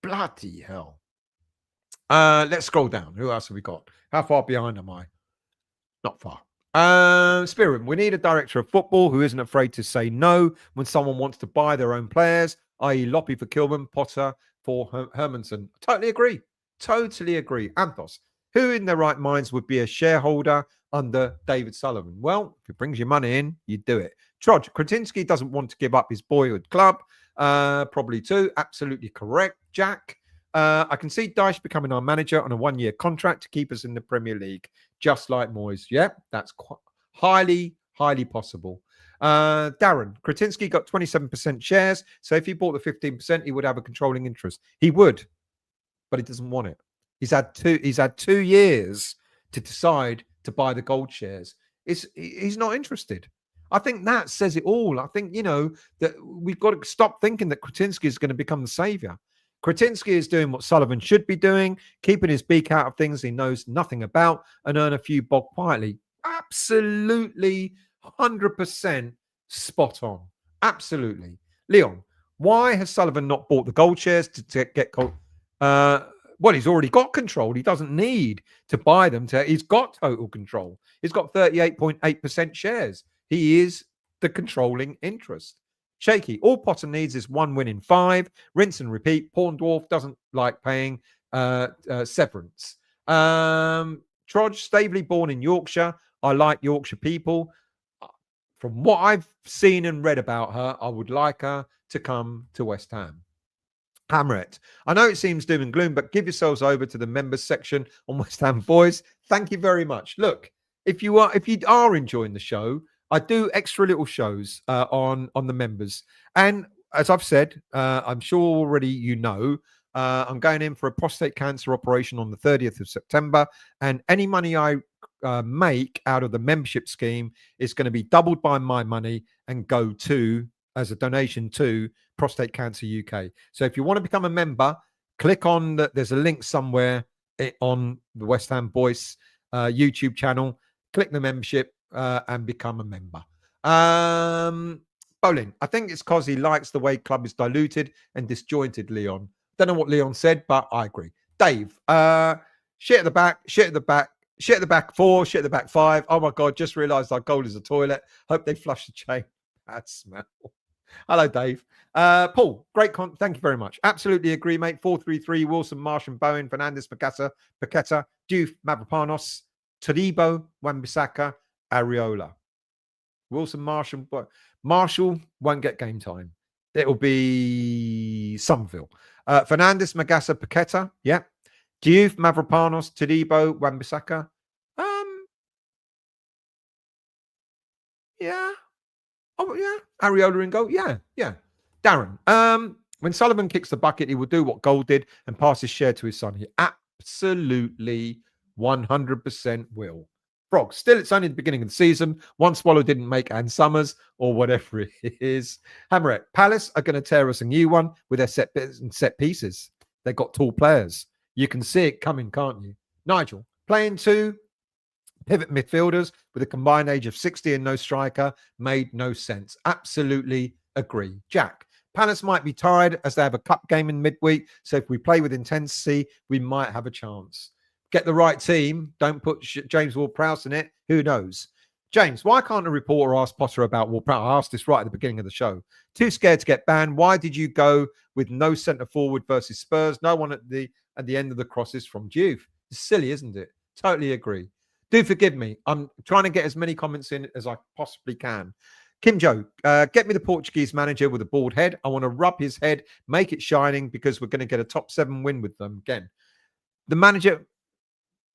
Bloody hell. Let's scroll down. Who else have we got? How far behind am I? Not far. Spearham, we need a director of football who isn't afraid to say no when someone wants to buy their own players, i.e. Loppy for Kilman, Potter for Hermanson. Totally agree. Anthos, who in their right minds would be a shareholder under David Sullivan? Well, if it brings your money in, you do it. Trudge, Kretinsky doesn't want to give up his boyhood club. Probably too. Absolutely correct, Jack. I can see Dyche becoming our manager on a 1-year contract to keep us in the Premier League, just like Moyes. Yeah, that's highly possible. Darren, Kretinsky got 27% shares, so if he bought the 15%, he would have a controlling interest. He would, but he doesn't want it. He's had 2 years to decide to buy the gold shares. He's not interested. I think that says it all. I think, that we've got to stop thinking that Kretinsky is going to become the saviour. Kretinsky is doing what Sullivan should be doing, keeping his beak out of things he knows nothing about and earn a few bob quietly. Absolutely 100% spot on. Absolutely. Leon, why has Sullivan not bought the gold shares to get gold? Well, he's already got control. He doesn't need to buy them. He's got total control. He's got 38.8% shares. He is the controlling interest. Shaky, all Potter needs is 1 win in 5. Rinse and repeat. Porn Dwarf doesn't like paying severance. Trudge, stably born in Yorkshire. I like Yorkshire people. From what I've seen and read about her, I would like her to come to West Ham. Hamret, I know it seems doom and gloom, but give yourselves over to the members section on West Ham Boys. Thank you very much. Look, if you are enjoying the show, I do extra little shows on the members. And as I've said, I'm sure already I'm going in for a prostate cancer operation on the 30th of September. And any money I make out of the membership scheme is going to be doubled by my money and go to as a donation to Prostate Cancer UK. So if you want to become a member, click on there's a link somewhere on the West Ham Boys YouTube channel. Click the membership and become a member. Bowling, I think it's because he likes the way club is diluted and disjointed, Leon. Don't know what Leon said, but I agree. Dave, shit at the back, shit at the back, shit at the back 4, shit at the back 5. Oh my God, just realised our goal is a toilet. Hope they flush the chain. Bad smell. Hello, Dave. Paul, great thank you very much. Absolutely agree, mate. 4-3-3, Wilson, Marsh and Bowen, Fernandez, Paqueta, Diouf, Mavropanos, Todibo, Wan-Bissaka, Areola. Wilson, Marshall won't get game time. It'll be Somerville. Fernandez, Magassa, Paqueta. Yeah. Diouf, Mavropanos, Todibo, Wan-Bissaka. Yeah. Oh, yeah. Areola in goal. Yeah. Darren, when Sullivan kicks the bucket, he will do what Gold did and pass his share to his son. He absolutely 100% will. Frog, still, it's only the beginning of the season. One swallow didn't make Ann Summers or whatever it is. Hammerette, Palace are going to tear us a new one with their set pieces. They've got tall players. You can see it coming, can't you? Nigel, playing two pivot midfielders with a combined age of 60 and no striker made no sense. Absolutely agree. Jack, Palace might be tired as they have a cup game in midweek. So if we play with intensity, we might have a chance. Get the right team. Don't put James Ward-Prowse in it. Who knows? James, why can't a reporter ask Potter about Ward-Prowse? I asked this right at the beginning of the show. Too scared to get banned. Why did you go with no centre forward versus Spurs? No one at the end of the crosses from Juve. It's silly, isn't it? Totally agree. Do forgive me. I'm trying to get as many comments in as I possibly can. Kim Joe, get me the Portuguese manager with a bald head. I want to rub his head, make it shining because we're going to get a top 7 win with them again. The manager,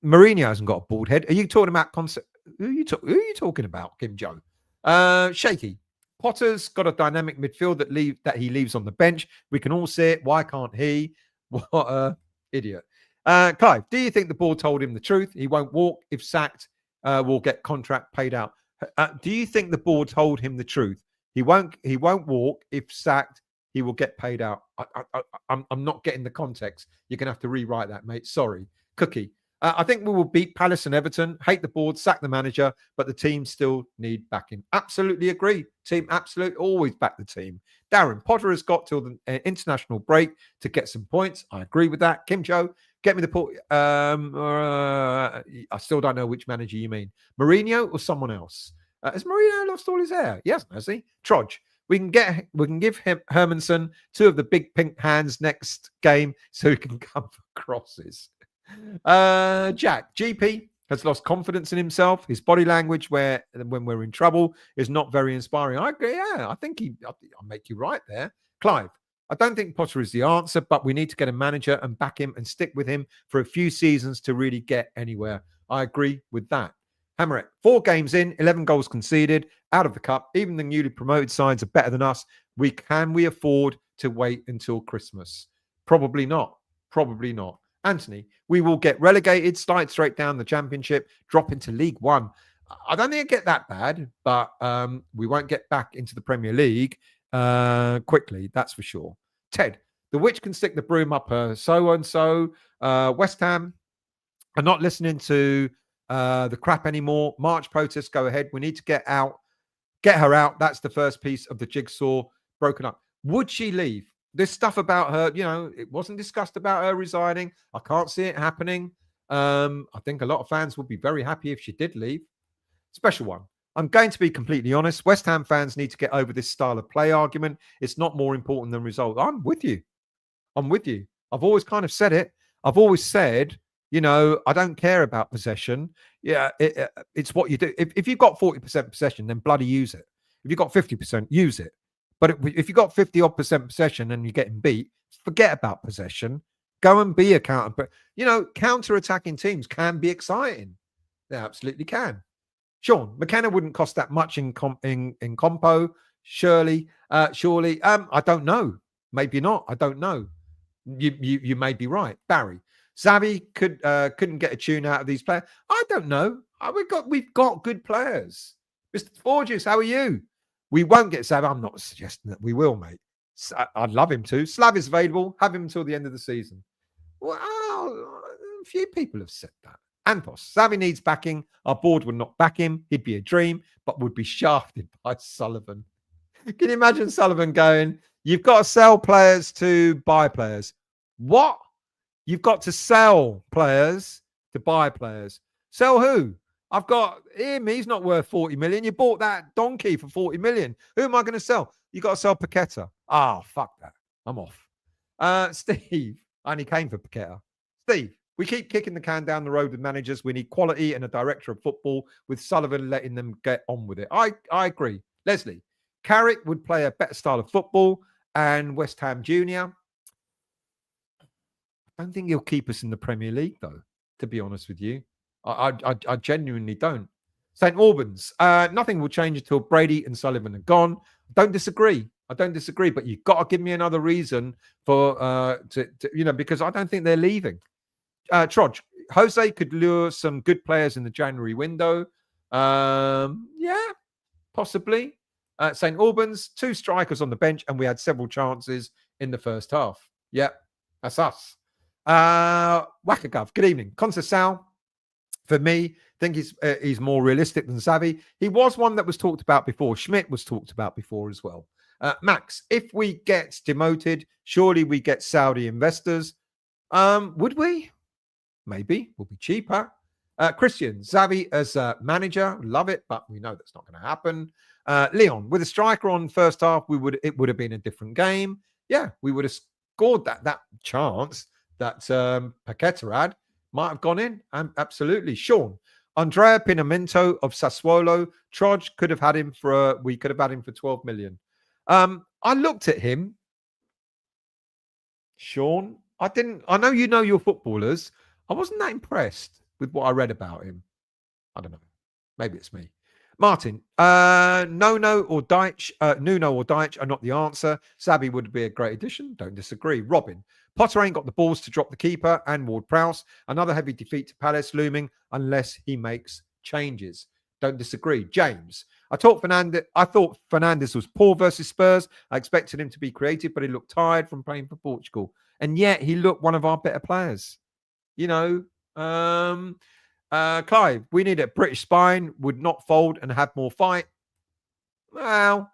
Mourinho hasn't got a bald head. Are you talking about concept? Who are you talking about, Kim Joe? Shaky. Potter's got a dynamic midfield that he leaves on the bench. We can all see it. Why can't he? What a idiot. Clive, do you think the board told him the truth? He won't walk. If sacked, will get contract paid out. Do you think the board told him the truth? He won't walk. If sacked, he will get paid out. I'm not getting the context. You're going to have to rewrite that, mate. Sorry. Cookie. I think we will beat Palace and Everton, hate the board, sack the manager, but the team still need backing. Absolutely agree. Team, absolutely, always back the team. Darren, Potter has got till the international break to get some points. I agree with that. Kim Joe, get me the point. I still don't know which manager you mean. Mourinho or someone else? Has Mourinho lost all his hair? Yes, has he? Trudge. We can give him Hermanson 2 of the big pink hands next game so he can come for crosses. Jack, GP has lost confidence in himself. His body language when we're in trouble is not very inspiring. I agree. Yeah, I think I'll make you right there. Clive, I don't think Potter is the answer, but we need to get a manager and back him and stick with him for a few seasons to really get anywhere. I agree with that. Hammerette, 4 games in, 11 goals conceded, out of the cup. Even the newly promoted sides are better than us. Can we afford to wait until Christmas? Probably not. Probably not. Anthony, we will get relegated, slide straight down the championship, drop into League One. I don't think it get that bad, but we won't get back into the Premier League quickly, that's for sure. Ted, the witch can stick the broom up her so-and-so. West Ham are not listening to the crap anymore. March protests go ahead. We need to get her out. That's the first piece of the jigsaw broken up. Would she leave? This stuff about her, it wasn't discussed about her resigning. I can't see it happening. I think a lot of fans would be very happy if she did leave. Special one. I'm going to be completely honest. West Ham fans need to get over this style of play argument. It's not more important than result. I'm with you. I've always kind of said it. I've always said, I don't care about possession. Yeah, it's what you do. If you've got 40% possession, then bloody use it. If you've got 50%, use it. But if you've got 50% possession and you're getting beat, forget about possession. Go and be a counter. But, counter-attacking teams can be exciting. They absolutely can. Sean, McKenna wouldn't cost that much in compo. Surely. I don't know. Maybe not. I don't know. You may be right. Barry, Xavi couldn't get a tune out of these players. I don't know. We've got good players. Mr. Forges, how are you? We won't get Xavi. I'm not suggesting that we will, mate. I'd love him to. Slav is available. Have him until the end of the season. Well, a few people have said that. Anthos, Xavi needs backing. Our board would not back him. He'd be a dream, but would be shafted by Sullivan. Can you imagine Sullivan going, you've got to sell players to buy players? What? You've got to sell players to buy players. Sell who? I've got him. He's not worth 40 million. You bought that donkey for 40 million. Who am I going to sell? You got to sell Paqueta. Fuck that. I'm off. Steve, I only came for Paqueta. Steve, we keep kicking the can down the road with managers. We need quality and a director of football with Sullivan letting them get on with it. I agree. Leslie, Carrick would play a better style of football and West Ham Junior. I don't think he'll keep us in the Premier League, though, to be honest with you. I genuinely don't. St. Albans, nothing will change until Brady and Sullivan are gone. Don't disagree. I don't disagree, but you've got to give me another reason for because I don't think they're leaving. Trodge, Jose could lure some good players in the January window. Yeah, possibly. St. Albans, 2 strikers on the bench, and we had several chances in the first half. Yep, that's us. Wackagov, good evening. Conceição, for me, I think he's more realistic than Xavi. He was one that was talked about before. Schmidt was talked about before as well. Max, if we get demoted, surely we get Saudi investors. Would we? Maybe. Will be cheaper. Christian, Xavi as a manager, love it, but we know that's not going to happen. Leon, with a striker on first half, it would have been a different game. Yeah, we would have scored that chance that Paqueta had. Might have gone in. Absolutely. Sean, Andrea Pinamento of Sassuolo, Troj could have had him we could have had him for 12 million. I looked at him. Sean, I know you know your footballers. I wasn't that impressed with what I read about him. I don't know. Maybe it's me. Martin, Nuno or Deitch are not the answer. Xavi would be a great addition. Don't disagree. Robin, Potter ain't got the balls to drop the keeper and Ward-Prowse. Another heavy defeat to Palace looming unless he makes changes. Don't disagree. James, I thought Fernandes was poor versus Spurs. I expected him to be creative, but he looked tired from playing for Portugal. And yet he looked one of our better players. Clive, we need a British spine, would not fold and have more fight. Well,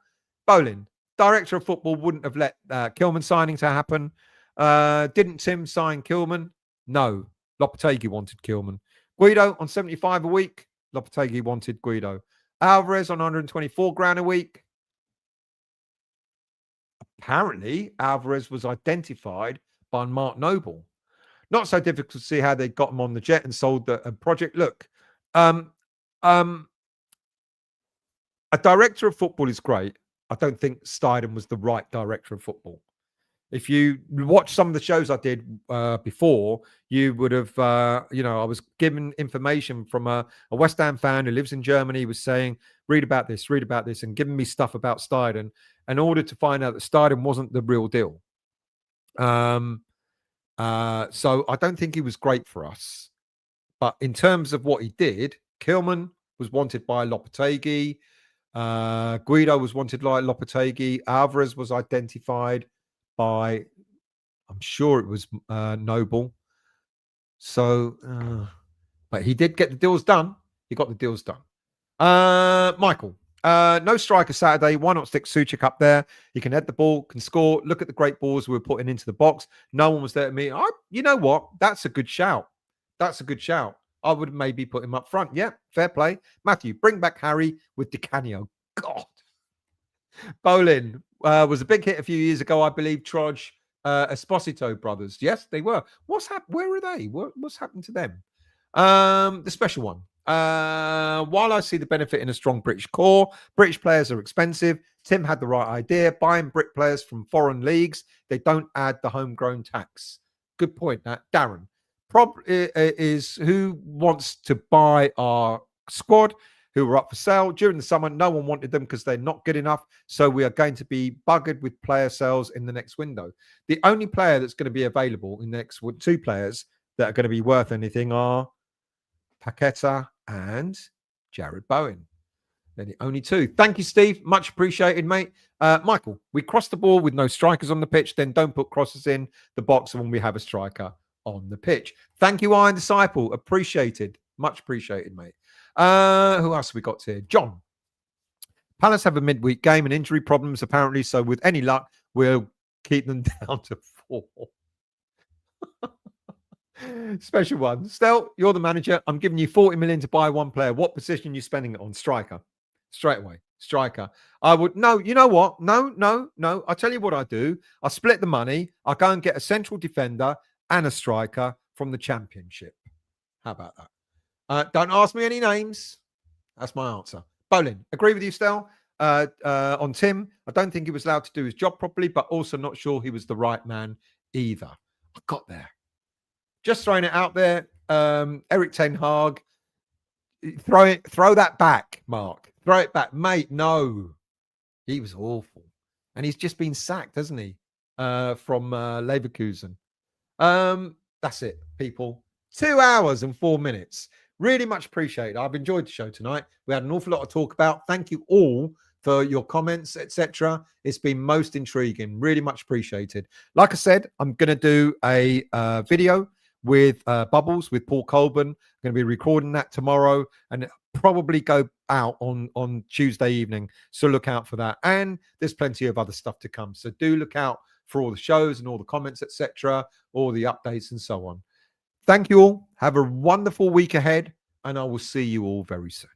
Bolin, director of football wouldn't have let Kilman signing to happen. Didn't Tim sign Kilman? No, Lopetegui wanted Kilman. Guido on 75 a week. Lopetegui wanted Guido. Alvarez on 124 grand a week. Apparently, Alvarez was identified by Mark Noble. Not so difficult to see how they got him on the jet and sold the project. Look, a director of football is great. I don't think Steidem was the right director of football. If you watch some of the shows I did before, you would have, I was given information from a West Ham fan who lives in Germany. He was saying, read about this, and giving me stuff about Steidem in order to find out that Steidem wasn't the real deal. So I don't think he was great for us. But in terms of what he did, Kilman was wanted by Lopetegui. Guido was wanted by Lopetegui. Alvarez was identified by, I'm sure it was Noble. So, but he did get the deals done. He got the deals done. Michael, no striker Saturday. Why not stick Suchik up there? He can head the ball, can score. Look at the great balls we were putting into the box. No one was there to me. You know what? That's a good shout. I would maybe put him up front. Yeah, fair play. Matthew, bring back Harry with Di Canio. God. Bolin was a big hit a few years ago, I believe. Troj, Esposito brothers. Yes, they were. What's happened? Where are they? What's happened to them? The special one. While I see the benefit in a strong British core, British players are expensive. Tim had the right idea. Buying Brit players from foreign leagues, they don't add the homegrown tax. Good point, that. Darren. Problem is who wants to buy our squad who were up for sale during the summer. No one wanted them because they're not good enough. So we are going to be buggered with player sales in the next window. The only player that's going to be available in the next 2 players that are going to be worth anything are Paqueta and Jared Bowen. They're the only 2. Thank you, Steve. Much appreciated, mate. Michael, we cross the ball with no strikers on the pitch, then don't put crosses in the box when we have a striker on the pitch. Thank you, Iron Disciple. Appreciated. Much appreciated, mate. Who else have we got here? John. Palace have a midweek game and injury problems, apparently. So with any luck, we'll keep them down to 4. Special one. Stel, you're the manager. I'm giving you 40 million to buy one player. What position are you spending it on? Striker. Straight away. Striker. I would. No, you know what? No. I'll tell you what I do. I split the money. I go and get a central defender and a striker from the Championship. How about that? Don't ask me any names. That's my answer. Bolin, agree with you, Stel. On Tim, I don't think he was allowed to do his job properly, but also not sure he was the right man either. I got there. Just throwing it out there. Eric Ten Hag, throw that back, Mark. Throw it back. Mate, no. He was awful. and he's just been sacked, hasn't he, from Leverkusen. That's it, people. 2 hours and 4 minutes. Really much appreciated. I've enjoyed the show tonight. We had an awful lot to talk about. Thank you all for your comments, etc. It's been most intriguing. Really much appreciated. Like I said, I'm going to do a video with Bubbles with Paul Colburn. I'm going to be recording that tomorrow and probably go out on Tuesday evening. So look out for that. And there's plenty of other stuff to come. So do look out for all the shows and all the comments, etc., all the updates and so on. Thank you all. Have a wonderful week ahead, and I will see you all very soon.